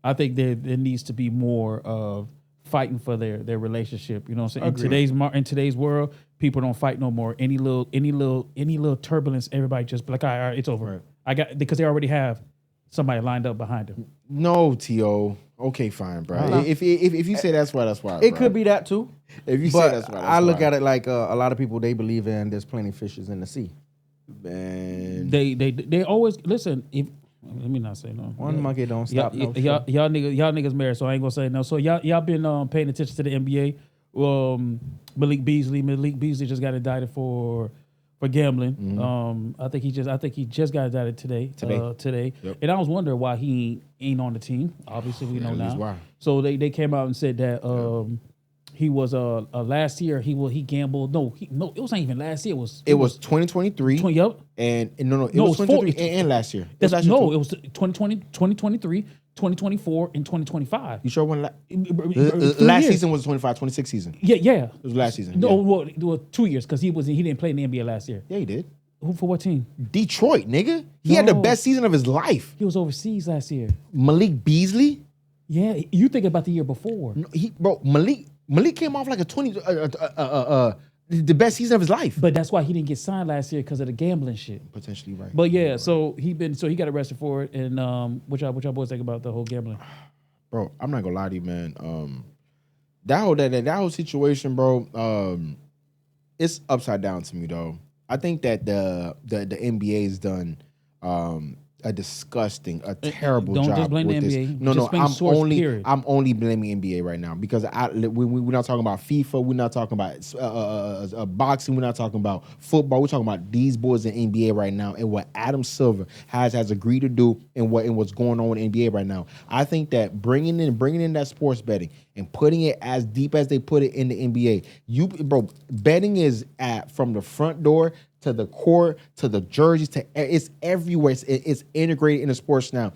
Speaker 1: I think there needs to be more of fighting for their relationship. You know what I'm saying? In today's world, people don't fight no more. Any little turbulence, everybody just be like, all right, it's over. Right. Because they already have somebody lined up behind them.
Speaker 2: No, T.O. Okay, fine, bro. If you say that's why.
Speaker 3: It could be that too.
Speaker 2: If you say
Speaker 3: But
Speaker 2: that's why,
Speaker 3: I look at it like a lot of people, they believe in there's plenty of fishes in the sea.
Speaker 2: Man,
Speaker 1: They always listen. If let me not say no.
Speaker 3: One monkey don't stop no show.
Speaker 1: Y'all niggas married, so I ain't gonna say no. So y'all been paying attention to the NBA. Malik Beasley just got indicted for gambling.
Speaker 2: Mm-hmm.
Speaker 1: I think he just got indicted today.
Speaker 2: Yep.
Speaker 1: And I was wondering why he ain't on the team. Obviously, we know
Speaker 2: at
Speaker 1: now.
Speaker 2: least why.
Speaker 1: So they came out and said that he was last year he gambled. No, it wasn't even last year. It was
Speaker 2: 2023.
Speaker 1: Yep.
Speaker 2: And it was
Speaker 1: it was
Speaker 2: 2023 and last year.
Speaker 1: It was 2020, 2023, 2024, and 2025.
Speaker 2: You sure one
Speaker 1: Last
Speaker 2: last season was 26 season.
Speaker 1: Yeah.
Speaker 2: It was last season.
Speaker 1: No,
Speaker 2: yeah.
Speaker 1: well, 2 years because he didn't play in the NBA last year.
Speaker 2: Yeah, he did.
Speaker 1: Who for what team?
Speaker 2: Detroit, nigga. He had the
Speaker 1: No.
Speaker 2: best season of his life.
Speaker 1: He was overseas last year.
Speaker 2: Malik Beasley.
Speaker 1: Yeah, you think about the year before.
Speaker 2: No, Malik came off like a 20 the best season of his life.
Speaker 1: But that's why he didn't get signed last year because of the gambling shit.
Speaker 2: Potentially right.
Speaker 1: But yeah, so he got arrested for it. And what y'all boys think about the whole gambling?
Speaker 2: Bro, I'm not gonna lie to you, man. That whole situation, bro, it's upside down to me though. I think that the NBA's done a disgusting, terrible
Speaker 1: Don't
Speaker 2: job
Speaker 1: just blame
Speaker 2: with
Speaker 1: the
Speaker 2: this.
Speaker 1: NBA.
Speaker 2: No,
Speaker 1: Just blame
Speaker 2: I'm
Speaker 1: source,
Speaker 2: only
Speaker 1: period.
Speaker 2: I'm only blaming NBA right now because we're not talking about FIFA, we're not talking about boxing, we're not talking about football. We're talking about these boys in NBA right now and what Adam Silver has agreed to do and what's going on with NBA right now. I think that bringing in that sports betting and putting it as deep as they put it in the NBA, betting is from the front door to the court, to the jerseys, it's everywhere. It's integrated in the sports now.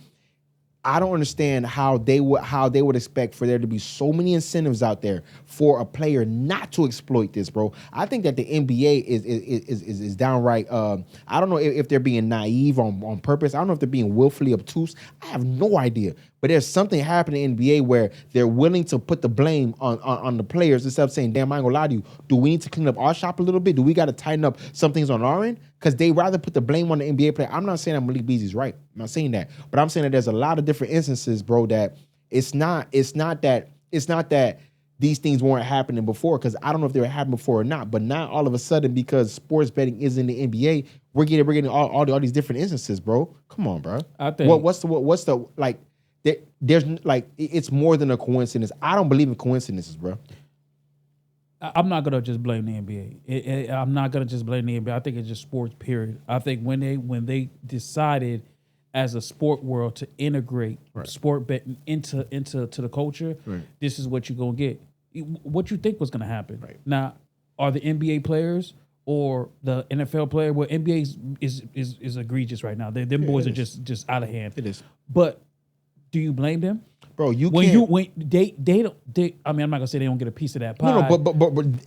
Speaker 2: I don't understand how they would expect for there to be so many incentives out there for a player not to exploit this, bro. I think that the NBA is downright. I don't know if they're being naive on purpose. I don't know if they're being willfully obtuse. I have no idea. But there's something happening in the NBA where they're willing to put the blame on the players instead of saying, damn, I ain't gonna lie to you. Do we need to clean up our shop a little bit? Do we got to tighten up some things on our end? Because they rather put the blame on the NBA player. I'm not saying that Malik Beasley's right. I'm not saying that. But I'm saying that there's a lot of different instances, bro, that it's not that these things weren't happening before, because I don't know if they were happening before or not. But now all of a sudden, because sports betting is in the NBA, we're getting all these different instances, bro. Come on, bro.
Speaker 1: I think
Speaker 2: what's the like? There's like it's more than a coincidence. I don't believe in coincidences, bro.
Speaker 1: I'm not gonna just blame the NBA. I'm not gonna just blame the NBA. I think it's just sports. Period. I think when they decided as a sport world to integrate sport betting into the culture, this is what you're gonna get. What you think was gonna happen? Right. Now, are the NBA players or the NFL player? Well, NBA is egregious right now. Them boys are just out of hand.
Speaker 2: It is.
Speaker 1: But do you blame them?
Speaker 2: Bro, they
Speaker 1: don't. I mean, I'm not gonna say they don't get a piece of that pie.
Speaker 2: No,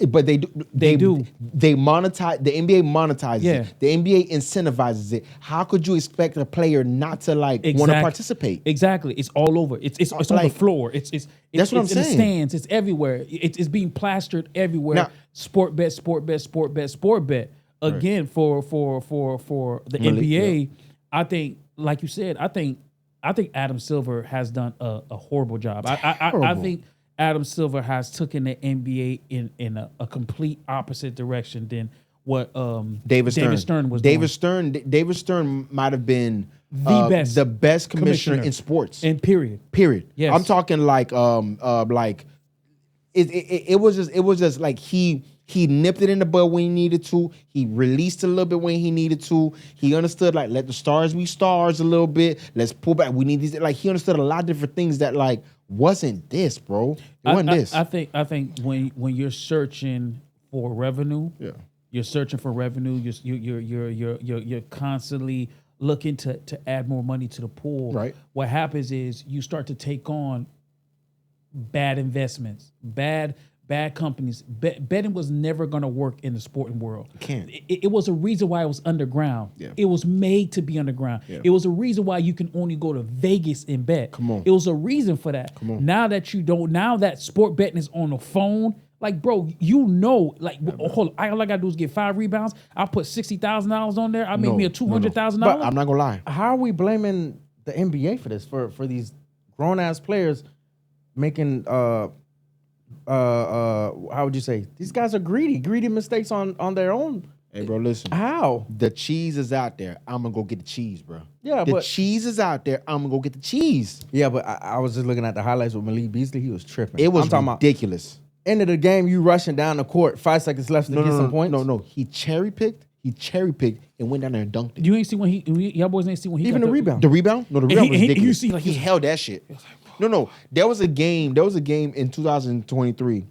Speaker 2: but they do. They monetize. The NBA monetizes it. The NBA incentivizes it. How could you expect a player not to want to participate? Exactly.
Speaker 1: It's all over. It's on the floor. It's
Speaker 2: that's what I'm saying.
Speaker 1: In the stands. It's everywhere. It's being plastered everywhere. Now, sport bet. Again, for the NBA, I think, like you said, I think Adam Silver has done a horrible job. I think Adam Silver has taken the NBA in a complete opposite direction than what David Stern was doing.
Speaker 2: David Stern might have been the best commissioner in sports.
Speaker 1: And period. Yes.
Speaker 2: I'm talking like it was just like he nipped it in the bud when he needed to. He released a little bit when he needed to. He understood, like, let the stars be stars a little bit. Let's pull back. We need these. Like, he understood a lot of different things that, like, wasn't this, bro. It wasn't this.
Speaker 1: I think when you're searching for revenue, you're searching for revenue. You're constantly looking to add more money to the pool. Right. What happens is you start to take on bad investments, bad companies. Betting was never going to work in the sporting world.
Speaker 2: It can't.
Speaker 1: It was a reason why it was underground. Yeah. It was made to be underground. Yeah. It was a reason why you can only go to Vegas and bet.
Speaker 2: Come on.
Speaker 1: It was a reason for that.
Speaker 2: Come on.
Speaker 1: Now that sport betting is on the phone, like, bro, hold on, all I got to do is get 5 rebounds. I'll put $60,000 on there. I make me a $200,000.
Speaker 2: But I'm not going to lie.
Speaker 3: How are we blaming the NBA for this? For these grown-ass players making how would you say? These guys are greedy mistakes on their own.
Speaker 2: Hey, bro, listen.
Speaker 3: How?
Speaker 2: The cheese is out there. I'm gonna go get the cheese, bro.
Speaker 3: Yeah,
Speaker 2: the
Speaker 3: but
Speaker 2: cheese is out there. I'm gonna go get the cheese.
Speaker 3: yeah, but I was just looking at the highlights with Malik Beasley. He was tripping.
Speaker 2: It was
Speaker 3: I'm talking
Speaker 2: ridiculous.
Speaker 3: about end of the game. You rushing down the court. 5 seconds left to get some points.
Speaker 2: No. He cherry picked and went down there and dunked it.
Speaker 1: You ain't see when y'all boys ain't see when he
Speaker 3: Even
Speaker 1: got
Speaker 3: the rebound.
Speaker 2: The rebound? No, the rebound was
Speaker 1: he-
Speaker 2: ridiculous.
Speaker 1: you see, like,
Speaker 2: he held that shit. No. There was a game in 2023.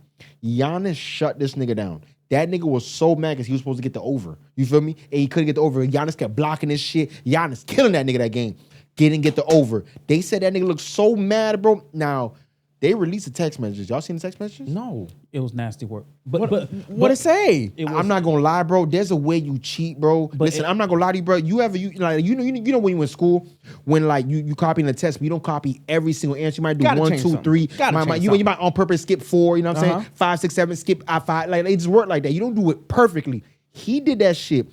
Speaker 2: Giannis shut this nigga down. That nigga was so mad because he was supposed to get the over. You feel me? And he couldn't get the over. Giannis kept blocking this shit. Giannis killing that nigga that game. Didn't get the over. They said that nigga looked so mad, bro. Now, they released the text messages. Y'all seen the text messages?
Speaker 3: No.
Speaker 1: It was nasty work. But
Speaker 3: What it say?
Speaker 1: it was,
Speaker 2: I'm not gonna lie, bro. There's a way you cheat, bro. Listen, I'm not gonna lie to you, bro. You know when you in school, when like you copying the test, but you don't copy every single answer. You might do
Speaker 3: Gotta
Speaker 2: 1,
Speaker 3: change
Speaker 2: 2,
Speaker 3: something.
Speaker 2: 3.
Speaker 3: Gotta change
Speaker 2: You
Speaker 3: something.
Speaker 2: might on purpose skip 4. You know what I'm saying?
Speaker 3: Uh-huh.
Speaker 2: 5, 6, 7, skip I5. Like they just work like that. You don't do it perfectly. He did that shit.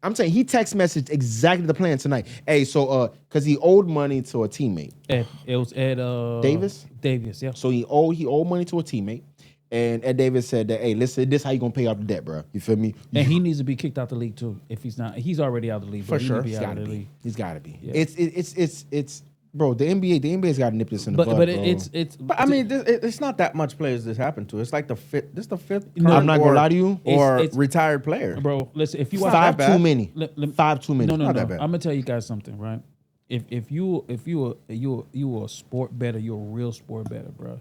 Speaker 2: I'm saying he text messaged exactly the plan tonight. Hey, so because he owed money to a teammate.
Speaker 1: Ed. It was Ed
Speaker 2: Davis?
Speaker 1: Davis, yeah.
Speaker 2: So he owed money to a teammate. And Ed Davis said that, hey, listen, this how you gonna pay off the debt, bro. You feel me?
Speaker 1: And he needs to be kicked out the league too. If he's not, he's already out of the league.
Speaker 3: For
Speaker 1: but he
Speaker 3: sure.
Speaker 1: need to be
Speaker 2: He's
Speaker 1: out
Speaker 2: gotta
Speaker 1: of the
Speaker 2: be.
Speaker 1: league.
Speaker 2: He's gotta be.
Speaker 1: Yeah.
Speaker 2: It's bro, the NBA's gotta nip this in the
Speaker 1: But
Speaker 2: bud,
Speaker 1: but
Speaker 2: bro.
Speaker 1: it's.
Speaker 3: But I mean, it's not that much players this happened to. It's like the fifth. This the fifth.
Speaker 1: No,
Speaker 3: current
Speaker 2: I'm not gonna lie to you.
Speaker 3: Or
Speaker 1: It's-
Speaker 3: retired player.
Speaker 1: Bro, listen. If you watch
Speaker 3: not that
Speaker 2: 5
Speaker 3: bad.
Speaker 2: too many. 5 too many.
Speaker 1: No.
Speaker 3: Not that bad.
Speaker 1: I'm gonna tell you guys something, right? If you a sport better, you're a real sport better, bro.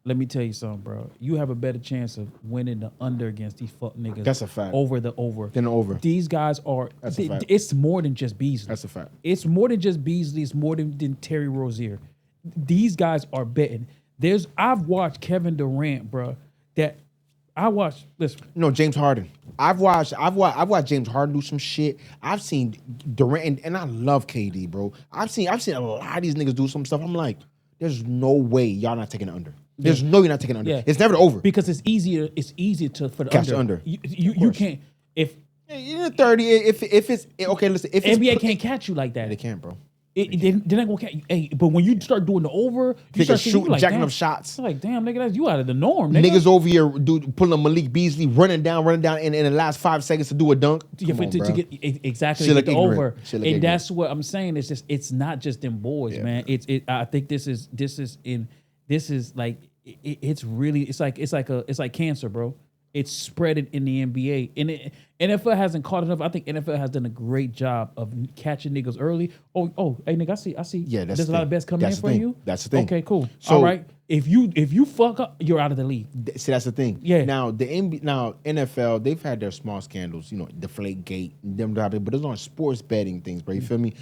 Speaker 1: Let me tell you something, bro. You have a better chance of winning the under against these fuck niggas.
Speaker 2: That's a fact.
Speaker 1: Over the over.
Speaker 2: Then the over.
Speaker 1: These guys are.
Speaker 2: That's a fact.
Speaker 1: It's more than just Beasley.
Speaker 2: That's a fact.
Speaker 1: It's more than just Beasley. It's more than Terry Rozier. These guys are betting. I've watched Kevin Durant, bro. Listen.
Speaker 2: No, James Harden. I've watched James Harden do some shit. I've seen Durant and I love KD, bro. I've seen a lot of these niggas do some stuff. I'm like, there's no way y'all not taking it under. There's no you're not taking it under.
Speaker 1: Yeah.
Speaker 2: It's never over.
Speaker 1: Because it's easier. It's easier for the
Speaker 2: Catch
Speaker 1: under.
Speaker 2: the under.
Speaker 1: You can't. If
Speaker 2: In the 30, if it's okay, listen. If it's
Speaker 1: NBA can't catch you like that,
Speaker 2: they can't, bro.
Speaker 1: they're not gonna catch you. Hey, but when you start doing the over, you
Speaker 2: Niggas
Speaker 1: start seeing- you
Speaker 2: shooting,
Speaker 1: like,
Speaker 2: jacking
Speaker 1: damn.
Speaker 2: up shots.
Speaker 1: It's like, damn, nigga, that's you out of the norm. Nigga.
Speaker 2: Niggas over here pulling a Malik Beasley, running down in the last 5 seconds to do a dunk. Come on,
Speaker 1: to
Speaker 2: bro.
Speaker 1: get exactly
Speaker 2: Shit
Speaker 1: to
Speaker 2: look
Speaker 1: get the
Speaker 2: ignorant.
Speaker 1: over,
Speaker 2: Shit look
Speaker 1: and
Speaker 2: ignorant.
Speaker 1: that's what I'm saying. It's just it's not just them boys,
Speaker 2: Yeah,
Speaker 1: man. I think this is like it's really it's like cancer, bro. It's spreading in the NBA, and NFL hasn't caught enough. I think NFL has done a great job of catching niggas early. Oh, hey nigga, I see.
Speaker 2: Yeah, that's
Speaker 1: there's
Speaker 2: the
Speaker 1: a lot
Speaker 2: thing.
Speaker 1: of bets coming
Speaker 2: That's
Speaker 1: in
Speaker 2: the
Speaker 1: for
Speaker 2: thing.
Speaker 1: you.
Speaker 2: That's the thing.
Speaker 1: Okay, cool.
Speaker 2: So-
Speaker 1: All right, if you fuck up, you're out of the league.
Speaker 2: See, that's the thing.
Speaker 1: Yeah.
Speaker 2: Now NFL, they've had their small scandals, Deflate Gate, them, but those aren't sports betting things, bro. You feel me?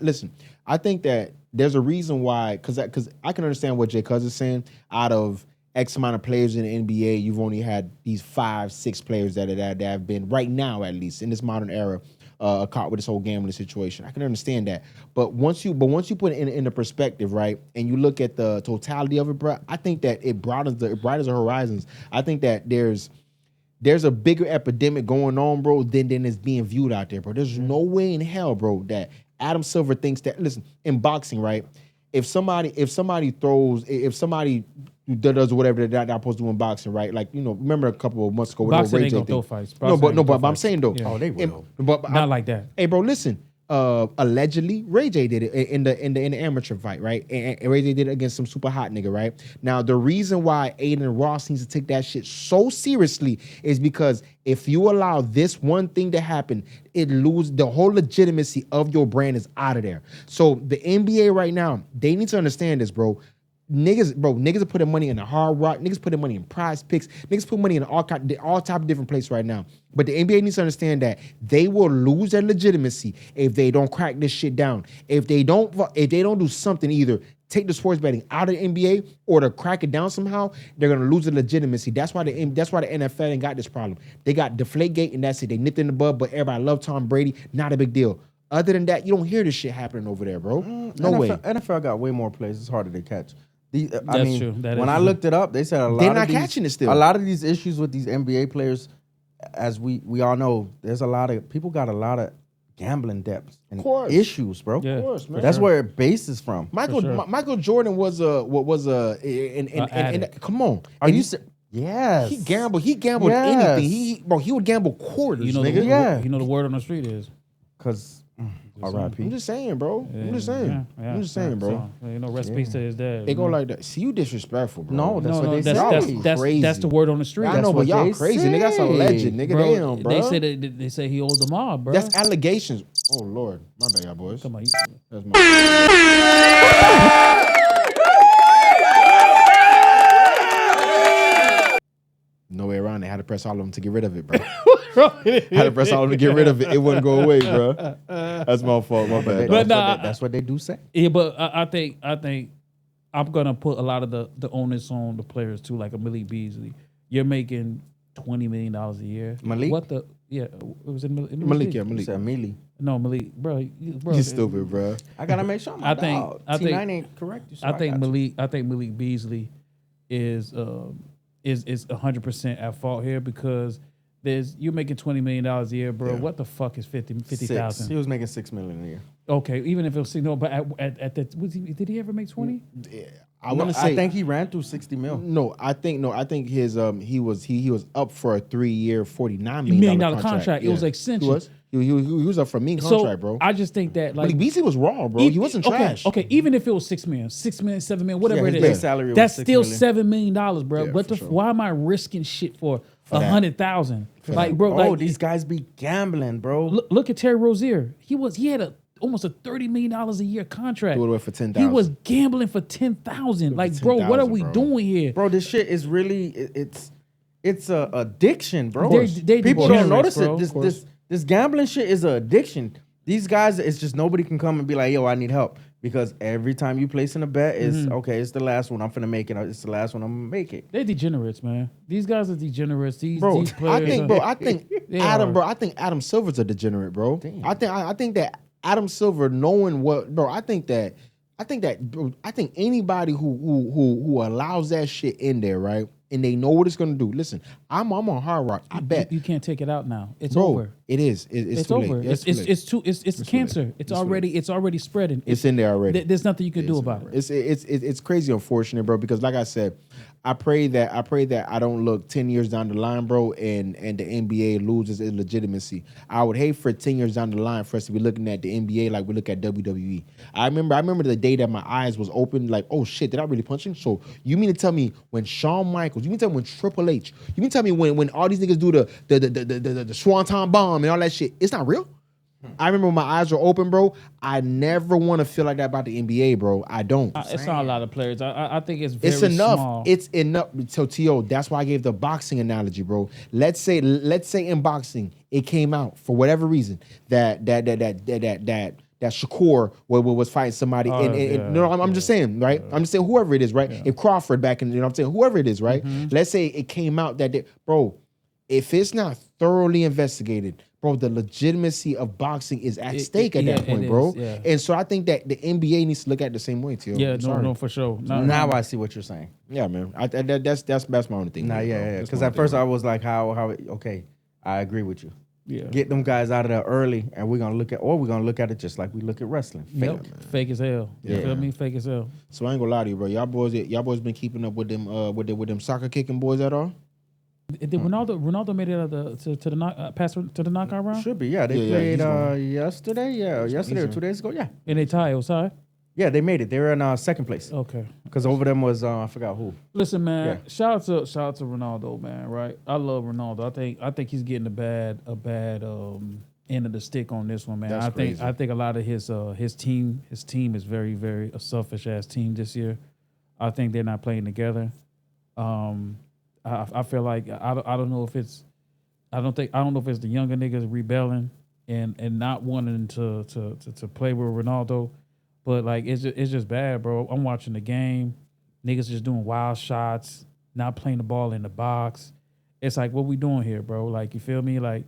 Speaker 2: Listen, I think that there's a reason why, because I can understand what Jay Cuz is saying. Out of X amount of players in the NBA, you've only had these 5, 6 players that have been right now, at least in this modern era, caught with this whole gambling situation. I can understand that, but once you put it in the perspective, right, and you look at the totality of it, bro, I think that it broadens the horizons. I think that there's a bigger epidemic going on, bro, than is being viewed out there, bro. There's no way in hell, bro, that Adam Silver thinks that. Listen, in boxing, right? If somebody does whatever they're not supposed to do in boxing, right? Like, remember a couple of months ago, with
Speaker 1: Boxing
Speaker 2: Ray
Speaker 1: ain't
Speaker 2: J
Speaker 1: gonna
Speaker 2: thing.
Speaker 1: throw fights.
Speaker 2: No,
Speaker 1: Boxing
Speaker 2: but
Speaker 1: ain't gonna throw
Speaker 2: I'm
Speaker 1: fights.
Speaker 2: saying though.
Speaker 1: Yeah.
Speaker 3: Oh, they will.
Speaker 1: Not like that.
Speaker 2: Hey, bro, listen. Allegedly, Ray J did it in the amateur fight, right? And Ray J did it against some super hot nigga, right? Now, the reason why Aiden Ross needs to take that shit so seriously is because if you allow this one thing to happen, it loses the whole legitimacy of your brand is out of there. So the NBA right now, they need to understand this, bro. Niggas are putting money in the Hard Rock. Niggas putting money in Prize Picks. Niggas put money in all type of different places right now. But the NBA needs to understand that they will lose their legitimacy if they don't crack this shit down. If they don't do something, either take the sports betting out of the NBA or to crack it down somehow, they're gonna lose the legitimacy. That's why the NFL ain't got this problem. They got Deflategate and that's it. They nipped in the bud, but everybody love Tom Brady. Not a big deal. Other than that, you don't hear this shit happening over there, bro. No way.
Speaker 3: NFL got way more plays. It's harder to catch.
Speaker 1: That's true. That
Speaker 3: when
Speaker 1: is
Speaker 3: I
Speaker 1: true.
Speaker 3: looked it up, they said
Speaker 2: They're not catching it still.
Speaker 3: A lot of these issues with these NBA players, as we all know, there's a lot of people got a lot of gambling debts and
Speaker 2: course.
Speaker 3: issues, bro.
Speaker 1: Yeah.
Speaker 2: Of course, man.
Speaker 3: That's where it bases from.
Speaker 2: Michael Jordan was and come on.
Speaker 3: Are
Speaker 2: And
Speaker 3: you?
Speaker 2: he-
Speaker 3: Yes.
Speaker 2: He gambled. He gambled
Speaker 3: Yes.
Speaker 2: anything. He would gamble quarters,
Speaker 1: You know,
Speaker 2: nigga.
Speaker 1: you know the word on the street is.
Speaker 3: Because R.I.P.
Speaker 2: I'm just saying, bro. I'm just saying. I'm just saying, bro.
Speaker 1: So, you know, recipe to his dad.
Speaker 2: They go like that. See, you disrespectful, bro.
Speaker 3: No, that's what they say.
Speaker 1: That's the word on the street.
Speaker 2: I know, but
Speaker 3: what
Speaker 2: y'all
Speaker 3: they
Speaker 2: crazy, nigga. That's a
Speaker 3: say.
Speaker 2: legend, nigga. Damn, bro.
Speaker 1: They say he owed the mob, bro.
Speaker 2: That's allegations. Oh Lord, my bad, y'all boys.
Speaker 1: Come on,
Speaker 2: That's my. No way around it. Had to press all of them to get rid of it, bro. Had to press all of them to get rid of it. It wouldn't go away, bro. That's my fault. My bad.
Speaker 1: But
Speaker 3: That's what they do say.
Speaker 1: Yeah, but I think I'm gonna put a lot of the onus on the players too, like a Malik Beasley. You're making $20 million a year.
Speaker 3: Malik?
Speaker 1: What the? Yeah, it was in
Speaker 2: Malik, yeah,
Speaker 3: You
Speaker 2: Malik.
Speaker 3: said Mealy.
Speaker 1: No, Malik, bro.
Speaker 2: You stupid, bro.
Speaker 3: I gotta make sure.
Speaker 1: I think
Speaker 3: T9 ain't correct. You, so
Speaker 1: I think
Speaker 3: got you.
Speaker 1: Malik Beasley is 100% at fault here because you're making $20 million a year, bro.
Speaker 2: Yeah.
Speaker 1: What the fuck is
Speaker 3: 6.
Speaker 1: 50,000?
Speaker 3: He was making $6 million a year.
Speaker 1: Okay, even if it was no, but at that did he ever make 20?
Speaker 2: I want to say.
Speaker 3: I think he ran through 60 mil.
Speaker 2: No, I think his he was up for a 3-year, $49
Speaker 1: $1 million contract. It was extension.
Speaker 2: He was up for a mean
Speaker 1: So
Speaker 2: contract, bro.
Speaker 1: I just think that like
Speaker 2: Malik Beasley was raw, bro. He wasn't trash.
Speaker 1: Okay, even if it was $6 million, $7 million, whatever
Speaker 3: his
Speaker 1: it
Speaker 3: base
Speaker 1: is,
Speaker 3: salary was
Speaker 1: that's
Speaker 3: $6
Speaker 1: still
Speaker 3: million.
Speaker 1: $7 million, bro.
Speaker 2: Yeah,
Speaker 1: What
Speaker 2: for
Speaker 1: the?
Speaker 2: sure.
Speaker 1: Why am I risking shit for
Speaker 2: that.
Speaker 1: 100,000? Like, bro,
Speaker 3: Oh,
Speaker 1: like
Speaker 3: these guys be gambling, bro.
Speaker 1: look at Terry Rozier. He had almost a $30 million a year contract.
Speaker 2: Threw it away for 10,000.
Speaker 1: He was gambling for 10,000. Like, bro, what are
Speaker 2: 10,000,
Speaker 1: we
Speaker 2: bro.
Speaker 1: doing here?
Speaker 3: Bro, this shit is really it's a addiction, bro.
Speaker 1: They
Speaker 3: People don't
Speaker 1: degenerates,
Speaker 3: notice
Speaker 1: bro.
Speaker 3: it. This gambling shit is an addiction. These guys, it's just nobody can come and be like, yo, I need help. Because every time you place in a bet, it's okay, it's the last one. I'm finna make it. It's the last one. I'm gonna make it.
Speaker 1: They degenerates, man. These guys are degenerates. These
Speaker 2: I
Speaker 1: players.
Speaker 2: think
Speaker 1: They
Speaker 2: Adam,
Speaker 1: are.
Speaker 2: bro. I think Adam Silver's a degenerate, bro.
Speaker 3: Damn.
Speaker 2: I think that Adam Silver, knowing what, bro. I think anybody who allows that shit in there, right, and they know what it's gonna do. Listen, I'm on Hard Rock. I bet,
Speaker 1: You can't take it out now. It's
Speaker 2: bro.
Speaker 1: over.
Speaker 2: It is. It's too
Speaker 1: over.
Speaker 2: late. Yeah,
Speaker 1: It's cancer. It's already spreading.
Speaker 2: It's in there already.
Speaker 1: There's nothing you can do about it.
Speaker 2: It's crazy, unfortunate, bro. Because like I said, I pray that I don't look 10 years down the line, bro, and the NBA loses its legitimacy. I would hate for 10 years down the line for us to be looking at the NBA like we look at WWE. I remember the day that my eyes was open, like, oh shit, did I really punch him? So you mean to tell me when Shawn Michaels, you mean to tell me when Triple H, you mean to tell me when all these niggas do the Swanton bomb and all that shit, it's not real? I remember when my eyes were open, bro. I never want to feel like that about the NBA, bro. I don't.
Speaker 1: It's not a lot of players. I think it's very
Speaker 2: It's enough.
Speaker 1: small.
Speaker 2: It's enough. So T.O., that's why I gave the boxing analogy, bro. Let's say in boxing, it came out for whatever reason that Shakur was fighting somebody. I'm just saying, right? I'm just saying whoever it is, right? If Crawford back in, you know what I'm saying? Whoever it is, right? Let's say it came out bro, if it's not thoroughly investigated, bro, the legitimacy of boxing is at stake at that point, bro.
Speaker 1: yeah.
Speaker 2: And so I think that the NBA needs to look at it the same way, T.O.
Speaker 1: Yeah,
Speaker 2: I'm sorry.
Speaker 1: no, for sure.
Speaker 3: Now I see what you're saying.
Speaker 2: Yeah, man. That's my only thing.
Speaker 3: Nah,
Speaker 2: bro.
Speaker 3: yeah.
Speaker 2: That's
Speaker 3: Because
Speaker 2: my
Speaker 3: at
Speaker 2: only
Speaker 3: first
Speaker 2: thing.
Speaker 3: I was like, how? Okay, I agree with you.
Speaker 1: Yeah.
Speaker 3: Get them guys out of there early, and we're gonna look at it just like we look at wrestling.
Speaker 1: Yep. Fake as hell. You feel me? Fake as hell.
Speaker 2: So I ain't gonna lie to you, bro. Y'all boys been keeping up with them with them soccer kicking boys at all?
Speaker 1: Did Ronaldo made it out to the knock pass to the knockout round?
Speaker 3: Should be, yeah. They
Speaker 2: Yeah,
Speaker 3: played
Speaker 2: he's going.
Speaker 3: yesterday, yesterday or 2 days ago, yeah.
Speaker 1: And they tie outside?
Speaker 3: Yeah, they made it. They were in second place
Speaker 1: Okay.
Speaker 3: because over them was I forgot who.
Speaker 1: Listen, man.
Speaker 3: Yeah.
Speaker 1: Shout out to Ronaldo, man. Right? I love Ronaldo. I think he's getting a bad end of the stick on this one, man.
Speaker 2: That's crazy.
Speaker 1: I think a lot of his team is very, very a selfish ass team this year. I think they're not playing together. I feel like I don't know if it's the younger niggas rebelling and not wanting to play with Ronaldo, but like it's just bad, bro. I'm watching the game, niggas just doing wild shots, not playing the ball in the box. It's like, what we doing here, bro? Like, you feel me? Like,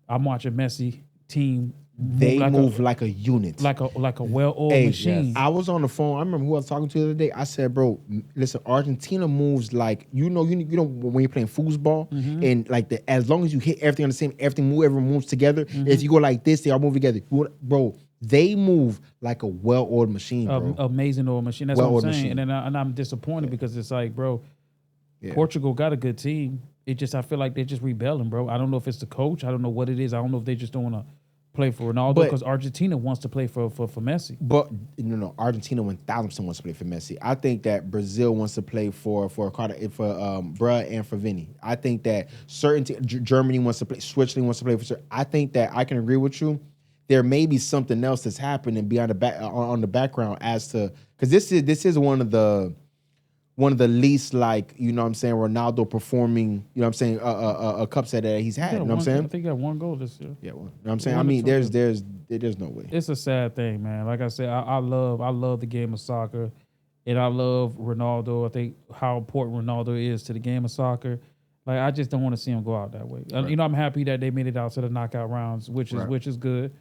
Speaker 1: I'm watching Messi team
Speaker 2: They move like a unit.
Speaker 1: like a well-oiled
Speaker 2: Hey,
Speaker 1: machine.
Speaker 2: I was on the phone. I remember who I was talking to the other day. I said, bro, listen, Argentina moves like you know when you're playing foosball and like as long as you hit everything on the same, everyone moves together. If you go like this, they all move together. Bro, they move like a well-oiled machine, bro.
Speaker 1: Amazing oil machine. That's what I'm saying. And I'm disappointed because it's like, bro, Portugal got a good team. It just I feel like they're just rebelling, bro. I don't know if it's the coach. I don't know what it is. I don't know if they just don't want to play for Ronaldo because Argentina wants to play for Messi.
Speaker 2: But no, Argentina 1,000% wants to play for Messi. I think that Brazil wants to play for Cardi, for Bruh and for Vinny. I think that Germany wants to play. Switzerland wants to play for. I think that I can agree with you. There may be something else that's happening beyond on the background as to because this is one of the least like you know what I'm saying Ronaldo performing you know what I'm saying a cup set that he's had you know what I'm saying
Speaker 1: I think he got one goal this year.
Speaker 2: Yeah, well, you know what I'm saying I mean there's no way.
Speaker 1: It's a sad thing, man. Like I said, I love the game of soccer, and I love Ronaldo. I think how important Ronaldo is to the game of soccer. Like I just don't want to see him go out that way. Right. You know, I'm happy that they made it out to the knockout rounds, which is good.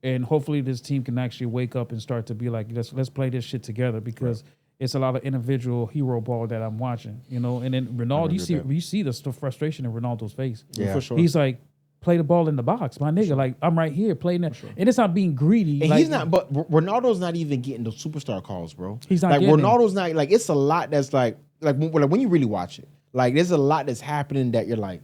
Speaker 1: And hopefully this team can actually wake up and start to be like, let's play this shit together because it's a lot of individual hero ball that I'm watching, you know. And then Ronaldo, you see the frustration in Ronaldo's face.
Speaker 2: Yeah, for sure.
Speaker 1: He's like, play the ball in the box, my nigga. Sure. Like I'm right here playing that, and it's not being greedy.
Speaker 2: And
Speaker 1: like,
Speaker 2: he's not. But Ronaldo's not even getting the superstar calls, bro.
Speaker 1: He's not
Speaker 2: like
Speaker 1: getting
Speaker 2: Ronaldo's not like. It's a lot that's like when you really watch it, like there's a lot that's happening that you're like,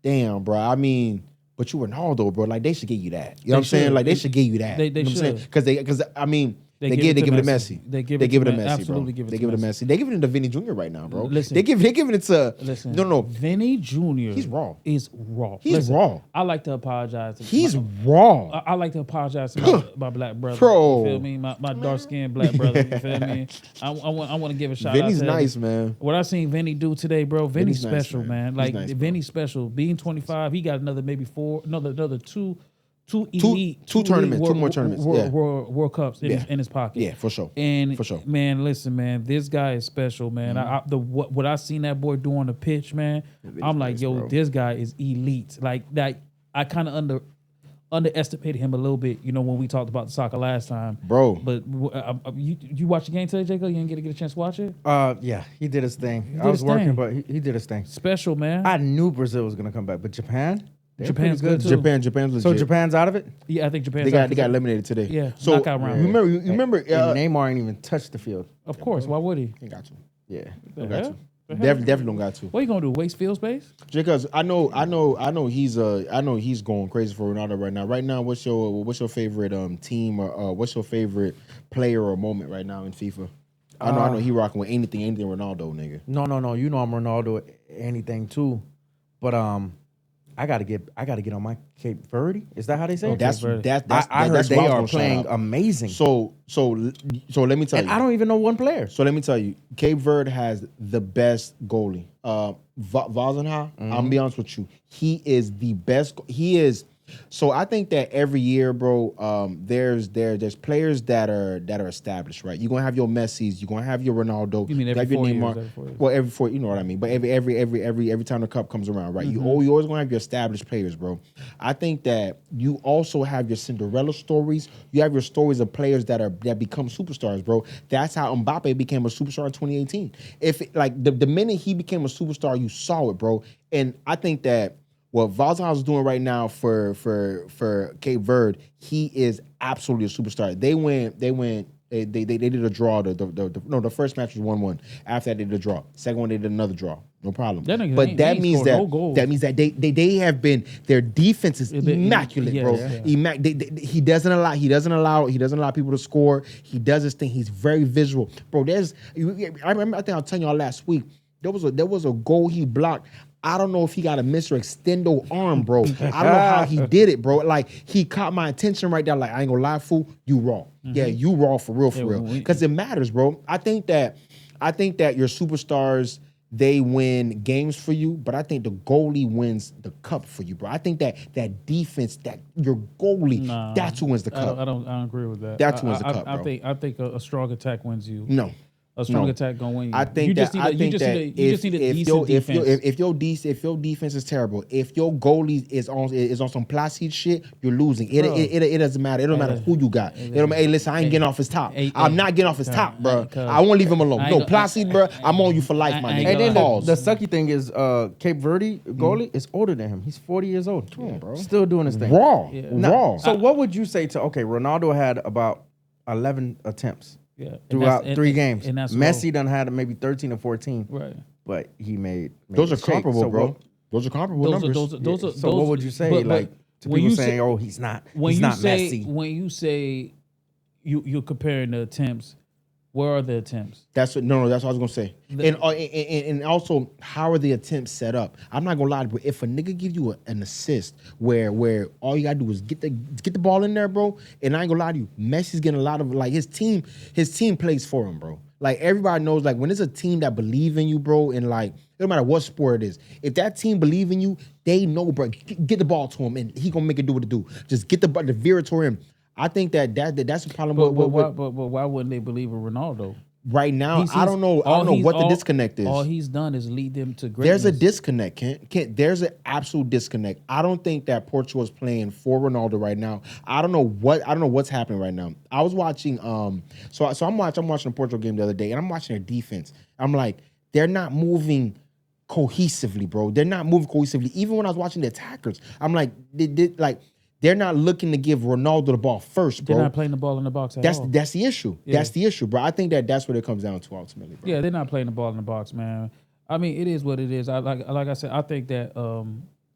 Speaker 2: damn, bro. I mean. But you Ronaldo, bro. Like they should give you that. You know what I'm saying? Like they should give you that.
Speaker 1: They
Speaker 2: you know
Speaker 1: should.
Speaker 2: Because I mean they give it to Messi. They give it to Messi.
Speaker 1: Absolutely
Speaker 2: bro.
Speaker 1: give it
Speaker 2: they
Speaker 1: to
Speaker 2: give it to
Speaker 1: Messi.
Speaker 2: Messi. They give it to Vinny Jr. right now, bro.
Speaker 1: Listen,
Speaker 2: they giving it to no.
Speaker 1: Vinny Jr.
Speaker 2: He's raw.
Speaker 1: Is raw.
Speaker 2: He's raw.
Speaker 1: I like to apologize.
Speaker 2: He's raw.
Speaker 1: I like to apologize to my black brother.
Speaker 2: Bro.
Speaker 1: You feel me? My dark skinned black brother. You feel me? I want to give a shout
Speaker 2: Vinny's
Speaker 1: out to
Speaker 2: nice, man.
Speaker 1: What I seen Vinny do today, bro. Vinny's special,
Speaker 2: nice,
Speaker 1: man. Like
Speaker 2: nice,
Speaker 1: Vinny's special. Being 25, he got another two more tournaments, World Cups in his pocket.
Speaker 2: Yeah, for sure.
Speaker 1: And
Speaker 2: for sure,
Speaker 1: man, listen, man, this guy is special, man. What I seen that boy do on the pitch, man, I'm like, yo, bro. This guy is elite. Like that, I kind of underestimated him a little bit, you know, when we talked about the soccer last time,
Speaker 2: bro.
Speaker 1: But you watch the game today, Jacob? You didn't get a chance to watch it?
Speaker 3: Yeah, he did his thing. I was working, but he did his thing.
Speaker 1: Special, man.
Speaker 3: I knew Brazil was gonna come back, but Japan's
Speaker 1: good too.
Speaker 2: Japan's legit.
Speaker 3: So Japan's out of it?
Speaker 1: Yeah, I think Japan's
Speaker 2: they got eliminated today.
Speaker 1: Yeah,
Speaker 2: so
Speaker 1: knockout round.
Speaker 2: You remember
Speaker 3: Neymar ain't even touched the field.
Speaker 1: Of course, why would he?
Speaker 2: He got to.
Speaker 3: Yeah,
Speaker 2: got to. Definitely don't got to.
Speaker 1: What you gonna do? Waste field space?
Speaker 2: Because I know he's going crazy for Ronaldo right now. Right now, what's your favorite team or what's your favorite player or moment right now in FIFA? I know he rocking with anything Ronaldo, nigga.
Speaker 3: No. You know I'm Ronaldo anything too, but I gotta get on my Cape Verde. Is that how they say it? I heard they are playing amazing.
Speaker 2: So let me tell you.
Speaker 3: I don't even know one player.
Speaker 2: So let me tell you, Cape Verde has the best goalie. Vazenha, I'm gonna be honest with you. He is the best. He is. So I think that every year, bro, there's players that are established, right? You're gonna have your Messis, you're gonna have your Ronaldo,
Speaker 1: you mean every 4 years?
Speaker 2: Well, every 4, you know what I mean. But every time the cup comes around, right? You always gonna have your established players, bro. I think that you also have your Cinderella stories. You have your stories of players that become superstars, bro. That's how Mbappe became a superstar in 2018. The minute he became a superstar, you saw it, bro. And I think that what Valzhan is doing right now for Cape Verde, he is absolutely a superstar. They did a draw. The first match was 1-1. After that, they did a draw. Second one, they did another draw. No problem. That means that they have been, their defense is immaculate, bro. Yeah. He doesn't allow people to score. He does his thing. He's very visual, bro. I think I was telling y'all last week. There was a goal he blocked. I don't know if he got a Mr. Extendo arm, bro. I don't know how he did it, bro. Like, he caught my attention right there. Like, I ain't gonna lie, fool. You raw. Yeah, you raw for real. Because it matters, bro. I think that your superstars, they win games for you, but I think the goalie wins the cup for you, bro. I think that defense, that your goalie, that's who wins the cup.
Speaker 1: I don't agree with that.
Speaker 2: That's who wins the cup, bro.
Speaker 1: I think a strong attack wins you.
Speaker 2: No.
Speaker 1: A strong
Speaker 2: No.
Speaker 1: attack gonna win you.
Speaker 2: I think
Speaker 1: you
Speaker 2: that
Speaker 1: just need a,
Speaker 2: I
Speaker 1: you
Speaker 2: think
Speaker 1: just
Speaker 2: that
Speaker 1: need a, you just need a decent
Speaker 2: if
Speaker 1: defense.
Speaker 2: if your defense is terrible, if your goalie is on some placid shit, you're losing. It doesn't matter. It don't matter who you got. It don't matter. Hey, listen, I ain't getting off his top. I'm not getting off his top, bro. I won't leave him alone. No, placid, bro. I'm on you for life, my nigga.
Speaker 3: And then
Speaker 2: Pause.
Speaker 3: the sucky thing is, Cape Verde goalie is older than him. He's 40 years old. Come on, bro. Still doing his thing.
Speaker 2: Raw.
Speaker 3: So what would you say to? Okay, Ronaldo had about 11 attempts.
Speaker 1: Yeah,
Speaker 3: Throughout 3 games.
Speaker 1: and that's
Speaker 3: Messi
Speaker 1: low.
Speaker 3: done had maybe 13 or 14.
Speaker 1: Right.
Speaker 3: But he made
Speaker 2: Those are
Speaker 3: mistakes.
Speaker 2: comparable,
Speaker 3: So
Speaker 2: bro.
Speaker 3: what-
Speaker 2: Those are comparable numbers.
Speaker 3: So what would you say,
Speaker 1: but
Speaker 3: like to
Speaker 1: when
Speaker 3: people
Speaker 1: you
Speaker 3: saying,
Speaker 1: say-
Speaker 3: "Oh, he's not
Speaker 1: when
Speaker 3: Messi"?
Speaker 1: When you say you're comparing the attempts, where are the attempts?
Speaker 2: That's what that's what I was gonna say. And also, how are the attempts set up? I'm not gonna lie, bro. If a nigga give you an assist where all you gotta do is get the ball in there, bro, and I ain't gonna lie to you, Messi's getting a lot of like his team plays for him, bro. Like everybody knows, like when it's a team that believe in you, bro, and like it don't matter what sport it is, if that team believe in you, they know, bro. Get the ball to him, and he gonna make it do what it do. Just get the veer it to him. I think that's the problem.
Speaker 1: But
Speaker 2: with
Speaker 1: why wouldn't they believe in Ronaldo?
Speaker 2: right now,
Speaker 1: He's-
Speaker 2: I don't know what the disconnect is.
Speaker 1: All he's done is lead them to greatness.
Speaker 2: There's a disconnect, Kent. There's an absolute disconnect. I don't think that Portugal is playing for Ronaldo right now. I don't know what's happening right now. I was watching so I'm watching the Portugal game the other day, and I'm watching their defense. I'm like, they're not moving cohesively, bro. They're not moving cohesively. Even when I was watching the attackers, I'm like, they're not looking to give Ronaldo the ball first, bro.
Speaker 1: They're not playing the ball in the box at all.
Speaker 2: That's the issue.
Speaker 1: Yeah.
Speaker 2: That's the issue, bro. I think that's what it comes down to ultimately, bro.
Speaker 1: Yeah, they're not playing the ball in the box, man. I mean, it is what it is. Like I said, I think that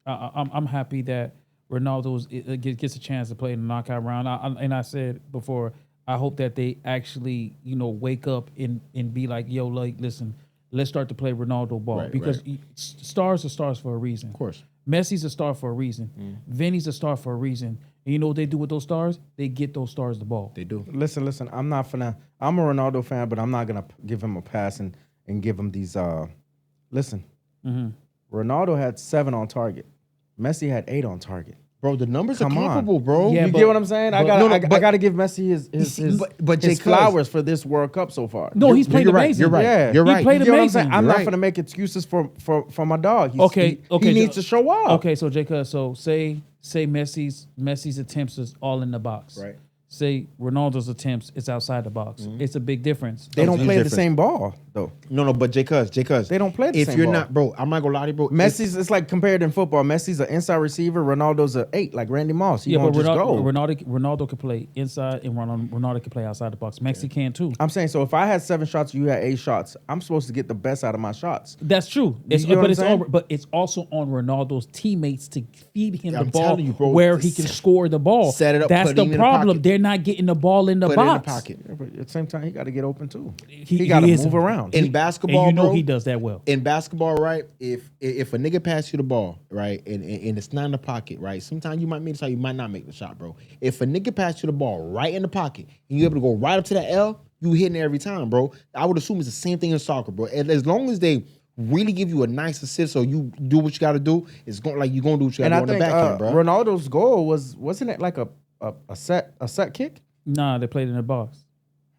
Speaker 1: I'm happy that Ronaldo gets a chance to play in the knockout round. And I said before, I hope that they actually wake up and be like, yo, like, listen, let's start to play Ronaldo ball.
Speaker 2: Right,
Speaker 1: because
Speaker 2: right.
Speaker 1: Stars are stars for a reason.
Speaker 2: Of course.
Speaker 1: Messi's a star for a reason. Vinny's a star for a reason. And you know what they do with those stars? They get those stars the ball.
Speaker 2: They do.
Speaker 3: Listen. I'm a Ronaldo fan, but I'm not gonna give him a pass and give him these. Listen, Ronaldo had 7 on target. Messi had 8 on target.
Speaker 2: Bro, the numbers
Speaker 3: Come
Speaker 2: are
Speaker 3: on.
Speaker 2: comparable, bro.
Speaker 1: Yeah,
Speaker 3: You
Speaker 1: but-
Speaker 3: get what I'm saying? I gotta give Messi his
Speaker 2: but Jay
Speaker 3: his
Speaker 2: Cuz-
Speaker 3: flowers for this World Cup so far.
Speaker 1: No, he's played
Speaker 2: You're right.
Speaker 1: amazing.
Speaker 2: You're right.
Speaker 3: Yeah.
Speaker 2: You're
Speaker 1: He
Speaker 2: right.
Speaker 1: played
Speaker 3: You get what I'm
Speaker 1: amazing.
Speaker 3: saying? I'm
Speaker 2: You're
Speaker 3: not
Speaker 2: right.
Speaker 3: gonna make excuses for my dog.
Speaker 1: Okay,
Speaker 3: he needs to show up.
Speaker 1: Okay, so Jacob, so say Messi's attempts is all in the box.
Speaker 2: Right.
Speaker 1: Say Ronaldo's attempts is outside the box. It's a big difference.
Speaker 3: They don't
Speaker 2: Huge
Speaker 3: play the
Speaker 2: difference.
Speaker 3: same ball though.
Speaker 2: No, but Jay Cuz.
Speaker 3: They don't play the
Speaker 2: if
Speaker 3: same
Speaker 2: you're
Speaker 3: ball.
Speaker 2: not, bro, I'm not gonna lie to you, bro.
Speaker 3: Messi's it's like compared in football. Messi's an inside receiver. Ronaldo's a 8, like Randy Moss. He
Speaker 1: Yeah, but
Speaker 3: won't just go.
Speaker 1: Ronaldo can play inside and Ronaldo can play outside the box. Messi can too.
Speaker 3: I'm saying, so if I had 7 shots, you had 8 shots. I'm supposed to get the best out of my shots.
Speaker 1: That's true.
Speaker 3: You know what I'm saying?
Speaker 1: But it's also on Ronaldo's teammates to feed him
Speaker 2: I'm
Speaker 1: the ball
Speaker 2: telling you, bro,
Speaker 1: where he can score the ball.
Speaker 2: set it up,
Speaker 1: That's
Speaker 2: put
Speaker 1: the
Speaker 2: him in the
Speaker 1: problem.
Speaker 2: pocket.
Speaker 1: They're not getting the ball in the
Speaker 2: Put it in the
Speaker 1: box.
Speaker 2: pocket.
Speaker 3: Yeah, but at the same time, he got to get open too.
Speaker 1: He
Speaker 3: He got to
Speaker 1: is-
Speaker 3: move around.
Speaker 2: In basketball,
Speaker 1: And you know
Speaker 2: bro,
Speaker 1: he does that well.
Speaker 2: in basketball, right? If a nigga pass you the ball, right, and it's not in the pocket, right? Sometimes you might make the shot, you might not make the shot, bro. If a nigga pass you the ball right in the pocket and you're able to go right up to that L, you hitting it every time, bro. I would assume it's the same thing in soccer, bro. And as long as they really give you a nice assist, so you do what you got to do, it's going like you're gonna do what you got
Speaker 3: And
Speaker 2: to do
Speaker 3: I
Speaker 2: on the
Speaker 3: think
Speaker 2: back end, bro.
Speaker 3: Ronaldo's goal wasn't it like a set kick?
Speaker 1: Nah, they played in the box.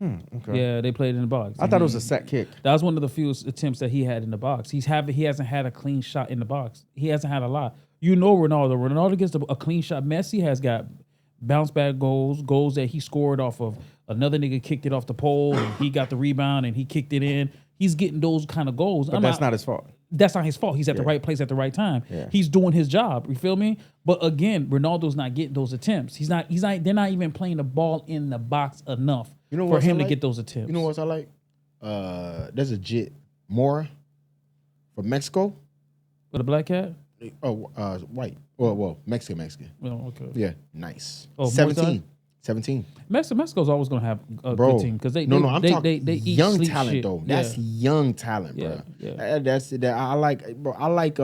Speaker 3: Okay.
Speaker 1: Yeah, they played in the box.
Speaker 3: I thought it was a set kick.
Speaker 1: That was one of the few attempts that he had in the box. He hasn't had a clean shot in the box. He hasn't had a lot. You know Ronaldo. Ronaldo gets a clean shot. Messi has got bounce back goals that he scored off of another nigga kicked it off the pole and he got the rebound and he kicked it in. He's getting those kind of goals.
Speaker 3: But that's not his fault.
Speaker 1: That's not his fault. He's at the right place at the right time.
Speaker 3: Yeah.
Speaker 1: He's doing his job. You feel me? But again, Ronaldo's not getting those attempts. He's not. They're not even playing the ball in the box enough
Speaker 2: You know
Speaker 1: for
Speaker 2: what
Speaker 1: him
Speaker 2: I
Speaker 1: to
Speaker 2: like?
Speaker 1: get those attempts.
Speaker 2: You know what I like? There's a Jit Mora from Mexico.
Speaker 1: With a black cat?
Speaker 2: Oh, white. Well, Mexican.
Speaker 1: Oh, okay.
Speaker 2: Yeah, nice.
Speaker 1: Oh,
Speaker 2: 17. 17.
Speaker 1: Mexico's always gonna have a
Speaker 2: Bro,
Speaker 1: good team because
Speaker 2: I'm
Speaker 1: they
Speaker 2: talking
Speaker 1: eat
Speaker 2: young
Speaker 1: sleep
Speaker 2: talent
Speaker 1: shit.
Speaker 2: though.
Speaker 1: Yeah.
Speaker 2: That's young talent, bro.
Speaker 1: Yeah.
Speaker 2: That's that. I like, bro. I like.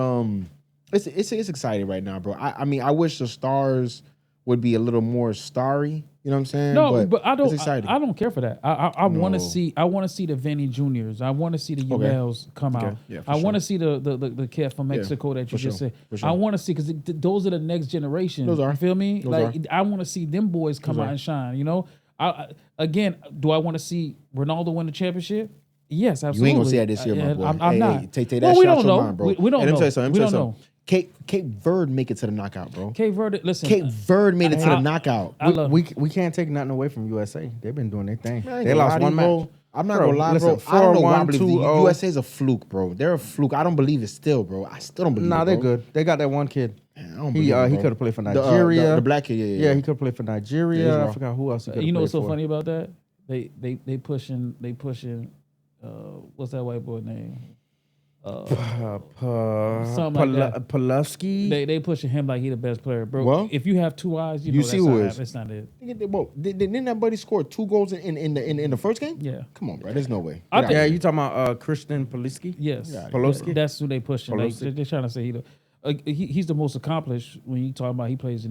Speaker 2: It's exciting right now, bro. I mean, I wish the stars would be a little more starry. You know what I'm saying?
Speaker 1: No, but I don't.
Speaker 2: It's exciting.
Speaker 1: I don't care for that. I want to
Speaker 2: No.
Speaker 1: see. I want to see the Vinny Juniors. I want to see the Umels come out.
Speaker 2: Yeah, for
Speaker 1: I want to
Speaker 2: sure.
Speaker 1: see the kid from Mexico that you
Speaker 2: for
Speaker 1: just
Speaker 2: sure,
Speaker 1: said.
Speaker 2: for sure.
Speaker 1: I want to see because those are the next generation.
Speaker 2: Those are.
Speaker 1: You feel me?
Speaker 2: Those
Speaker 1: like
Speaker 2: are.
Speaker 1: I want to see them boys come out and shine. You know. Again, do I want to see Ronaldo win the championship? Yes,
Speaker 2: You
Speaker 1: absolutely.
Speaker 2: ain't gonna see that this year, my boy.
Speaker 1: I'm not.
Speaker 2: Hey, take that
Speaker 1: Well,
Speaker 2: shit
Speaker 1: we
Speaker 2: out
Speaker 1: don't
Speaker 2: your
Speaker 1: know.
Speaker 2: mind, bro.
Speaker 1: We don't
Speaker 2: Hey, let me
Speaker 1: know.
Speaker 2: tell you something.
Speaker 1: We don't know.
Speaker 2: Cape Verde make it to the knockout, bro.
Speaker 1: Cape Verde, listen.
Speaker 2: Cape Verde made it to the knockout.
Speaker 3: We can't take nothing away from USA. They've been doing their thing.
Speaker 2: I ain't
Speaker 3: They
Speaker 2: gonna
Speaker 3: lost
Speaker 2: lie to
Speaker 3: one
Speaker 2: you,
Speaker 3: match.
Speaker 2: bro. I'm not
Speaker 3: Bro,
Speaker 2: gonna lie,
Speaker 3: listen,
Speaker 2: bro. I don't know why I
Speaker 3: 4-1,
Speaker 2: believe the
Speaker 3: 2-0.
Speaker 2: USA is a fluke, bro. They're a fluke. I don't believe it still, bro. I still don't believe it.
Speaker 3: Nah, they're
Speaker 2: bro.
Speaker 3: good. They got that one kid.
Speaker 2: Man, I don't
Speaker 3: He
Speaker 2: believe it,
Speaker 3: he
Speaker 2: bro.
Speaker 3: could have played for
Speaker 2: The,
Speaker 3: Nigeria.
Speaker 2: the black kid, yeah.
Speaker 3: He could have played for Nigeria.
Speaker 2: Yeah,
Speaker 3: I
Speaker 2: bro.
Speaker 3: forgot who else he could have
Speaker 1: You know
Speaker 3: played
Speaker 1: what's so
Speaker 3: for.
Speaker 1: funny about that? They pushing. What's that white boy name? Something like that.
Speaker 3: Pulevsky.
Speaker 1: They pushing him like he the best player, bro.
Speaker 2: Well,
Speaker 1: if you have two eyes, you
Speaker 2: you
Speaker 1: know
Speaker 2: see
Speaker 1: that's
Speaker 2: who
Speaker 1: not
Speaker 2: is.
Speaker 1: It's not it.
Speaker 2: Bro, didn't that buddy score 2 goals in the first game?
Speaker 1: Yeah.
Speaker 2: Come on, bro. There's no way.
Speaker 1: I
Speaker 2: Get
Speaker 1: think-
Speaker 2: out
Speaker 3: Yeah,
Speaker 2: of
Speaker 3: you talking about Christian Pulevsky?
Speaker 1: Yes,
Speaker 2: Yeah,
Speaker 3: Polowski?
Speaker 1: That's who they pushing. Like,
Speaker 3: Polowski.
Speaker 1: they're trying to say he's the most accomplished. When you talk about he played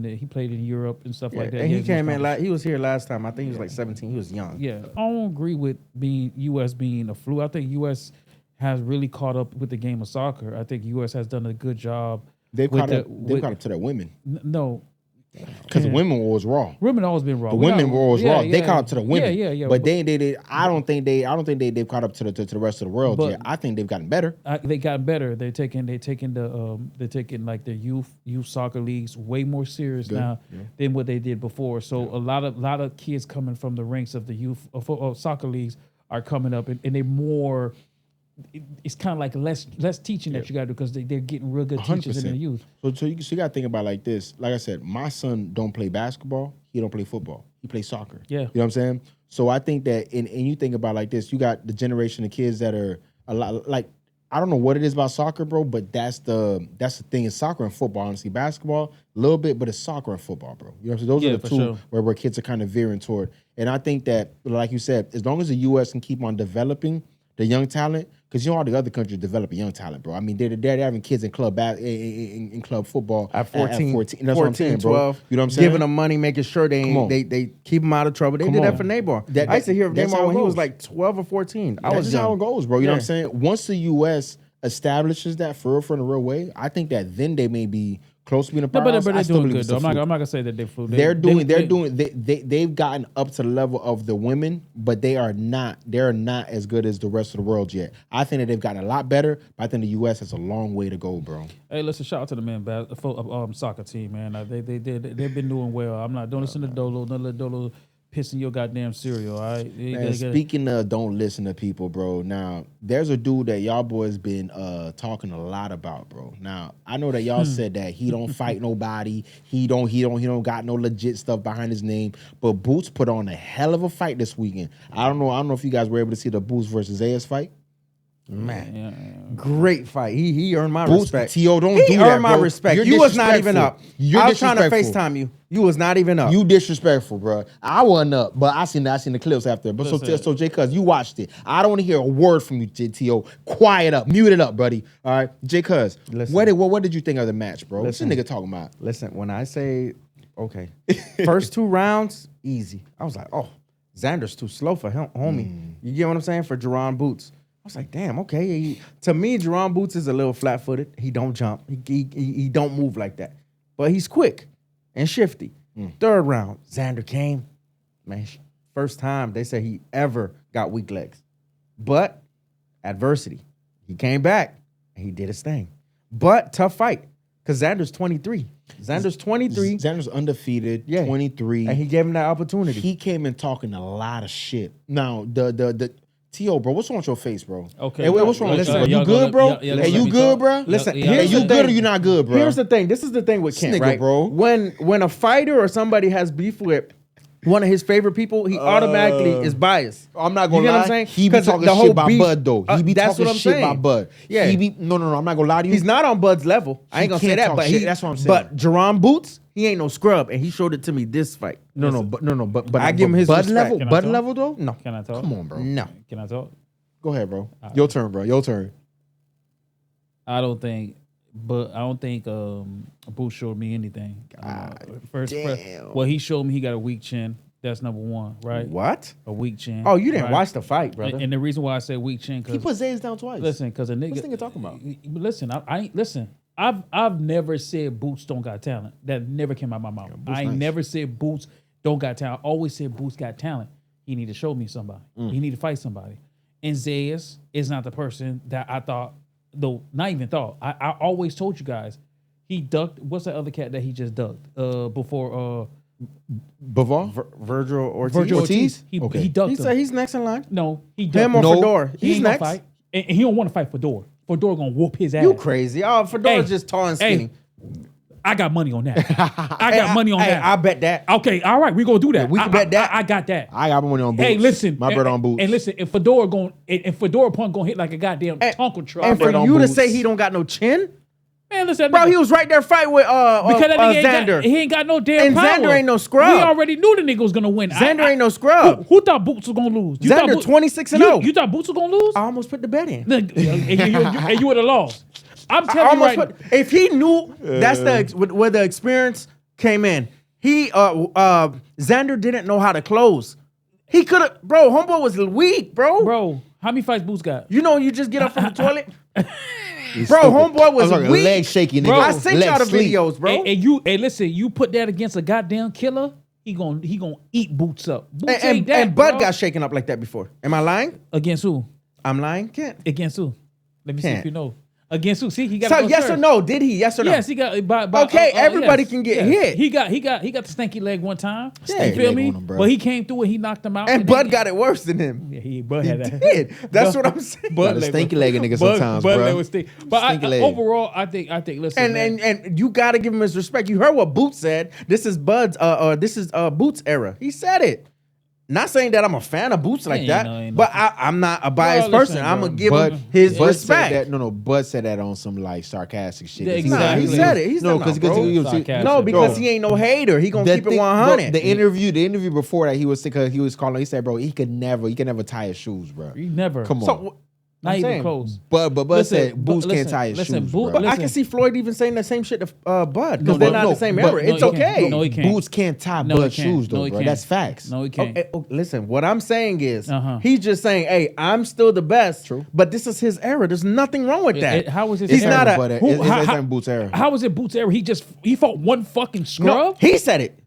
Speaker 1: in Europe and stuff like that.
Speaker 3: And
Speaker 1: Yeah,
Speaker 3: he
Speaker 1: he's
Speaker 3: came
Speaker 1: most
Speaker 3: in. He was here last time. I think he was like 17. He was young.
Speaker 1: Yeah, I don't agree with U.S. being a fluke. I think U.S. has really caught up with the game of soccer. I think U.S. has done a good job.
Speaker 2: They've
Speaker 1: with
Speaker 2: caught
Speaker 1: the-
Speaker 2: up. They've
Speaker 1: with-
Speaker 2: caught up to their women
Speaker 1: No,
Speaker 2: because the women war was raw.
Speaker 1: women always been raw.
Speaker 2: The women war was raw. They caught up to the women.
Speaker 1: Yeah.
Speaker 2: But they I don't think they've caught up to the rest of the world
Speaker 1: But-
Speaker 2: yet. I think they've gotten better.
Speaker 1: They got better. They're taking like their youth soccer leagues way more serious now than what they did before. So a lot of kids coming from the ranks of the youth of soccer leagues are coming up, and they're more. It's kind of like less teaching that you got to do because they're getting real good teachers in the
Speaker 2: 100%.
Speaker 1: youth.
Speaker 2: So you got to think about it like this. Like I said, my son don't play basketball. He don't play football. He plays soccer.
Speaker 1: Yeah.
Speaker 2: You know what I'm saying? So I think that, and you think about it like this, you got the generation of kids that are a lot, like, I don't know what it is about soccer, bro, but that's the thing in soccer and football. Honestly, basketball, a little bit, but it's soccer and football, bro. You know what I'm saying? Those
Speaker 1: Yeah,
Speaker 2: are the
Speaker 1: for
Speaker 2: two
Speaker 1: sure.
Speaker 2: where kids are kind of veering toward. And I think that, like you said, as long as the U.S. can keep on developing the young talent, because all the other countries developing young talent, bro. I mean, they're having kids in club in club football
Speaker 3: At 14,
Speaker 2: That's what I'm saying, bro.
Speaker 3: 12,
Speaker 2: You know what I'm saying?
Speaker 3: Giving them money, making sure they keep them out of trouble. They
Speaker 2: Come
Speaker 3: did
Speaker 2: on.
Speaker 3: that for Neymar.
Speaker 2: That-
Speaker 3: I used to hear of
Speaker 2: that's how
Speaker 3: Neymar
Speaker 2: it
Speaker 3: when he was
Speaker 2: goes.
Speaker 3: like 12 or 14. I
Speaker 2: That's
Speaker 3: was
Speaker 2: just how
Speaker 3: young.
Speaker 2: it goes, bro. You know what I'm
Speaker 3: Yeah.
Speaker 2: saying? Once the U.S. establishes that for in a real way, I think that then they may be close to being a
Speaker 1: No,
Speaker 2: powerhouse.
Speaker 1: but
Speaker 2: I
Speaker 1: they're
Speaker 2: still
Speaker 1: doing
Speaker 2: believe
Speaker 1: good
Speaker 2: it's
Speaker 1: though.
Speaker 2: a
Speaker 1: I'm
Speaker 2: fluke.
Speaker 1: not gonna say that they're fluke.
Speaker 2: They've gotten up to the level of the women, but they're not as good as the rest of the world yet. I think that they've gotten a lot better, but I think the U.S. has a long way to go, bro.
Speaker 1: Hey, listen, shout out to the men soccer team, man. They've been doing well. I'm not. Don't listen to Dolo. Don't let Dolo pissing your goddamn cereal. All right.
Speaker 2: Man, speaking of don't listen to people, bro. Now there's a dude that y'all boys been talking a lot about, bro. Now I know that y'all said that he don't fight nobody. He don't got no legit stuff behind his name. But Boots put on a hell of a fight this weekend. I don't know if you guys were able to see the Boots versus Zayas fight.
Speaker 3: Man, great fight. He earned my
Speaker 2: Boots,
Speaker 3: respect.
Speaker 2: T.O., don't
Speaker 3: he
Speaker 2: do that,
Speaker 3: earned my
Speaker 2: bro.
Speaker 3: respect.
Speaker 2: You're
Speaker 3: You was not even
Speaker 2: disrespectful.
Speaker 3: up.
Speaker 2: You're
Speaker 3: I was trying to
Speaker 2: disrespectful.
Speaker 3: FaceTime you. You was not even up.
Speaker 2: You disrespectful, bro. I wasn't up, but I seen the clips after. But
Speaker 1: Listen.
Speaker 2: so J Cuz, you watched it. I don't want to hear a word from you, T.O. Quiet up, mute it up, buddy. All right, J Cuz,
Speaker 3: Listen.
Speaker 2: what did you think of the match, bro?
Speaker 3: Listen.
Speaker 2: What's this nigga talking about?
Speaker 3: Listen, when I say, okay, first 2 rounds, easy. I was like, oh, Xander's too slow for him, homie. You get what I'm saying? For Jaron Boots. I was like, damn, okay. To me, Jaron Boots is a little flat-footed. He don't jump. He don't move like that. But he's quick and shifty. 3rd round, Xander came. Man, first time they say he ever got weak legs. But adversity. He came back and he did his thing. But tough fight because Xander's 23.
Speaker 2: Xander's undefeated,
Speaker 3: Yeah.
Speaker 2: 23.
Speaker 3: And he gave him that opportunity.
Speaker 2: He came in talking a lot of shit. Now, the T.O., bro, what's wrong with your face, bro?
Speaker 1: Okay.
Speaker 2: Hey, what's wrong?
Speaker 3: Listen,
Speaker 2: Listen, bro.
Speaker 1: y'all
Speaker 2: You good, bro?
Speaker 1: gonna- y'all
Speaker 2: Hey,
Speaker 1: gonna
Speaker 2: you
Speaker 1: let me
Speaker 2: good,
Speaker 1: talk?
Speaker 2: bro?
Speaker 3: Listen,
Speaker 1: Yeah,
Speaker 2: Hey,
Speaker 3: here's
Speaker 2: you
Speaker 3: the
Speaker 2: good
Speaker 3: thing.
Speaker 2: or you not good, bro?
Speaker 3: Here's the thing. This is the thing with Kent,
Speaker 2: nigga,
Speaker 3: right?
Speaker 2: bro.
Speaker 3: When a fighter or somebody has beef with one of his favorite people, he automatically is biased.
Speaker 2: I'm not
Speaker 3: You
Speaker 2: gonna
Speaker 3: get
Speaker 2: lie.
Speaker 3: what I'm saying?
Speaker 2: He be
Speaker 3: 'Cause
Speaker 2: talking
Speaker 3: the whole
Speaker 2: shit about
Speaker 3: beef-
Speaker 2: Bud though. He be
Speaker 3: that's
Speaker 2: talking
Speaker 3: what I'm
Speaker 2: shit
Speaker 3: saying.
Speaker 2: about Bud.
Speaker 3: Yeah.
Speaker 2: He be no. I'm not gonna lie to you.
Speaker 3: He's not on Bud's level. I ain't
Speaker 2: He
Speaker 3: gonna say
Speaker 2: can't
Speaker 3: that,
Speaker 2: talk
Speaker 3: but
Speaker 2: shit. That's what I'm saying.
Speaker 3: But Jaron Boots, he ain't no scrub, and he showed it to me this fight.
Speaker 2: But
Speaker 3: I give him his
Speaker 2: Bud
Speaker 3: respect.
Speaker 2: level.
Speaker 1: Can I
Speaker 2: Bud
Speaker 1: talk?
Speaker 2: level though.
Speaker 3: No,
Speaker 1: Can I talk?
Speaker 2: Come on, bro.
Speaker 3: no.
Speaker 1: Can I talk?
Speaker 2: Go ahead, bro. Your turn, bro. Your turn.
Speaker 1: I don't think Boots showed me anything. First, well, he showed me he got a weak chin. That's number one, right?
Speaker 3: What?
Speaker 1: A weak chin.
Speaker 3: Oh, you didn't
Speaker 1: right?
Speaker 3: watch the fight, brother.
Speaker 1: And the reason why I said weak chin,
Speaker 2: He
Speaker 1: because
Speaker 2: put Zayas down twice.
Speaker 1: listen, because a nigga.
Speaker 2: What's this nigga talking about?
Speaker 1: Listen, I ain't listen. I've never said Boots don't got talent. That never came out my mouth. I ain't
Speaker 2: nice.
Speaker 1: never said Boots don't got talent. I always said Boots got talent. He need to show me somebody. He need to fight somebody. and Zayas is not the person that I thought. Though not even thought. I always told you guys he ducked. What's that other cat that he just ducked? Before
Speaker 2: Bavar?
Speaker 3: Virgil Ortiz.
Speaker 1: Virgil
Speaker 2: Ortiz?
Speaker 1: He
Speaker 2: Okay.
Speaker 1: He ducked
Speaker 3: He
Speaker 1: him.
Speaker 3: said he's next in line.
Speaker 1: No, he ducked
Speaker 3: Him or
Speaker 2: No.
Speaker 3: Fedor.
Speaker 1: He
Speaker 3: He's
Speaker 1: ain't gonna
Speaker 3: next.
Speaker 1: fight, and he don't want to fight Fedor. Fedor gonna whoop his ass.
Speaker 3: You crazy? Oh, Fedor's
Speaker 1: Hey,
Speaker 3: just tall and skinny.
Speaker 1: I got money on that. I got money on
Speaker 3: Hey,
Speaker 1: that.
Speaker 3: I bet that.
Speaker 1: Okay, all right, we gonna do that.
Speaker 3: we can bet that.
Speaker 1: I got that.
Speaker 2: I got money on Boots.
Speaker 1: Hey, listen,
Speaker 2: My bread on Boots.
Speaker 1: And listen, if Fedor punk gonna hit like a goddamn Tonka truck,
Speaker 3: And for
Speaker 2: bet on
Speaker 3: you to
Speaker 2: Boots.
Speaker 3: say he don't got no chin,
Speaker 1: man, listen,
Speaker 3: bro, he was right there fighting with
Speaker 1: because that nigga ain't
Speaker 3: Xander.
Speaker 1: got, he ain't got no damn
Speaker 3: And
Speaker 1: power.
Speaker 3: Xander ain't no scrub.
Speaker 1: We already knew the nigga was gonna win.
Speaker 3: Xander ain't no scrub.
Speaker 1: Who thought Boots was gonna lose? You
Speaker 3: Xander
Speaker 1: thought
Speaker 3: 26-0.
Speaker 1: You thought Boots was gonna lose?
Speaker 3: I almost put the bet in.
Speaker 1: And you would have lost. I'm
Speaker 3: I
Speaker 1: telling you
Speaker 3: almost
Speaker 1: right.
Speaker 3: put, if he knew that's where the experience came in. He Xander didn't know how to close. He could have, bro. Homeboy was weak,
Speaker 1: Bro, how many fights Boots got?
Speaker 3: You know, you just get up from the toilet.
Speaker 2: He's
Speaker 3: Bro,
Speaker 2: stupid.
Speaker 3: homeboy was
Speaker 2: I'm talking
Speaker 3: weak.
Speaker 2: leg shaky, nigga.
Speaker 1: Bro,
Speaker 3: I sent
Speaker 2: Leg
Speaker 3: y'all the
Speaker 2: sleep.
Speaker 3: videos, bro.
Speaker 1: And listen, you put that against a goddamn killer, he gonna eat Boots up. Boots ain't that,
Speaker 3: And Bud
Speaker 1: bro.
Speaker 3: got shaken up like that before. Am I lying?
Speaker 1: Against who?
Speaker 3: I'm lying. Can't.
Speaker 1: Against who? Let me see if
Speaker 3: Can't.
Speaker 1: you know. Against who? See, he got.
Speaker 3: So yes or no? Did he? Yes or no?
Speaker 1: Yes, he got.
Speaker 3: Okay, everybody can get hit.
Speaker 1: He got the stanky leg one time.
Speaker 3: Yeah.
Speaker 1: You feel
Speaker 2: Leg
Speaker 1: me?
Speaker 2: on him, bro.
Speaker 1: But he came through and he knocked him out.
Speaker 3: And
Speaker 1: then
Speaker 3: Bud
Speaker 1: he-
Speaker 3: got it worse than him.
Speaker 1: Yeah, Bud
Speaker 3: He
Speaker 1: had that.
Speaker 3: did. That's what I'm saying.
Speaker 2: Gotta stanky leg a nigga sometimes,
Speaker 1: Bud
Speaker 2: bro.
Speaker 1: leg was stink. But
Speaker 2: Stinky leg.
Speaker 1: overall, I think. Listen, man.
Speaker 3: And you got to give him his respect. You heard what Boots said. This is Bud's. This is Boots' era. He said it. Not saying that I'm a fan of Boots like
Speaker 1: Ain't
Speaker 3: that,
Speaker 1: no- ain't no-
Speaker 3: but I'm not a biased
Speaker 1: Bro, listen,
Speaker 3: person. I'm
Speaker 1: bro.
Speaker 3: gonna give
Speaker 2: Bud,
Speaker 3: him his
Speaker 2: Bud
Speaker 3: respect.
Speaker 2: Said that, no, Bud said that on some like sarcastic shit.
Speaker 1: Yeah,
Speaker 2: He
Speaker 1: exactly.
Speaker 3: He said it. He's
Speaker 2: no,
Speaker 3: not,
Speaker 2: because
Speaker 3: bro.
Speaker 1: Sarcastic.
Speaker 3: No, because
Speaker 2: Bro.
Speaker 3: he ain't no hater. He gonna keep it 100.
Speaker 2: The interview before that, he was because he was calling. He said, "Bro, he could never tie his shoes, bro.
Speaker 1: He never.
Speaker 2: Come on."
Speaker 3: So
Speaker 1: Not
Speaker 3: I'm
Speaker 1: even
Speaker 3: saying,
Speaker 1: close.
Speaker 2: But Bud
Speaker 1: Listen,
Speaker 2: said Boots
Speaker 1: but
Speaker 2: can't tie his
Speaker 1: listen,
Speaker 2: shoes,
Speaker 1: Boo-
Speaker 2: bro.
Speaker 3: But I
Speaker 1: listen.
Speaker 3: can see Floyd even saying the same shit to Bud
Speaker 2: No,
Speaker 3: because they're not
Speaker 2: no,
Speaker 3: the same
Speaker 2: but-
Speaker 3: era.
Speaker 1: no,
Speaker 3: It's
Speaker 1: he can't.
Speaker 3: okay.
Speaker 1: No, he can't.
Speaker 2: Boots can't tie
Speaker 1: No, he
Speaker 2: Bud's
Speaker 1: can't.
Speaker 2: shoes,
Speaker 1: No,
Speaker 2: though,
Speaker 1: he
Speaker 2: bro.
Speaker 1: can't.
Speaker 2: That's facts.
Speaker 1: No, he can't.
Speaker 3: Listen, what I'm saying is
Speaker 1: Uh-huh.
Speaker 3: he's just saying, "Hey, I'm still the best."
Speaker 2: True.
Speaker 3: But this is his era. There's nothing wrong with that.
Speaker 1: How was his
Speaker 3: He's
Speaker 1: era?
Speaker 3: not a.
Speaker 2: But
Speaker 1: Who-
Speaker 2: it's
Speaker 1: how-
Speaker 2: in Boots era.
Speaker 1: How was it Boots era? He fought one fucking scrub.
Speaker 3: No, he said it.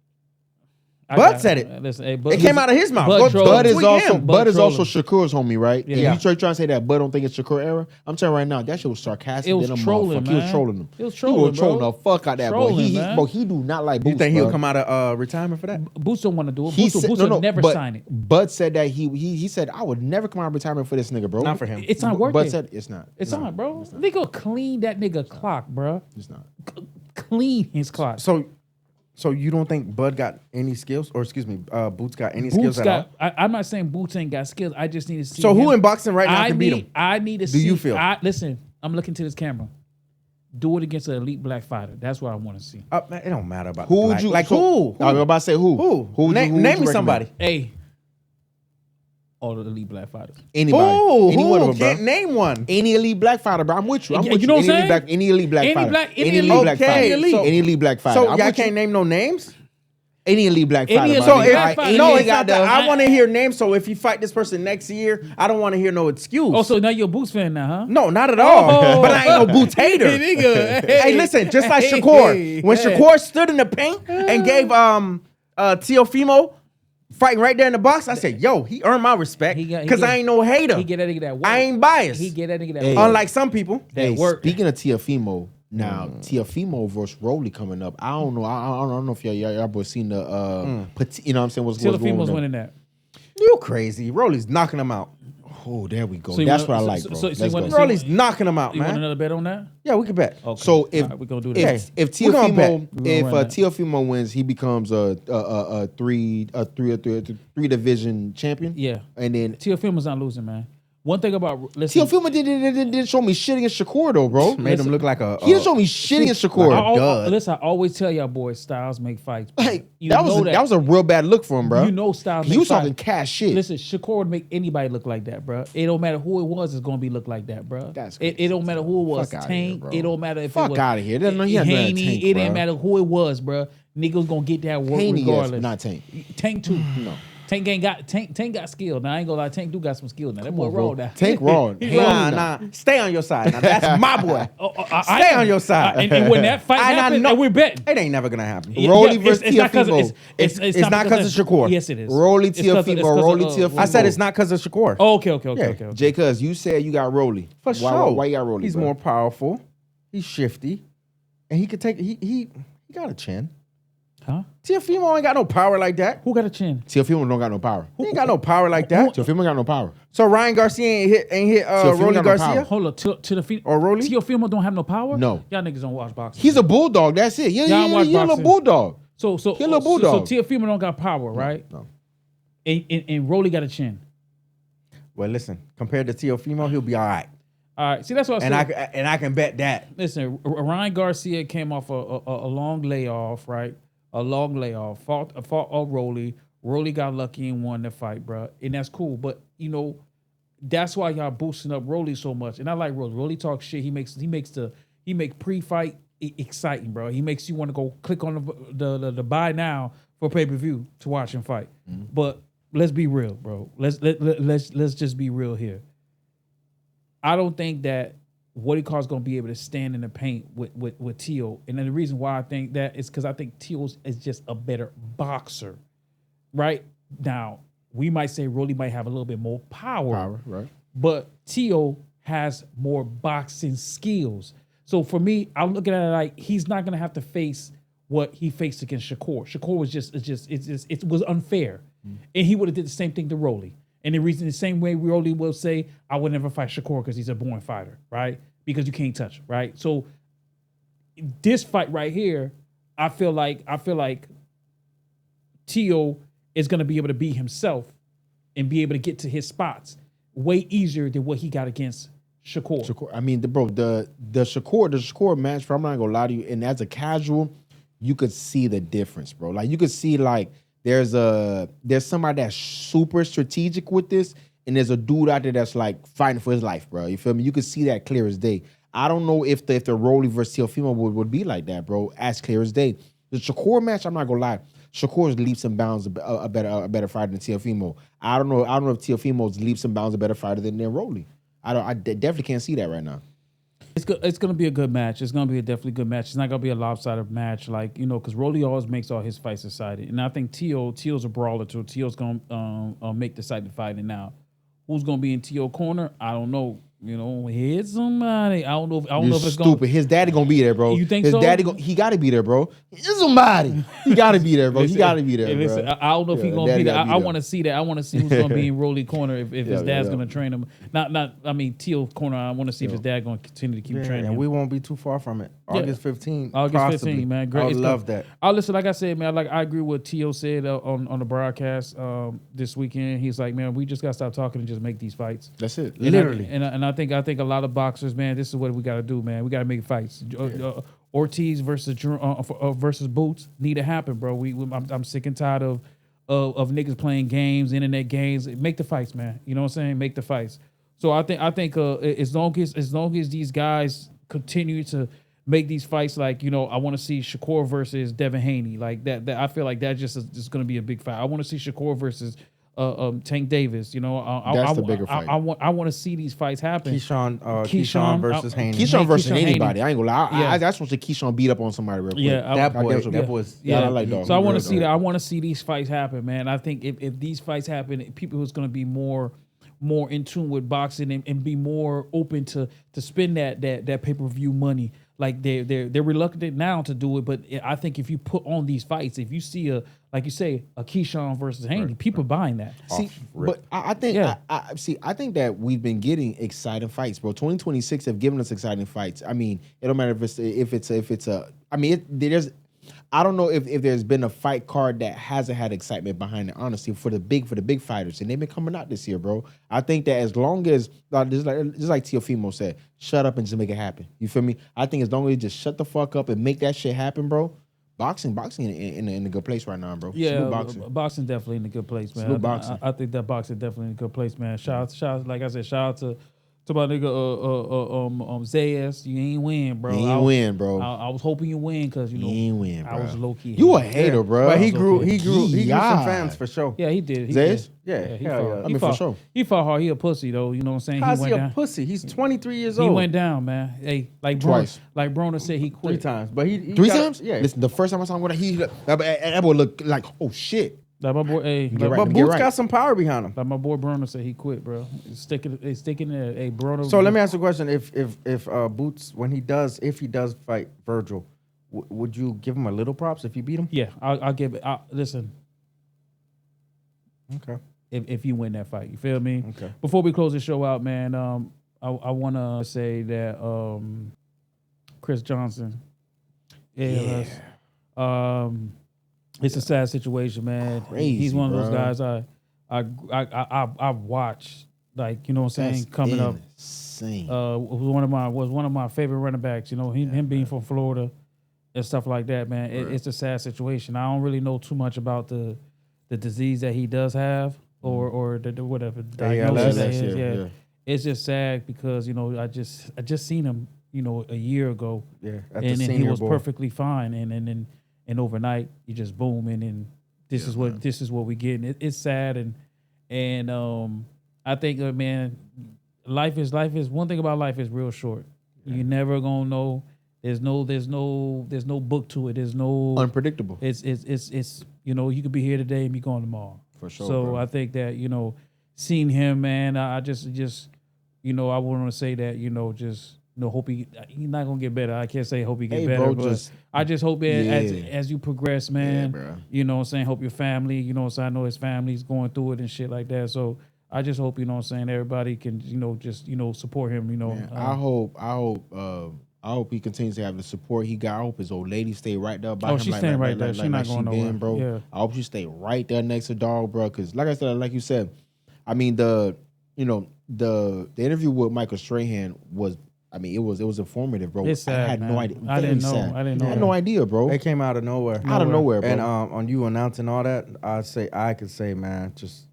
Speaker 1: I
Speaker 3: Bud
Speaker 1: got
Speaker 3: said it.
Speaker 1: Listen, hey, Bud,
Speaker 3: It came out of his mouth.
Speaker 1: Bud
Speaker 3: Go-
Speaker 1: trolled
Speaker 2: Bud
Speaker 1: him.
Speaker 2: is also
Speaker 3: him.
Speaker 2: Bud is also
Speaker 1: trolling.
Speaker 2: Shakur's homie, right?
Speaker 1: Yeah.
Speaker 2: And you trying to say that Bud don't think it's Shakur era? I'm telling you right now, that shit was sarcastic.
Speaker 1: It was
Speaker 2: than a
Speaker 1: trolling,
Speaker 2: motherfucker. He was
Speaker 1: man.
Speaker 2: trolling him.
Speaker 1: It was
Speaker 2: He
Speaker 1: trolling,
Speaker 2: was trolling
Speaker 1: bro.
Speaker 2: the fuck out that boy.
Speaker 1: Trolling,
Speaker 2: He
Speaker 1: man.
Speaker 2: bro, he do not like Boots.
Speaker 3: You think he'll
Speaker 2: bro.
Speaker 3: come out of retirement for that?
Speaker 1: Boots don't want to do it.
Speaker 2: He
Speaker 1: Boots
Speaker 2: said,
Speaker 1: will never
Speaker 2: but
Speaker 1: sign it.
Speaker 2: Bud said that he said I would never come out of retirement for this nigga, bro.
Speaker 3: Not for him.
Speaker 1: It's not worth
Speaker 2: Bud
Speaker 1: it.
Speaker 2: said it's not.
Speaker 1: It's not, bro. Nigga clean that nigga clock, bro.
Speaker 2: It's not.
Speaker 1: Clean his clock.
Speaker 3: So you don't think Bud got any skills, or excuse me, Boots got any
Speaker 1: Boots
Speaker 3: skills at all?
Speaker 1: got. I'm not saying Boots ain't got skills. I just need to see.
Speaker 3: So who
Speaker 1: him.
Speaker 3: in boxing right now can beat him?
Speaker 1: I need to see.
Speaker 3: Do you feel?
Speaker 1: Listen, I'm looking to this camera. Do it against an elite black fighter. That's what I want to see.
Speaker 3: Man, it don't matter about
Speaker 2: Who
Speaker 3: the
Speaker 2: would
Speaker 3: black.
Speaker 2: you
Speaker 3: like
Speaker 2: so-
Speaker 3: who?
Speaker 2: I was about to say who?
Speaker 3: Who?
Speaker 2: Who would
Speaker 3: Name
Speaker 2: you
Speaker 3: me
Speaker 2: recommend?
Speaker 3: somebody.
Speaker 1: Hey, all of the elite black fighters.
Speaker 2: Anybody.
Speaker 3: Who?
Speaker 2: Any one of
Speaker 3: Who?
Speaker 2: them, bro.
Speaker 3: Can't name one.
Speaker 2: Any elite black fighter, bro. I'm with you. I'm
Speaker 1: You
Speaker 2: with you.
Speaker 1: know what I'm
Speaker 2: Any elite
Speaker 1: saying?
Speaker 2: black, any elite black
Speaker 1: Any
Speaker 2: fighter.
Speaker 1: black- any
Speaker 2: any
Speaker 1: elite-
Speaker 2: elite black
Speaker 3: Okay,
Speaker 2: fighter.
Speaker 3: so-
Speaker 2: Any elite black fighter.
Speaker 3: So
Speaker 2: I'm
Speaker 3: y'all
Speaker 2: with you.
Speaker 3: can't name no names.
Speaker 2: Any elite black
Speaker 1: Any
Speaker 2: fighter.
Speaker 1: elite
Speaker 2: my
Speaker 3: So
Speaker 2: nigga.
Speaker 1: black
Speaker 2: Alright,
Speaker 1: fighter.
Speaker 2: any
Speaker 3: no,
Speaker 2: nigga
Speaker 3: it's not
Speaker 2: got
Speaker 3: that.
Speaker 2: the-
Speaker 3: I want to hear names. So if you fight this person next year, I don't want to hear no excuse.
Speaker 1: Oh, so now you're a Boots fan now, huh?
Speaker 3: no, not at all.
Speaker 1: Oh.
Speaker 3: But I ain't no Boots hater.
Speaker 1: Hey, nigga.
Speaker 3: Hey, listen, just like Shakur. When
Speaker 1: Hey.
Speaker 3: Shakur stood in the paint and gave Teofimo fighting right there in the box, I said, yo, he earned my respect
Speaker 1: He got-
Speaker 3: because I ain't no hater.
Speaker 1: He get that nigga that work.
Speaker 3: I ain't biased.
Speaker 1: He get that nigga that
Speaker 2: Hey.
Speaker 1: work.
Speaker 3: Unlike some people.
Speaker 2: Hey,
Speaker 1: work.
Speaker 2: speaking of Teofimo, now Teofimo versus Rolly coming up. I don't know. I don't know if y'all boys seen the you know what I'm saying? What's going
Speaker 1: Teofimo's
Speaker 2: on?
Speaker 1: winning that.
Speaker 3: You crazy. Rolly's knocking him out.
Speaker 2: Oh, there we go.
Speaker 1: So you
Speaker 2: That's
Speaker 1: want-
Speaker 2: what I
Speaker 1: so-
Speaker 2: like,
Speaker 1: so-
Speaker 2: bro.
Speaker 1: so
Speaker 2: Let's
Speaker 1: you
Speaker 2: go.
Speaker 1: want-
Speaker 3: Rolly's knocking him out,
Speaker 1: You want
Speaker 3: man.
Speaker 1: another bet on that?
Speaker 3: Yeah, we can bet.
Speaker 1: Okay.
Speaker 2: So if
Speaker 1: All right, we gonna do that.
Speaker 3: Hey,
Speaker 2: if
Speaker 3: we gonna bet.
Speaker 2: Teofimo
Speaker 1: We gonna run that.
Speaker 2: Teofimo wins, he becomes a three division champion.
Speaker 1: Yeah.
Speaker 2: And then
Speaker 1: Teofimo's not losing, man. One thing about listen,
Speaker 2: Teofimo didn't show me shit against Shakur though, bro.
Speaker 3: Made him look like a.
Speaker 2: He didn't show me shit against Shakur.
Speaker 1: listen, I always tell y'all boys, styles make fights.
Speaker 2: Like
Speaker 1: You
Speaker 2: that
Speaker 1: know
Speaker 2: was a real bad look for him, bro.
Speaker 1: You know styles
Speaker 2: he
Speaker 1: make
Speaker 2: was talking
Speaker 1: fights.
Speaker 2: cash shit.
Speaker 1: Listen, Shakur would make anybody look like that, bro. It don't matter who it was, it's gonna be look like that, bro.
Speaker 2: That's
Speaker 1: it don't matter who it was.
Speaker 2: Fuck outta here,
Speaker 1: Tank.
Speaker 2: bro.
Speaker 1: It don't matter if
Speaker 2: Fuck
Speaker 1: it was
Speaker 2: outta here. He had nothing to
Speaker 1: Haney.
Speaker 2: Tank,
Speaker 1: It
Speaker 2: bro.
Speaker 1: didn't matter who it was, bro. Niggas gonna get that work
Speaker 2: Haney, yes,
Speaker 1: regardless.
Speaker 2: not Tank.
Speaker 1: Tank too.
Speaker 2: No.
Speaker 1: Tank ain't got Tank got skill. Now I ain't gonna lie, Tank do got some skill now. That boy raw now.
Speaker 2: Tank raw.
Speaker 3: Nah. Stay on your side. Now, that's my boy. Stay on your side.
Speaker 1: And when that fight happens, we're betting.
Speaker 3: It ain't never gonna happen.
Speaker 2: Rolly versus Teofimo.
Speaker 3: It's not because of Shakur.
Speaker 1: Yes, it is.
Speaker 2: Rolly Teofimo.
Speaker 3: I said it's not because of Shakur.
Speaker 1: Oh, okay.
Speaker 2: Jay, cuz you said you got Rolly.
Speaker 3: For sure.
Speaker 2: Why you got Rolly?
Speaker 3: He's more powerful. He's shifty, and he could take. He got a chin.
Speaker 1: Huh?
Speaker 3: Teofimo ain't got no power like that.
Speaker 1: Who got a chin?
Speaker 2: Teofimo don't got no power.
Speaker 3: He ain't got no power like that.
Speaker 2: Teofimo got no power.
Speaker 3: So Ryan Garcia ain't hit Rolly
Speaker 2: got no
Speaker 3: Garcia.
Speaker 2: power.
Speaker 1: Hold up, to the feet.
Speaker 3: Or Rolly?
Speaker 1: Teofimo don't have no power?
Speaker 2: No.
Speaker 1: Y'all niggas don't watch boxing.
Speaker 2: He's a bulldog. That's it. Yeah,
Speaker 1: Y'all watch
Speaker 2: he's a little
Speaker 1: boxing.
Speaker 2: bulldog.
Speaker 1: So
Speaker 2: He a little bulldog.
Speaker 1: So Teofimo don't got power, right?
Speaker 2: No.
Speaker 1: And Rolly got a chin.
Speaker 3: Well, listen, compared to Teofimo, he'll be all right.
Speaker 1: All right. See, that's what I said.
Speaker 3: And I can bet that.
Speaker 1: Listen, Ryan Garcia came off a long layoff, right? A long layoff. Fought Rolly. Rolly got lucky and won the fight, bro. And that's cool. But, you know, that's why y'all boosting up Rolly so much. And I like Rolly. Rolly talks shit. He makes pre-fight exciting, bro. He makes you want to go click on the buy now for pay-per-view to watch him fight. Mm-hmm. But let's be real, bro. Let's just be real here. I don't think that What He Calls going to be able to stand in the paint with Teo. And then the reason why I think that is because I think Teo is just a better boxer. Right? Now, we might say Rolly might have a little bit more power.
Speaker 2: Right.
Speaker 1: But Teo has more boxing skills. So for me, I'm looking at it like he's not going to have to face what he faced against Shakur. Shakur was it was unfair. And he would have did the same thing to Rolly. And the same way Rolly will say, I would never fight Shakur because he's a born fighter, right? Because you can't touch him, right? So this fight right here, I feel like Teo is going to be able to be himself and be able to get to his spots way easier than what he got against Shakur.
Speaker 2: I mean, the Shakur match, I'm not going to lie to you, and as a casual, you could see the difference, bro. Like, you could see, like, there's somebody that's super strategic with this, and there's a dude out there that's like fighting for his life, bro. You feel me? You can see that clear as day. I don't know if the Rolly versus Teofimo would be like that, bro, as clear as day. The Shakur match, I'm not gonna lie, Shakur's leaps and bounds a better fighter than Teofimo. I don't know if Teofimo's leaps and bounds a better fighter than Rolly. I definitely can't see that right now.
Speaker 1: It's gonna be a good match. It's gonna be a definitely good match. It's not gonna be a lopsided match, like, you know, because Rolly always makes all his fights exciting, and I think Teo's a brawler too. Teo's gonna make the exciting fighting. Now, who's gonna be in Teo corner? I don't know. You know, hit somebody. I don't know if it's
Speaker 2: stupid.
Speaker 1: Gonna,
Speaker 2: his daddy gonna be there, bro.
Speaker 1: You think
Speaker 2: his
Speaker 1: so?
Speaker 2: Daddy he gotta be there, bro. Hit somebody. He gotta be there, bro.
Speaker 1: Listen,
Speaker 2: he gotta be there,
Speaker 1: listen,
Speaker 2: bro.
Speaker 1: I don't know if he's gonna be there. I want to see that. I want to see who's gonna be in Rolly corner if his dad's gonna train him. I mean Teo corner. I want to see if his dad gonna continue to keep training him.
Speaker 3: And we won't be too far from it. August 15th.
Speaker 1: August 15th, man. Great.
Speaker 3: I would love that.
Speaker 1: Listen, like I said, man. I agree with Teo said on the broadcast this weekend. He's like, man, we just gotta stop talking and just make these fights.
Speaker 2: That's it.
Speaker 3: Literally.
Speaker 1: And I think a lot of boxers, man, this is what we got to do, man. We got to make fights. Ortiz versus Boots need to happen, bro. I'm sick and tired of niggas playing games, internet games. Make the fights, man. You know what I'm saying? Make the fights. So I think as long as these guys continue to make these fights, like, you know, I want to see Shakur versus Devin Haney, like that. That I feel like that just is going to be a big fight. I want to see Shakur versus Tank Davis, you know,
Speaker 2: that's the bigger fight.
Speaker 1: I want to see these fights happen.
Speaker 3: Keyshawn versus Haney.
Speaker 2: Keyshawn versus
Speaker 1: Keyshawn
Speaker 2: anybody.
Speaker 1: Haney.
Speaker 2: I ain't gonna lie.
Speaker 1: Yeah.
Speaker 2: I just want to see Keyshawn beat up on somebody real quick.
Speaker 1: Yeah,
Speaker 3: that boy's.
Speaker 2: Yeah, I like dog.
Speaker 1: So I want to see that. I want to see these fights happen, man. I think if these fights happen, people who's going to be more in tune with boxing and be more open to spend that pay-per-view money. Like they're reluctant now to do it, but I think if you put on these fights, if you see like you say, a Keyshawn versus Haney, people buying that.
Speaker 2: See, but I think I think that we've been getting exciting fights, bro. 2026 have given us exciting fights. I mean, it don't matter if it's a. I mean, there's. I don't know if there's been a fight card that hasn't had excitement behind it, honestly, for the big fighters, and they've been coming out this year, bro. I think that as long as just like Teofimo said, shut up and just make it happen. You feel me? I think as long as you just shut the fuck up and make that shit happen, bro. Boxing in a good place right now, bro.
Speaker 1: Yeah, boxing definitely in a good place, man.
Speaker 2: Boxing.
Speaker 1: I think that boxing definitely in a good place, man. Shout out, like I said, shout out to So about nigga, Zayas, you ain't win, bro.
Speaker 2: You ain't win, bro.
Speaker 1: I was hoping you win because you know
Speaker 2: You ain't win,
Speaker 1: I
Speaker 2: bro.
Speaker 1: was low key.
Speaker 2: You a hater, bro.
Speaker 3: But he
Speaker 1: was
Speaker 3: grew
Speaker 1: okay.
Speaker 3: some
Speaker 2: God.
Speaker 3: fans for sure.
Speaker 1: Yeah, he did. He
Speaker 2: Zayas?
Speaker 1: did.
Speaker 3: Yeah,
Speaker 1: he
Speaker 3: hell
Speaker 1: fought.
Speaker 3: yeah.
Speaker 1: He
Speaker 2: I mean, for
Speaker 1: fought,
Speaker 2: sure.
Speaker 1: He fought hard. He a pussy though. You know what I'm saying?
Speaker 3: How's
Speaker 1: he
Speaker 3: he
Speaker 1: went
Speaker 3: a
Speaker 1: down.
Speaker 3: pussy? He's 23 years
Speaker 1: He
Speaker 3: old.
Speaker 1: went down, man. Hey, like
Speaker 2: Twice.
Speaker 1: like Broner said, he
Speaker 3: 3
Speaker 1: quit.
Speaker 3: times, but he
Speaker 2: Three
Speaker 3: got-
Speaker 2: times?
Speaker 3: Yeah.
Speaker 2: Listen, the first time I saw him, that boy looked like, oh shit.
Speaker 1: Like my boy, hey,
Speaker 2: Get
Speaker 1: like,
Speaker 2: right.
Speaker 3: But
Speaker 2: Get
Speaker 3: Boots
Speaker 2: right.
Speaker 3: got some power behind him.
Speaker 1: like my boy Broner said, he quit, bro. He's sticking there. Hey, Broner.
Speaker 3: So let me ask you a question: If Boots, if he does fight Virgil, would you give him a little props if you beat him?
Speaker 1: Yeah, I'll give it. Listen,
Speaker 3: Okay.
Speaker 1: if you win that fight, you feel me?
Speaker 3: Okay.
Speaker 1: Before we close the show out, man, I want to say that Chris Johnson, it's a sad situation, man.
Speaker 2: Crazy,
Speaker 1: He's one of those
Speaker 2: bro.
Speaker 1: guys I watched, like, you know what I'm saying, coming up.
Speaker 2: Insane.
Speaker 1: Was one of my favorite running backs. You know, him being from Florida and stuff like that, man. It's a sad situation. I don't really know too much about the disease that he does have or the whatever diagnosis that
Speaker 2: ALS,
Speaker 1: is.
Speaker 2: yeah,
Speaker 1: Yeah.
Speaker 2: yeah.
Speaker 1: It's just sad because, you know, I just seen him, you know, a year ago.
Speaker 3: Yeah. At
Speaker 1: And
Speaker 3: the
Speaker 1: then he
Speaker 3: Senior
Speaker 1: was
Speaker 3: Bowl.
Speaker 1: perfectly fine, and overnight you just boom, and then this is what we getting. It's sad, and I think, man, life is one thing about life is real short. You never gonna know. There's no book to it. There's no
Speaker 2: Unpredictable.
Speaker 1: It's you know, you could be here today and be gone tomorrow.
Speaker 2: For sure,
Speaker 1: So
Speaker 2: bro.
Speaker 1: I think that, you know, seeing him, man, I just you know, I want to say that, you know, just, you know, hope he's not gonna get better. I can't say hope he get
Speaker 2: Hey,
Speaker 1: better,
Speaker 2: bro,
Speaker 1: but I just hope that
Speaker 2: Yeah.
Speaker 1: as you progress, man,
Speaker 2: bro.
Speaker 1: you know what I'm saying, hope your family, you know what I'm saying, I know his family's going through it and shit like that. So I just hope, you know what I'm saying, everybody can, you know, just, you know, support him, you know.
Speaker 2: Man, I hope he continues to have the support he got. I hope his old lady stay right there by him.
Speaker 1: she's staying right there. She not going nowhere.
Speaker 2: bro.
Speaker 1: Yeah.
Speaker 2: I hope she stay right there next to dog, bro. Because like I said, like you said, I mean the interview with Michael Strahan was, I mean, it was informative, bro.
Speaker 1: It's sad,
Speaker 2: I had no
Speaker 1: man.
Speaker 2: idea.
Speaker 1: I didn't know.
Speaker 2: Sad.
Speaker 1: I didn't know
Speaker 2: I had
Speaker 1: that.
Speaker 2: no idea, bro.
Speaker 3: They came out of nowhere.
Speaker 2: Out of nowhere, bro.
Speaker 3: And on you announcing all that, I could say, man, just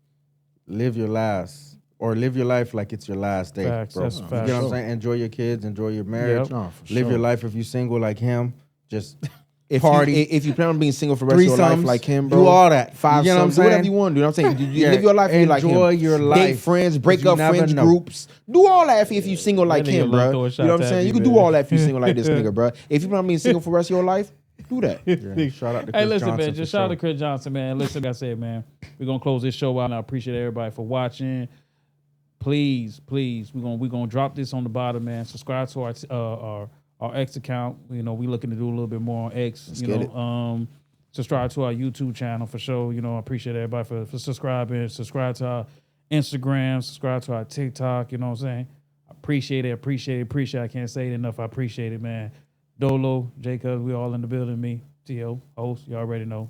Speaker 3: live your life like it's your last day,
Speaker 1: Facts,
Speaker 3: bro.
Speaker 1: that's
Speaker 3: You
Speaker 1: facts.
Speaker 3: get what I'm saying? Enjoy your kids, enjoy your marriage.
Speaker 1: Yep.
Speaker 2: No, for
Speaker 3: Live
Speaker 2: sure.
Speaker 3: your life if you're single like him. Just
Speaker 2: If
Speaker 3: party.
Speaker 2: if you plan on being single for the rest of your life
Speaker 3: Threesomes,
Speaker 2: like him, bro,
Speaker 3: do all that.
Speaker 2: Five,
Speaker 3: You get what I'm
Speaker 2: do whatever
Speaker 3: saying?
Speaker 2: you want to do. You know what I'm saying? You
Speaker 3: Yeah,
Speaker 2: live your life and you like him.
Speaker 3: enjoy your
Speaker 2: Date
Speaker 3: life,
Speaker 2: friends, break
Speaker 3: 'cause you
Speaker 2: up
Speaker 3: never
Speaker 2: friends
Speaker 3: know.
Speaker 2: groups. Do all that if you single like
Speaker 1: That nigga
Speaker 2: him,
Speaker 1: love
Speaker 2: bro.
Speaker 1: throwing
Speaker 2: You
Speaker 1: shots
Speaker 2: know what I'm
Speaker 1: at
Speaker 2: saying?
Speaker 1: me,
Speaker 2: You can
Speaker 1: man.
Speaker 2: do all that if you single like this nigga, bro. If you plan on being single for the rest of your life, do that.
Speaker 3: Yeah, shout out to Chris
Speaker 1: Hey, listen,
Speaker 3: Johnson
Speaker 1: man.
Speaker 3: for
Speaker 1: Just shout out
Speaker 3: sure.
Speaker 1: to Chris Johnson, man. Listen, like I said, man, we're gonna close this show out, and I appreciate everybody for watching. Please, we're gonna drop this on the bottom, man. Subscribe to our X account. You know, we looking to do a little bit more on X.
Speaker 2: Let's
Speaker 1: you
Speaker 2: get
Speaker 1: know,
Speaker 2: it.
Speaker 1: subscribe to our YouTube channel for sure. You know, I appreciate everybody for subscribing. Subscribe to our Instagram. Subscribe to our TikTok. You know what I'm saying? I appreciate it. I can't say it enough. I appreciate it, man. Dolo, Jacob, we all in the building. Me, T.O., host. You already know.